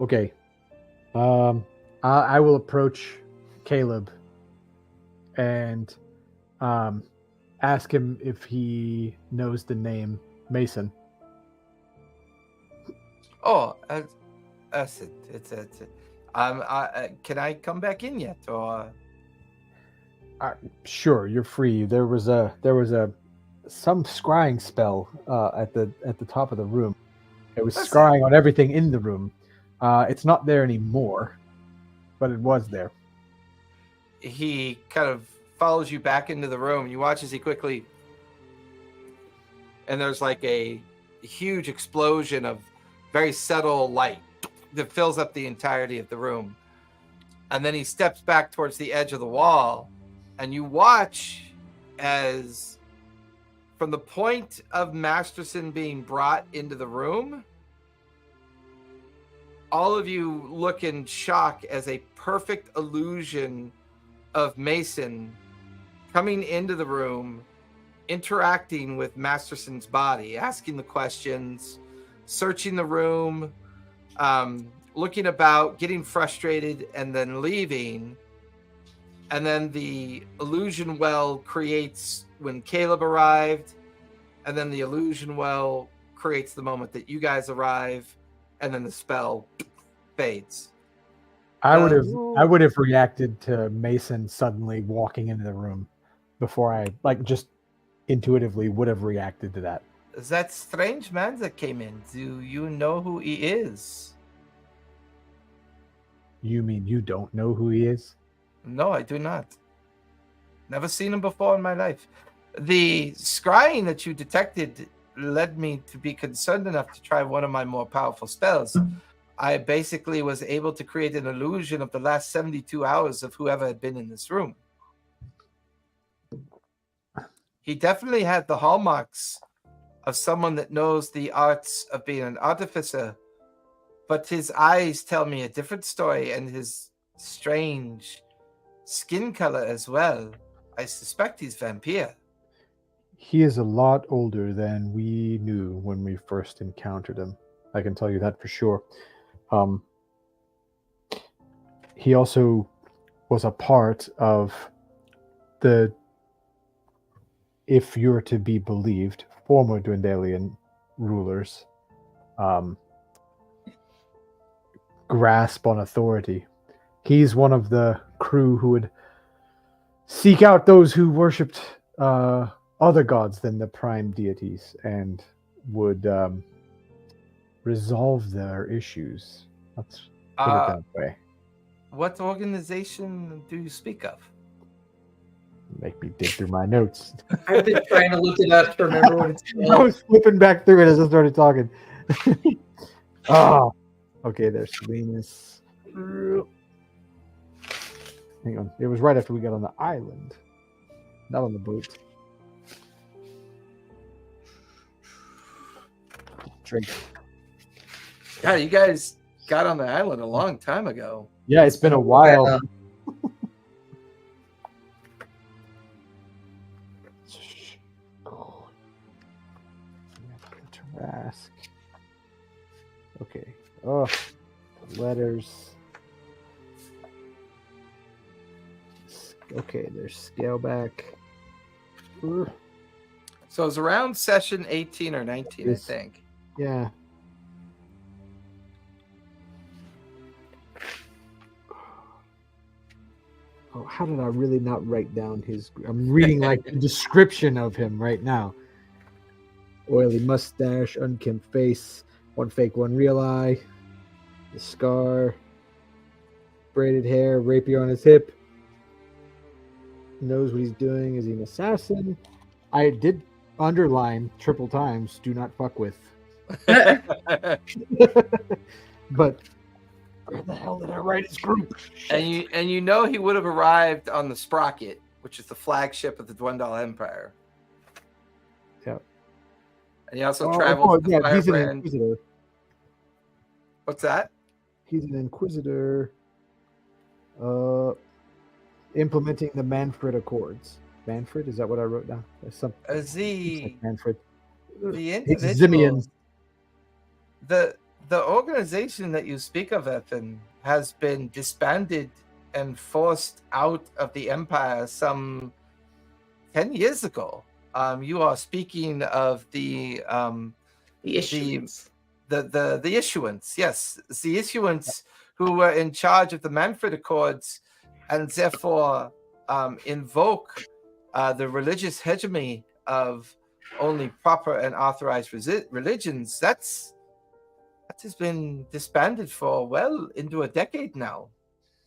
Okay. I will approach Caleb and ask him if he knows the name Mason. Oh, that's it. It's can I come back in yet, or? Sure, you're free. There was some scrying spell at the top of the room. It was scrying on everything in the room. It's not there anymore, but it was there. He kind of follows you back into the room. You watch as he quickly, and there's like a huge explosion of very subtle light that fills up the entirety of the room. And then he steps back towards the edge of the wall, and you watch as from the point of Masterson being brought into the room, all of you look in shock as a perfect illusion of Mason coming into the room, interacting with Masterson's body, asking the questions, searching the room, looking about, getting frustrated, and then leaving. And then the illusion well creates when Caleb arrived, and then the illusion well creates the moment that you guys arrive, and then the spell fades. I would have reacted to Mason suddenly walking into the room before I just intuitively would have reacted to that. That strange man that came in, do you know who he is? You mean you don't know who he is? No, I do not. Never seen him before in my life. The scrying that you detected led me to be concerned enough to try one of my more powerful spells. I basically was able to create an illusion of the last 72 hours of whoever had been in this room. He definitely had the hallmarks of someone that knows the arts of being an artificer, but his eyes tell me a different story, and his strange skin color as well. I suspect he's vampire. He is a lot older than we knew when we first encountered him. I can tell you that for sure. He also was a part of the, if you're to be believed, former Dwendalian rulers' grasp on authority. He's one of the crew who would seek out those who worshipped other gods than the prime deities and would resolve their issues. Let's put it that way. What organization do you speak of? Make me dig through my notes. I've been trying to look it up to remember what it's I called. was flipping back through it as I started talking. Okay, there's Salinas. Hang on. It was right after we got on the island, not on the boat. Drink. God, you guys got on the island a long time ago. Yeah, it's been a while. Trask. Okay. Oh, letters. Okay, there's Scaleback. So it was around session 18 or 19, I think. Yeah. Oh, how did I really not write down his... I'm reading like the description of him right now. Oily mustache, unkempt face, one fake, one real eye, the scar, braided hair, rapier on his hip. Knows what he's doing. Is he an assassin? I did underline triple times, do not fuck with. But where the hell did I write his group? And you know he would have arrived on the Sprocket, which is the flagship of the Dwendal Empire. Yeah. And he also traveled to the he's an Firebrand. inquisitor. What's that? He's an inquisitor. Implementing the Manfred Accords. Manfred, is that what I wrote down? Manfred. The It's individual, Zimian. the organization that you speak of, Ethan, has been disbanded and forced out of the Empire some 10 years ago. You are speaking of the issuance. The issuance, yes, the issuance who were in charge of the Manfred Accords, and therefore invoke the religious hegemony of only proper and authorized religions. That has been disbanded for well into a decade now.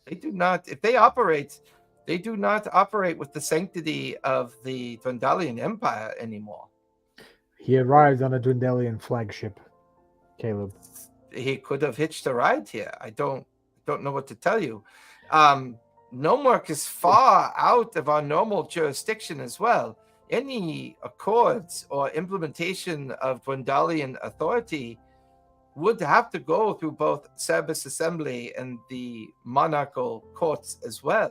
They do not, if they operate, they do not operate with the sanctity of the Dwendalian Empire anymore. He arrived on a Dwendalian flagship, Caleb. He could have hitched a ride here. I don't know what to tell you. Gnomework is far out of our normal jurisdiction as well. Any accords or implementation of Dwendalian authority would have to go through both Cerberus Assembly and the monarchical courts as well.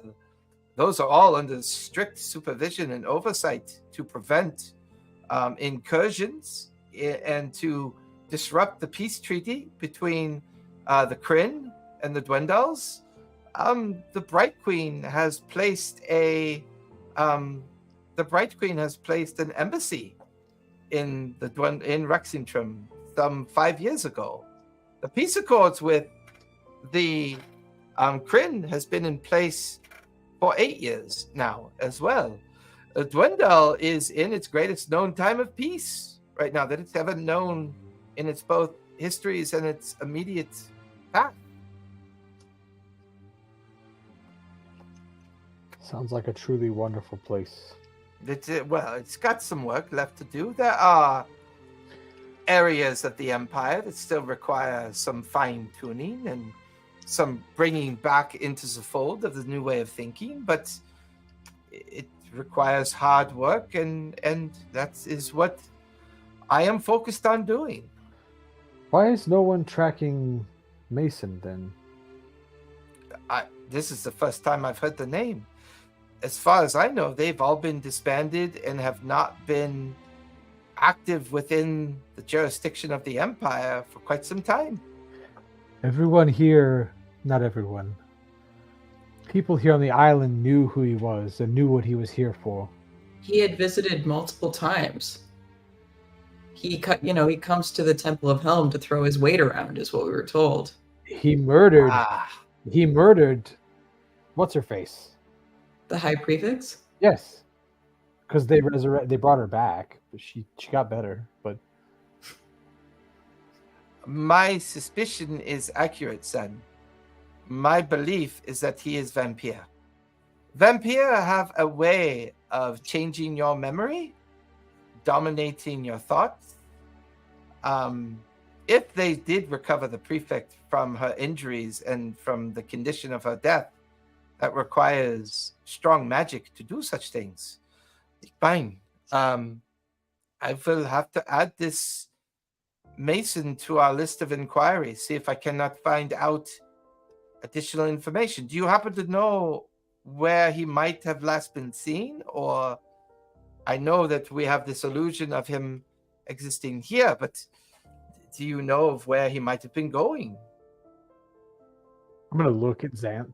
Those are all under strict supervision and oversight to prevent incursions and to disrupt the peace treaty between the Kryn and the Dwendals. The Bright Queen has placed an embassy in Rexingtrum some 5 years ago. The peace accords with the Kryn has been in place for 8 years now as well. Dwendal is in its greatest known time of peace right now that it's ever known in its both histories and its immediate past. Sounds like a truly wonderful place. It's got some work left to do. There are areas of the Empire that still require some fine-tuning and some bringing back into the fold of the new way of thinking, but it requires hard work, and that is what I am focused on doing. Why is no one tracking Mason then? This is the first time I've heard the name. As far as I know, they've all been disbanded and have not been active within the jurisdiction of the Empire for quite some time. Everyone here, not everyone. People here on the island knew who he was and knew what he was here for. He had visited multiple times. He comes to the Temple of Helm to throw his weight around, is what we were told. He murdered. He murdered. What's her face? The High Prefix? Yes, because they brought her back, but she got better. But my suspicion is accurate, son. My belief is that he is vampire. Vampire have a way of changing your memory, dominating your thoughts. If they did recover the prefect from her injuries and from the condition of her death, that requires strong magic to do such things. Fine. I will have to add this Mason to our list of inquiries, see if I cannot find out additional information. Do you happen to know where he might have last been seen? Or I know that we have this illusion of him existing here, but do you know of where he might have been going? I'm going to look at Xanth.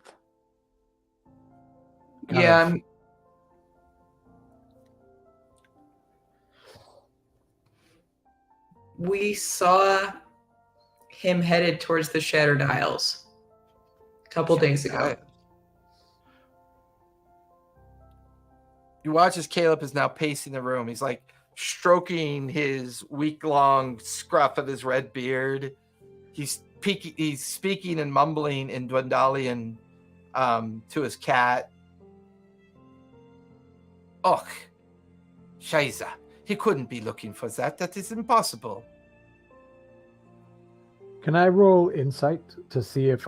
We saw him headed towards the Shattered Isles a couple days ago. You watch as Caleb is now pacing the room. He's like stroking his week-long scruff of his red beard. He's speaking and mumbling in Dwendalian to his cat. Och, Scheiße. He couldn't be looking for that. That is impossible. Can I roll insight to see if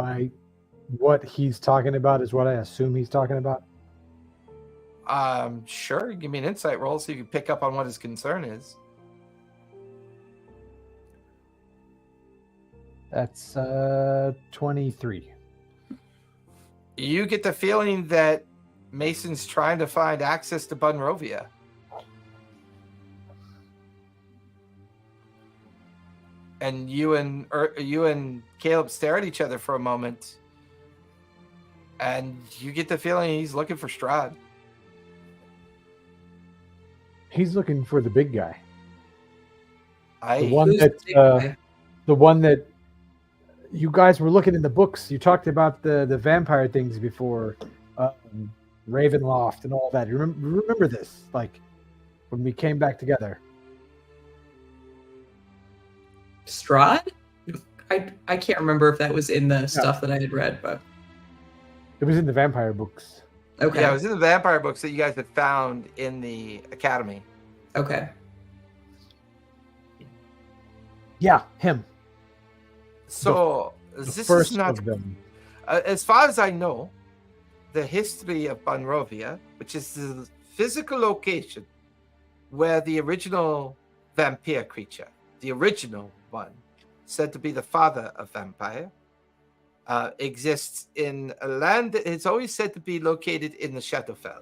what he's talking about is what I assume he's talking about? Sure. Give me an insight roll so you can pick up on what his concern is. That's 23. You get the feeling that Mason's trying to find access to Bunrovia. And you and Caleb stare at each other for a moment, and you get the feeling he's looking for Strahd. He's looking for the big guy. The one that you guys were looking in the books. You talked about the vampire things before, Ravenloft and all that. You remember this, like when we came back together. Strahd? I can't remember if that was in the stuff that I had read, but it was in the vampire books. Okay. Yeah, it was in the vampire books that you guys had found in the academy. Okay. Yeah, him. So this is not. Of them. As far as I know, the history of Bunrovia, which is the physical location where the original vampire creature, the original one, said to be the father of vampire, exists in a land that is always said to be located in the Shadowfell.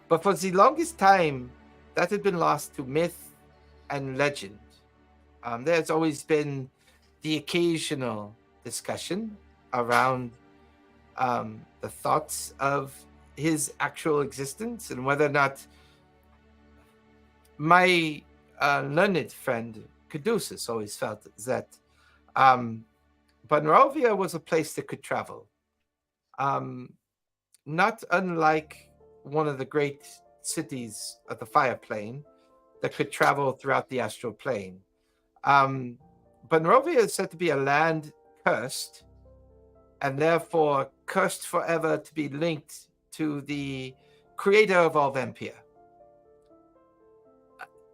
But for the longest time, that had been lost to myth and legend. There's always been the occasional discussion around the thoughts of his actual existence and whether or not my learned friend Caduceus always felt that Bunrovia was a place that could travel. Not unlike one of the great cities of the Fire Plane that could travel throughout the astral plane. Bunrovia is said to be a land cursed, and therefore cursed forever to be linked to the creator of all vampire.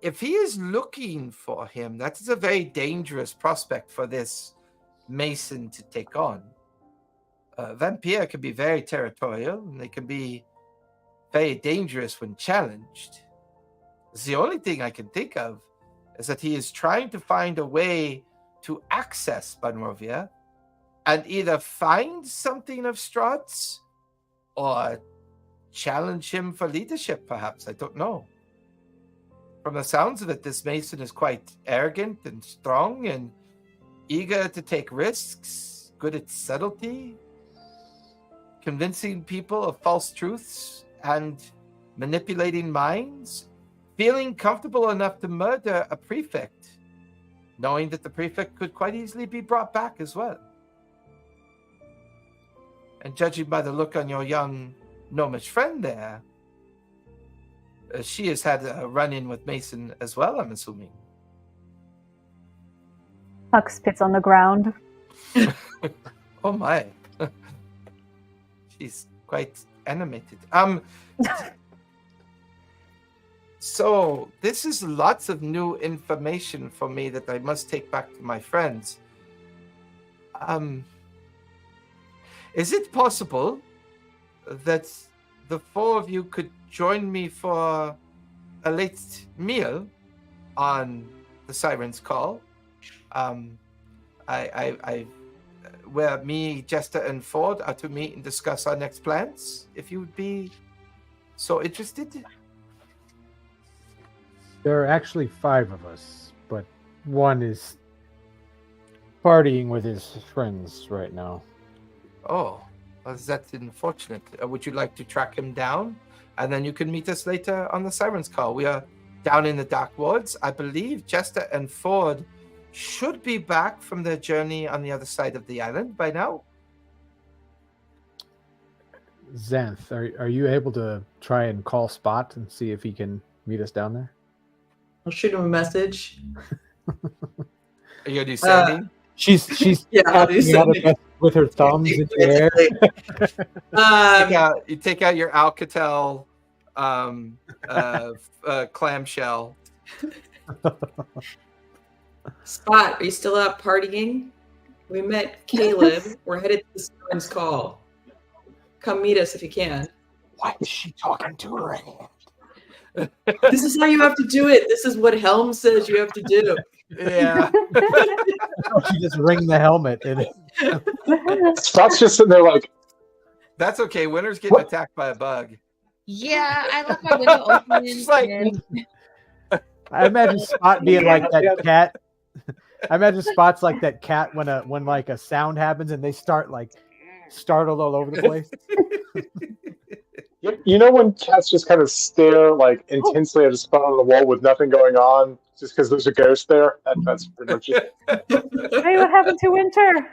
If he is looking for him, that is a very dangerous prospect for this Mason to take on. Vampire can be very territorial, and they can be very dangerous when challenged. The only thing I can think of is that he is trying to find a way to access Bunrovia and either find something of Strahd's or challenge him for leadership, perhaps. I don't know. From the sounds of it, this Mason is quite arrogant and strong and eager to take risks, good at subtlety, convincing people of false truths and manipulating minds, feeling comfortable enough to murder a prefect, knowing that the prefect could quite easily be brought back as well. And judging by the look on your young gnomish friend there, she has had a run-in with Mason as well, I'm assuming. Puck spits on the ground. Oh my. She's quite animated. So this is lots of new information for me that I must take back to my friends. Is it possible that the four of you could join me for a late meal on the Siren's Call? Where me, Jester, and Ford are to meet and discuss our next plans, if you would be so interested. There are actually 5 of us, but one is partying with his friends right now. Oh, well, that's unfortunate. Would you like to track him down? And then you can meet us later on the Siren's Call. We are down in the Dark Woods. I believe Jester and Ford should be back from their journey on the other side of the island by now. Xanth, are you able to try and call Spot and see if he can meet us down there? I'll shoot him a message. Are you gonna do sending? She's Yeah, I'll do sending. With her thumbs in the air. You take out your Alcatel clamshell. Spot, are you still out partying? We met Caleb. We're headed to the Siren's Call. Come meet us if you can. Why is she talking to her hand? This is how you have to do it. This is what Helm says you have to do. Yeah. She just ring the helmet. And Spot's just sitting there like, that's okay. Winter's getting attacked by a bug. Yeah, I left my window open. She's like, I imagine Spot being like that cat. I imagine Spot's like that cat when like a sound happens and they start like startled all over the place. you know when cats just kind of stare like intensely at a spot on the wall with nothing going on just because there's a ghost there? That's pretty much it. Hey, what happened to Winter?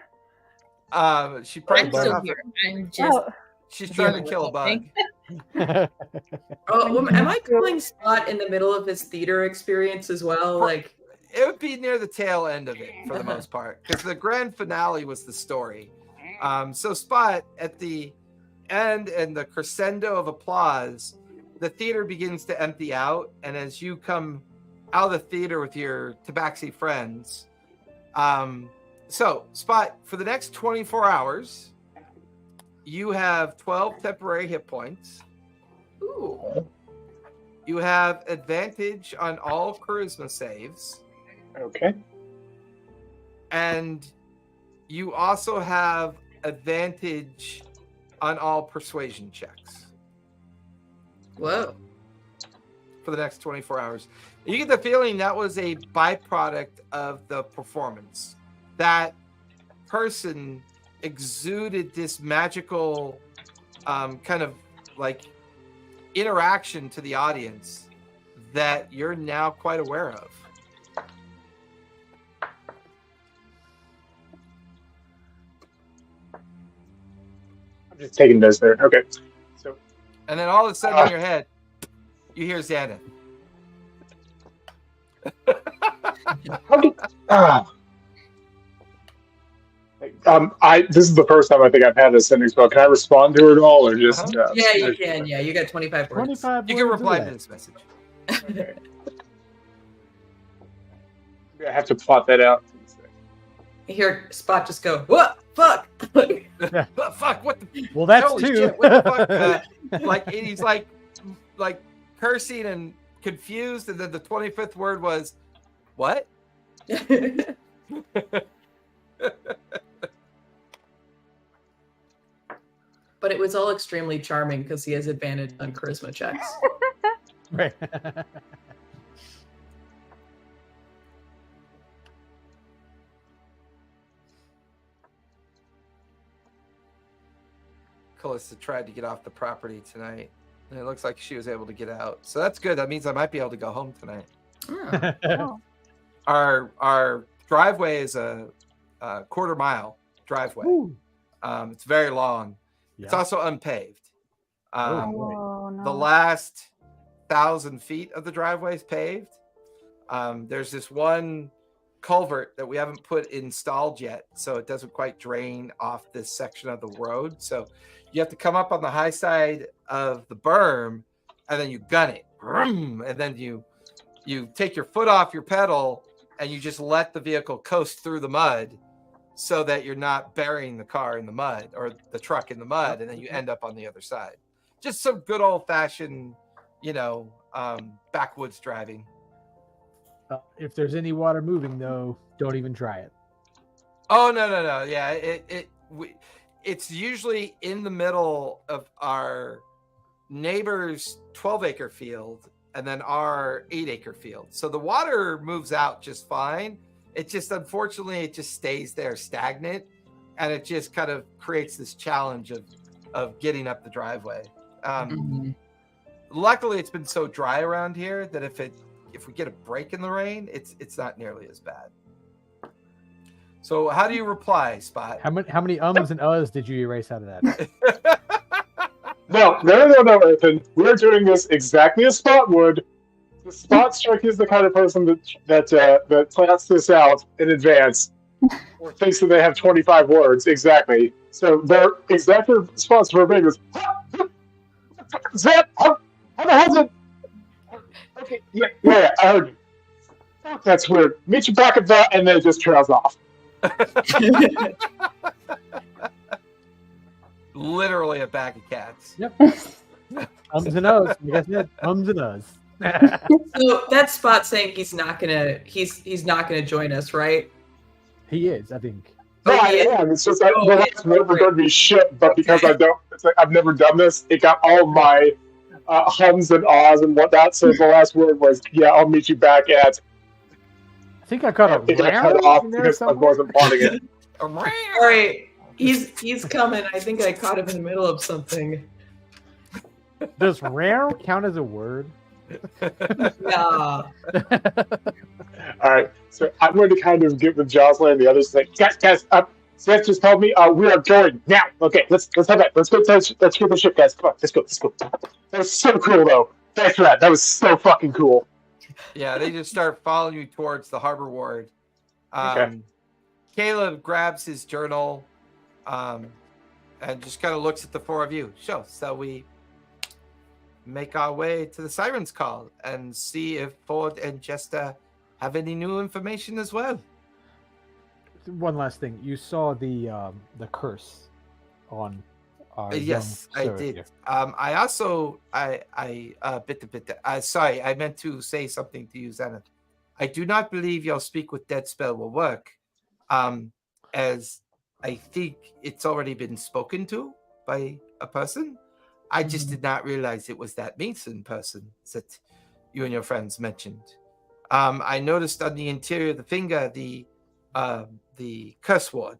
She probably I'm still here. I'm just. Oh, she's trying to kill a bug. Oh, am I calling Spot in the middle of his theater experience as well? Like, it would be near the tail end of it for the most part, because the grand finale was the story. So Spot at the end and the crescendo of applause, the theater begins to empty out, and as you come out of the theater with your Tabaxi friends, so Spot, for the next 24 hours, you have 12 temporary hit points. ooh, You have advantage on all charisma saves. Okay. And you also have advantage on all persuasion checks whoa. for the next 24 hours. You get the feeling that was a byproduct of the performance. That person exuded this magical kind of like interaction to the audience that you're now quite aware of. Just taking notes there. Okay. So, And then all of a sudden in your head, you hear Xander. this is the first time I think I've had a sending spell. Can I respond to it at all, or just? Yeah, you can. Yeah, you got 25 words. 25 You can words reply of to that. this message. I have to plot that out. I hear Spot just go, what? Fuck! But fuck, what the Well, that's holy two. shit, what the fuck? Like, and he's like cursing and confused, and then the 25th word was, what? But it was all extremely charming because he has advantage on charisma checks. Right. Callista tried to get off the property tonight, and it looks like she was able to get out. So that's good. That means I might be able to go home tonight. Oh. Our driveway is a quarter mile driveway. It's very long. It's also unpaved. oh, no. The last 1,000 feet of the driveway is paved. There's this one culvert that we haven't installed yet, so it doesn't quite drain off this section of the road. So you have to come up on the high side of the berm, and then you gun it, and then you take your foot off your pedal, and you just let the vehicle coast through the mud, so that you're not burying the car in the mud or the truck in the mud, and then you end up on the other side. Just some good old-fashioned, backwoods driving. If there's any water moving, though, don't even try it. Oh, no. Yeah, it's usually in the middle of our neighbor's 12-acre field and then our 8-acre field. So the water moves out just fine. It just, unfortunately, it just stays there stagnant, and it just kind of creates this challenge of getting up the driveway. Luckily, it's been so dry around here that if we get a break in the rain, it's not nearly as bad. So how do you reply, Spot? How many ums and uhs did you erase out of that? No, Ethan. We're doing this exactly as Spot would. The spot strike is the kind of person that plans this out in advance, or thinks that they have 25 words exactly. So their exact response verbatim is "Zap! How the hell's it?" Okay, yeah, I heard you. Fuck, that's weird. Meet you back at that, and then it just trails off. Literally a bag of cats. Yep. Ums and uhs. Like I said, ums and uhs. So that Spot saying he's not gonna join us, right? He is, I think. No, I am. It's just that the last word was going to be shit, but because I've never done this, it got all my hums and ahs and whatnot. So the last word was, "Yeah, I'll meet you back at." I think I caught It got cut off because I wasn't plotting it. All right, he's coming. I think I caught him in the middle of something. Does rare count as a word? Nah. All right, so I'm going to kind of get with Jocelyn and the others. Like, guys, Seth just told me we are going now. Okay, let's have that. Let's get the ship, guys. Come on, let's go. That was so cool, though. Thanks for that. That was so fucking cool. Yeah, they just start following you towards the harbor ward. Okay. Caleb grabs his journal and just kind of looks at the four of you. So we make our way to the Siren's Call and see if Ford and Jester have any new information as well. One last thing. You saw the curse on our Yes, I did. here. I also sorry, I meant to say something to you, Zenith. I do not believe your speak with dead spell will work, as I think it's already been spoken to by a person. I just did not realize it was that Mason person that you and your friends mentioned. I noticed on the interior of the finger the curse ward.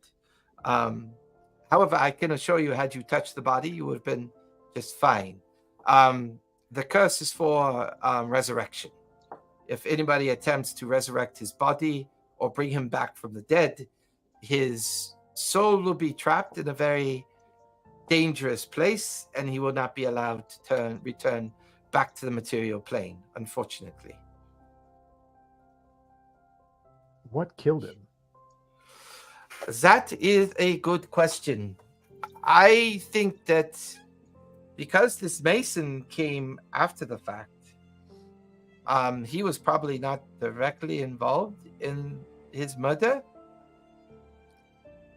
However, I can assure you, had you touched the body, you would have been just fine. The curse is for resurrection. If anybody attempts to resurrect his body or bring him back from the dead, his soul will be trapped in a very dangerous place, and he will not be allowed to return back to the material plane, unfortunately. What killed him? That is a good question. I think that because this Mason came after the fact, he was probably not directly involved in his murder.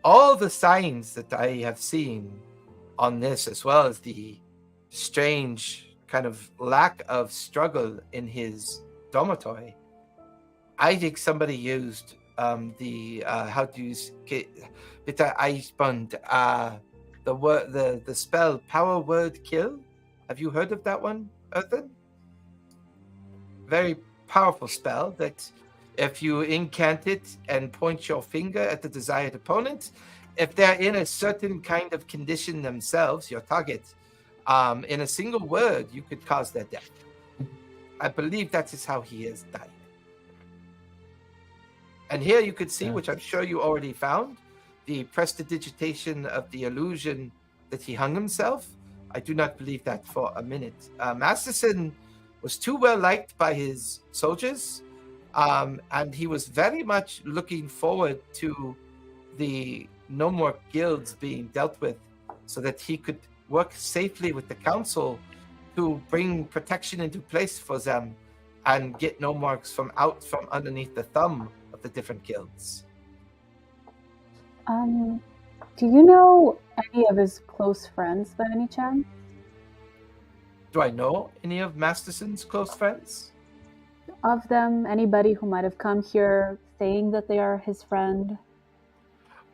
All the signs that I have seen on this, as well as the strange kind of lack of struggle in his dormitory, I think somebody used how do you with the Eisbund the spell Power Word Kill. Have you heard of that one, Earthen? Very powerful spell that if you incant it and point your finger at the desired opponent, if they're in a certain kind of condition themselves, your target, in a single word, you could cause their death. I believe that is how he has died. And here you could see, which I'm sure you already found, the prestidigitation of the illusion that he hung himself. I do not believe that for a minute. Masterson was too well liked by his soldiers, and he was very much looking forward to the no more guilds being dealt with so that he could work safely with the council to bring protection into place for them and get no marks from underneath the thumb of the different guilds. Do you know any of his close friends by any chance? Do I know any of Masterson's close friends? Of them, anybody who might have come here saying that they are his friend?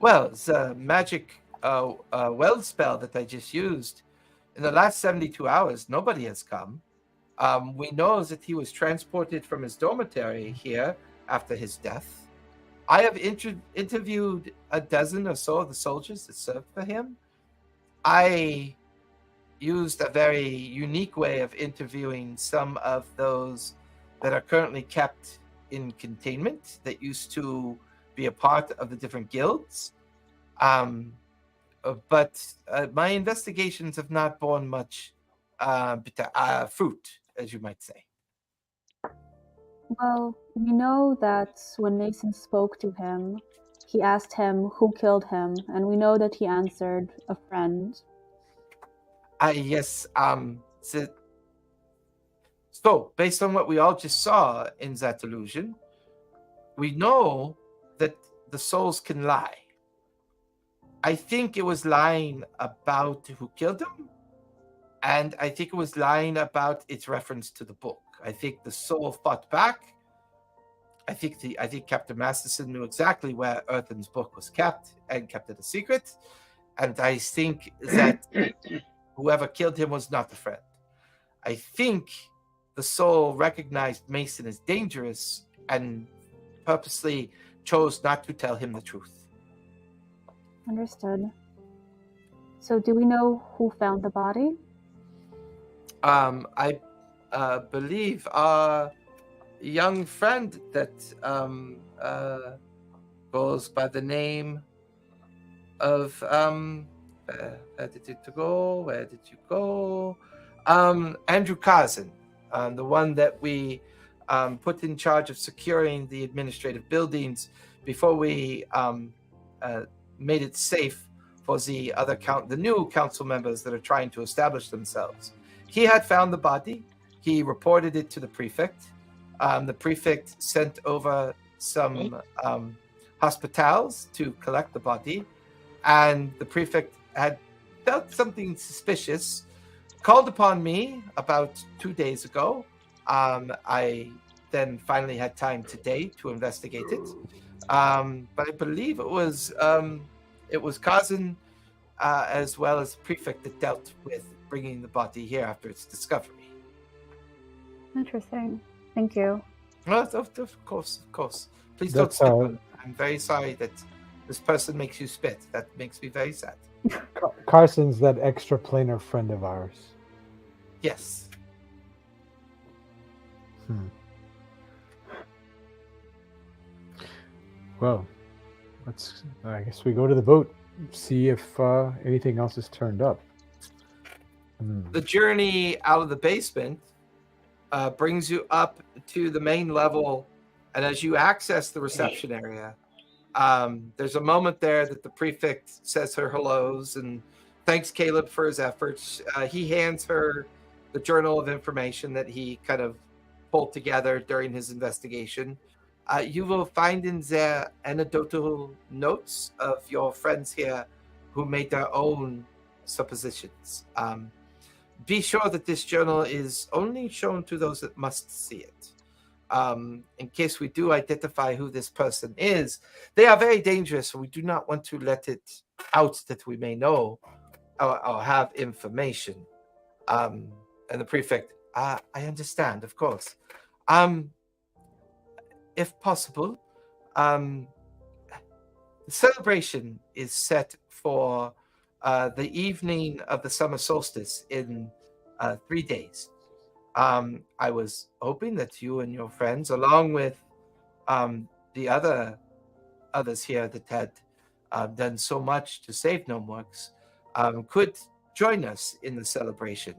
Well, the magic well spell that I just used, in the last 72 hours, nobody has come. We know that he was transported from his dormitory here after his death. I have interviewed a dozen or so of the soldiers that served for him. I used a very unique way of interviewing some of those that are currently kept in containment that used to be a part of the different guilds. But my investigations have not borne much fruit, as you might say. Well, we know that when Mason spoke to him, he asked him who killed him, and we know that he answered a friend. Yes. So, based on what we all just saw in that illusion, we know that the souls can lie. I think it was lying about who killed him, and I think it was lying about its reference to the book. I think the soul fought back. I think Captain Masterson knew exactly where Earthen's book was kept and kept it a secret. And I think that whoever killed him was not a friend. I think the soul recognized Mason as dangerous and purposely chose not to tell him the truth. Understood. So do we know who found the body? I believe our young friend that goes by the name of where did it go? Where did you go? Andrew Carson, the one that we put in charge of securing the administrative buildings before we made it safe for the new council members that are trying to establish themselves. He had found the body. He reported it to the prefect. The prefect sent over some hospitals to collect the body, and the prefect had felt something suspicious, called upon me about 2 days ago. I then finally had time today to investigate it, but I believe it was Kazan as well as the prefect that dealt with bringing the body here after its discovery. Interesting. Thank you. Well, of course. Please don't spit on it. I'm very sorry that this person makes you spit. That makes me very sad. Carson's that extra planar friend of ours. Yes. Well, I guess we go to the boat, see if anything else is turned up. The journey out of the basement brings you up to the main level, and as you access the reception area, there's a moment there that the prefect says her hellos and thanks Caleb for his efforts. He hands her the journal of information that he kind of pulled together during his investigation. You will find in there anecdotal notes of your friends here who made their own suppositions. Be sure that this journal is only shown to those that must see it. In case we do identify who this person is, they are very dangerous, so we do not want to let it out that we may know or have information. And the prefect, I understand, of course. If possible, the celebration is set for the evening of the summer solstice in 3 days. I was hoping that you and your friends, along with the others here that had done so much to save Gnomeworks, could join us in the celebration.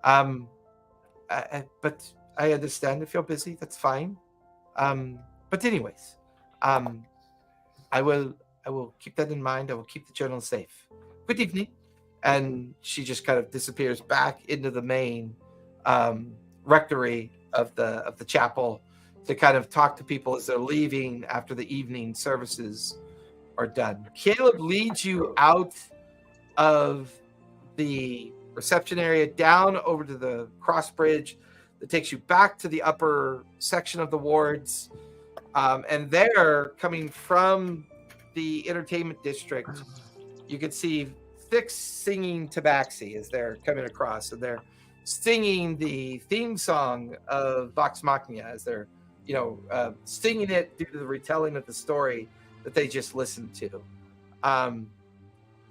But I understand if you're busy, that's fine. But anyways, I will keep that in mind. I will keep the journal safe. Good evening. And she just kind of disappears back into the main rectory of the chapel to kind of talk to people as they're leaving after the evening services are done. Caleb leads you out of the reception area down over to the cross bridge that takes you back to the upper section of the wards. And there, coming from the entertainment district, you can see 6 singing tabaxi as they're coming across, and they're singing the theme song of Vox Machina as they're, singing it due to the retelling of the story that they just listened to.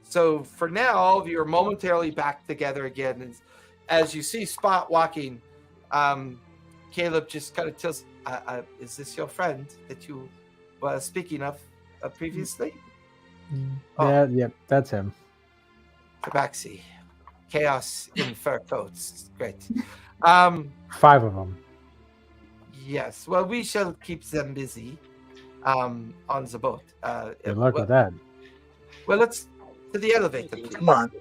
So for now, all of you are momentarily back together again. And as you see Spot walking, Caleb just kind of tells, is this your friend that you were speaking of previously? Yeah, that's him. Tabaxi. Chaos in fur coats. Great. 5 of them. Yes. Well, we shall keep them busy on the boat. Good luck with that. Well, let's to the elevator, please. Come on.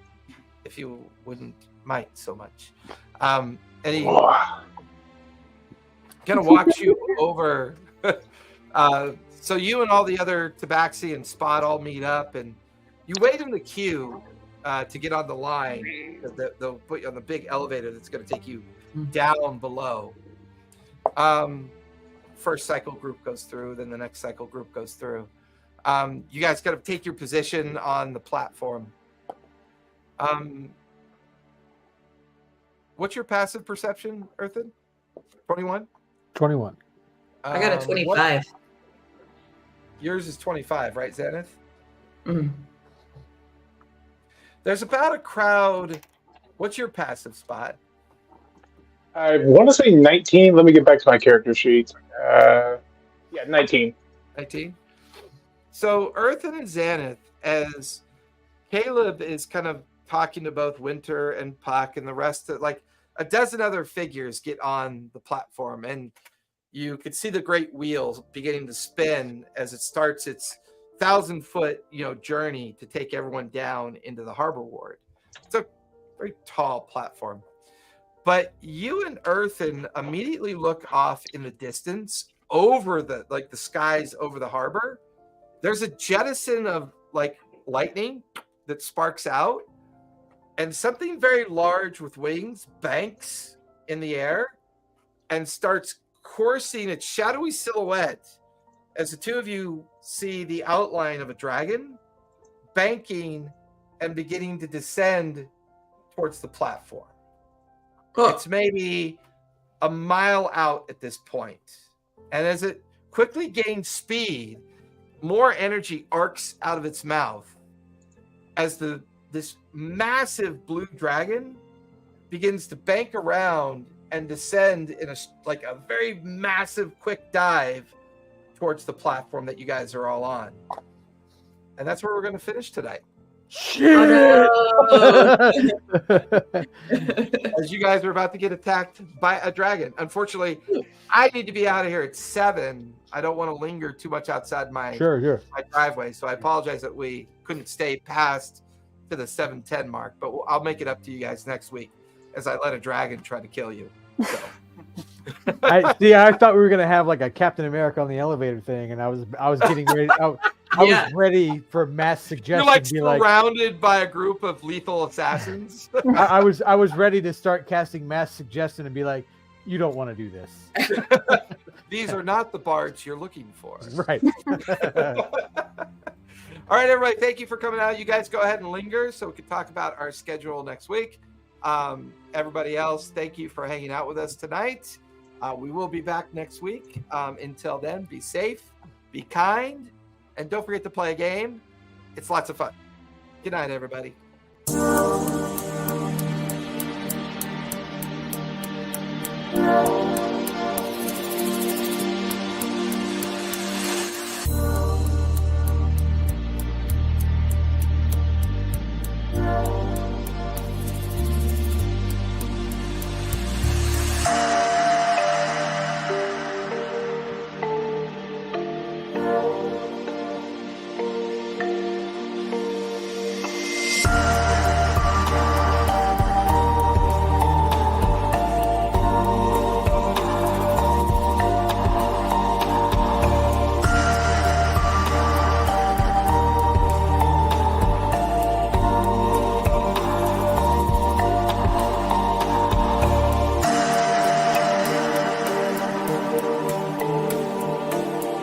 If you wouldn't mind so much. And he kind of walks you over. So you and all the other Tabaxi and Spot all meet up, and you wait in the queue to get on the line. They'll put you on the big elevator that's going to take you down below. First cycle group goes through, then the next cycle group goes through. You guys got to take your position on the platform. What's your passive perception, Earthen? 21? 21. I got a 25. Yours is 25, right, Xanath? Mm-hmm. There's about a crowd. What's your passive, Spot? I want to say 19. Let me get back to my character sheet. 19. 19. So Earthen and Xanath, as Caleb is kind of talking to both Winter and Puck and the rest of, like, a dozen other figures get on the platform, and you could see the great wheels beginning to spin as it starts its 1,000-foot, journey to take everyone down into the harbor ward. It's a very tall platform. But you and Earthen immediately look off in the distance over the skies over the harbor. There's a jettison of lightning that sparks out, and something very large with wings banks in the air and starts coursing its shadowy silhouette as the two of you see the outline of a dragon banking and beginning to descend towards the platform. It's maybe a mile out at this point. And as it quickly gains speed, more energy arcs out of its mouth as this massive blue dragon begins to bank around and descend in a very massive quick dive towards the platform that you guys are all on. And that's where we're going to finish tonight. Shit! As you guys are about to get attacked by a dragon. Unfortunately, I need to be out of here at 7. I don't want to linger too much outside my driveway, so I apologize that we couldn't stay past to the 7:10 mark, but I'll make it up to you guys next week as I let a dragon try to kill you. So. I thought we were gonna have like a Captain America on the elevator thing, and I was getting ready. I was ready for mass suggestion. You're surrounded by a group of lethal assassins. I was ready to start casting mass suggestion and be like, "You don't want to do this. These are not the bards you're looking for." Right. All right, everybody. Thank you for coming out. You guys go ahead and linger so we can talk about our schedule next week. Everybody else, thank you for hanging out with us tonight. We will be back next week. Until then, be safe, be kind, and don't forget to play a game. It's lots of fun. Good night, everybody.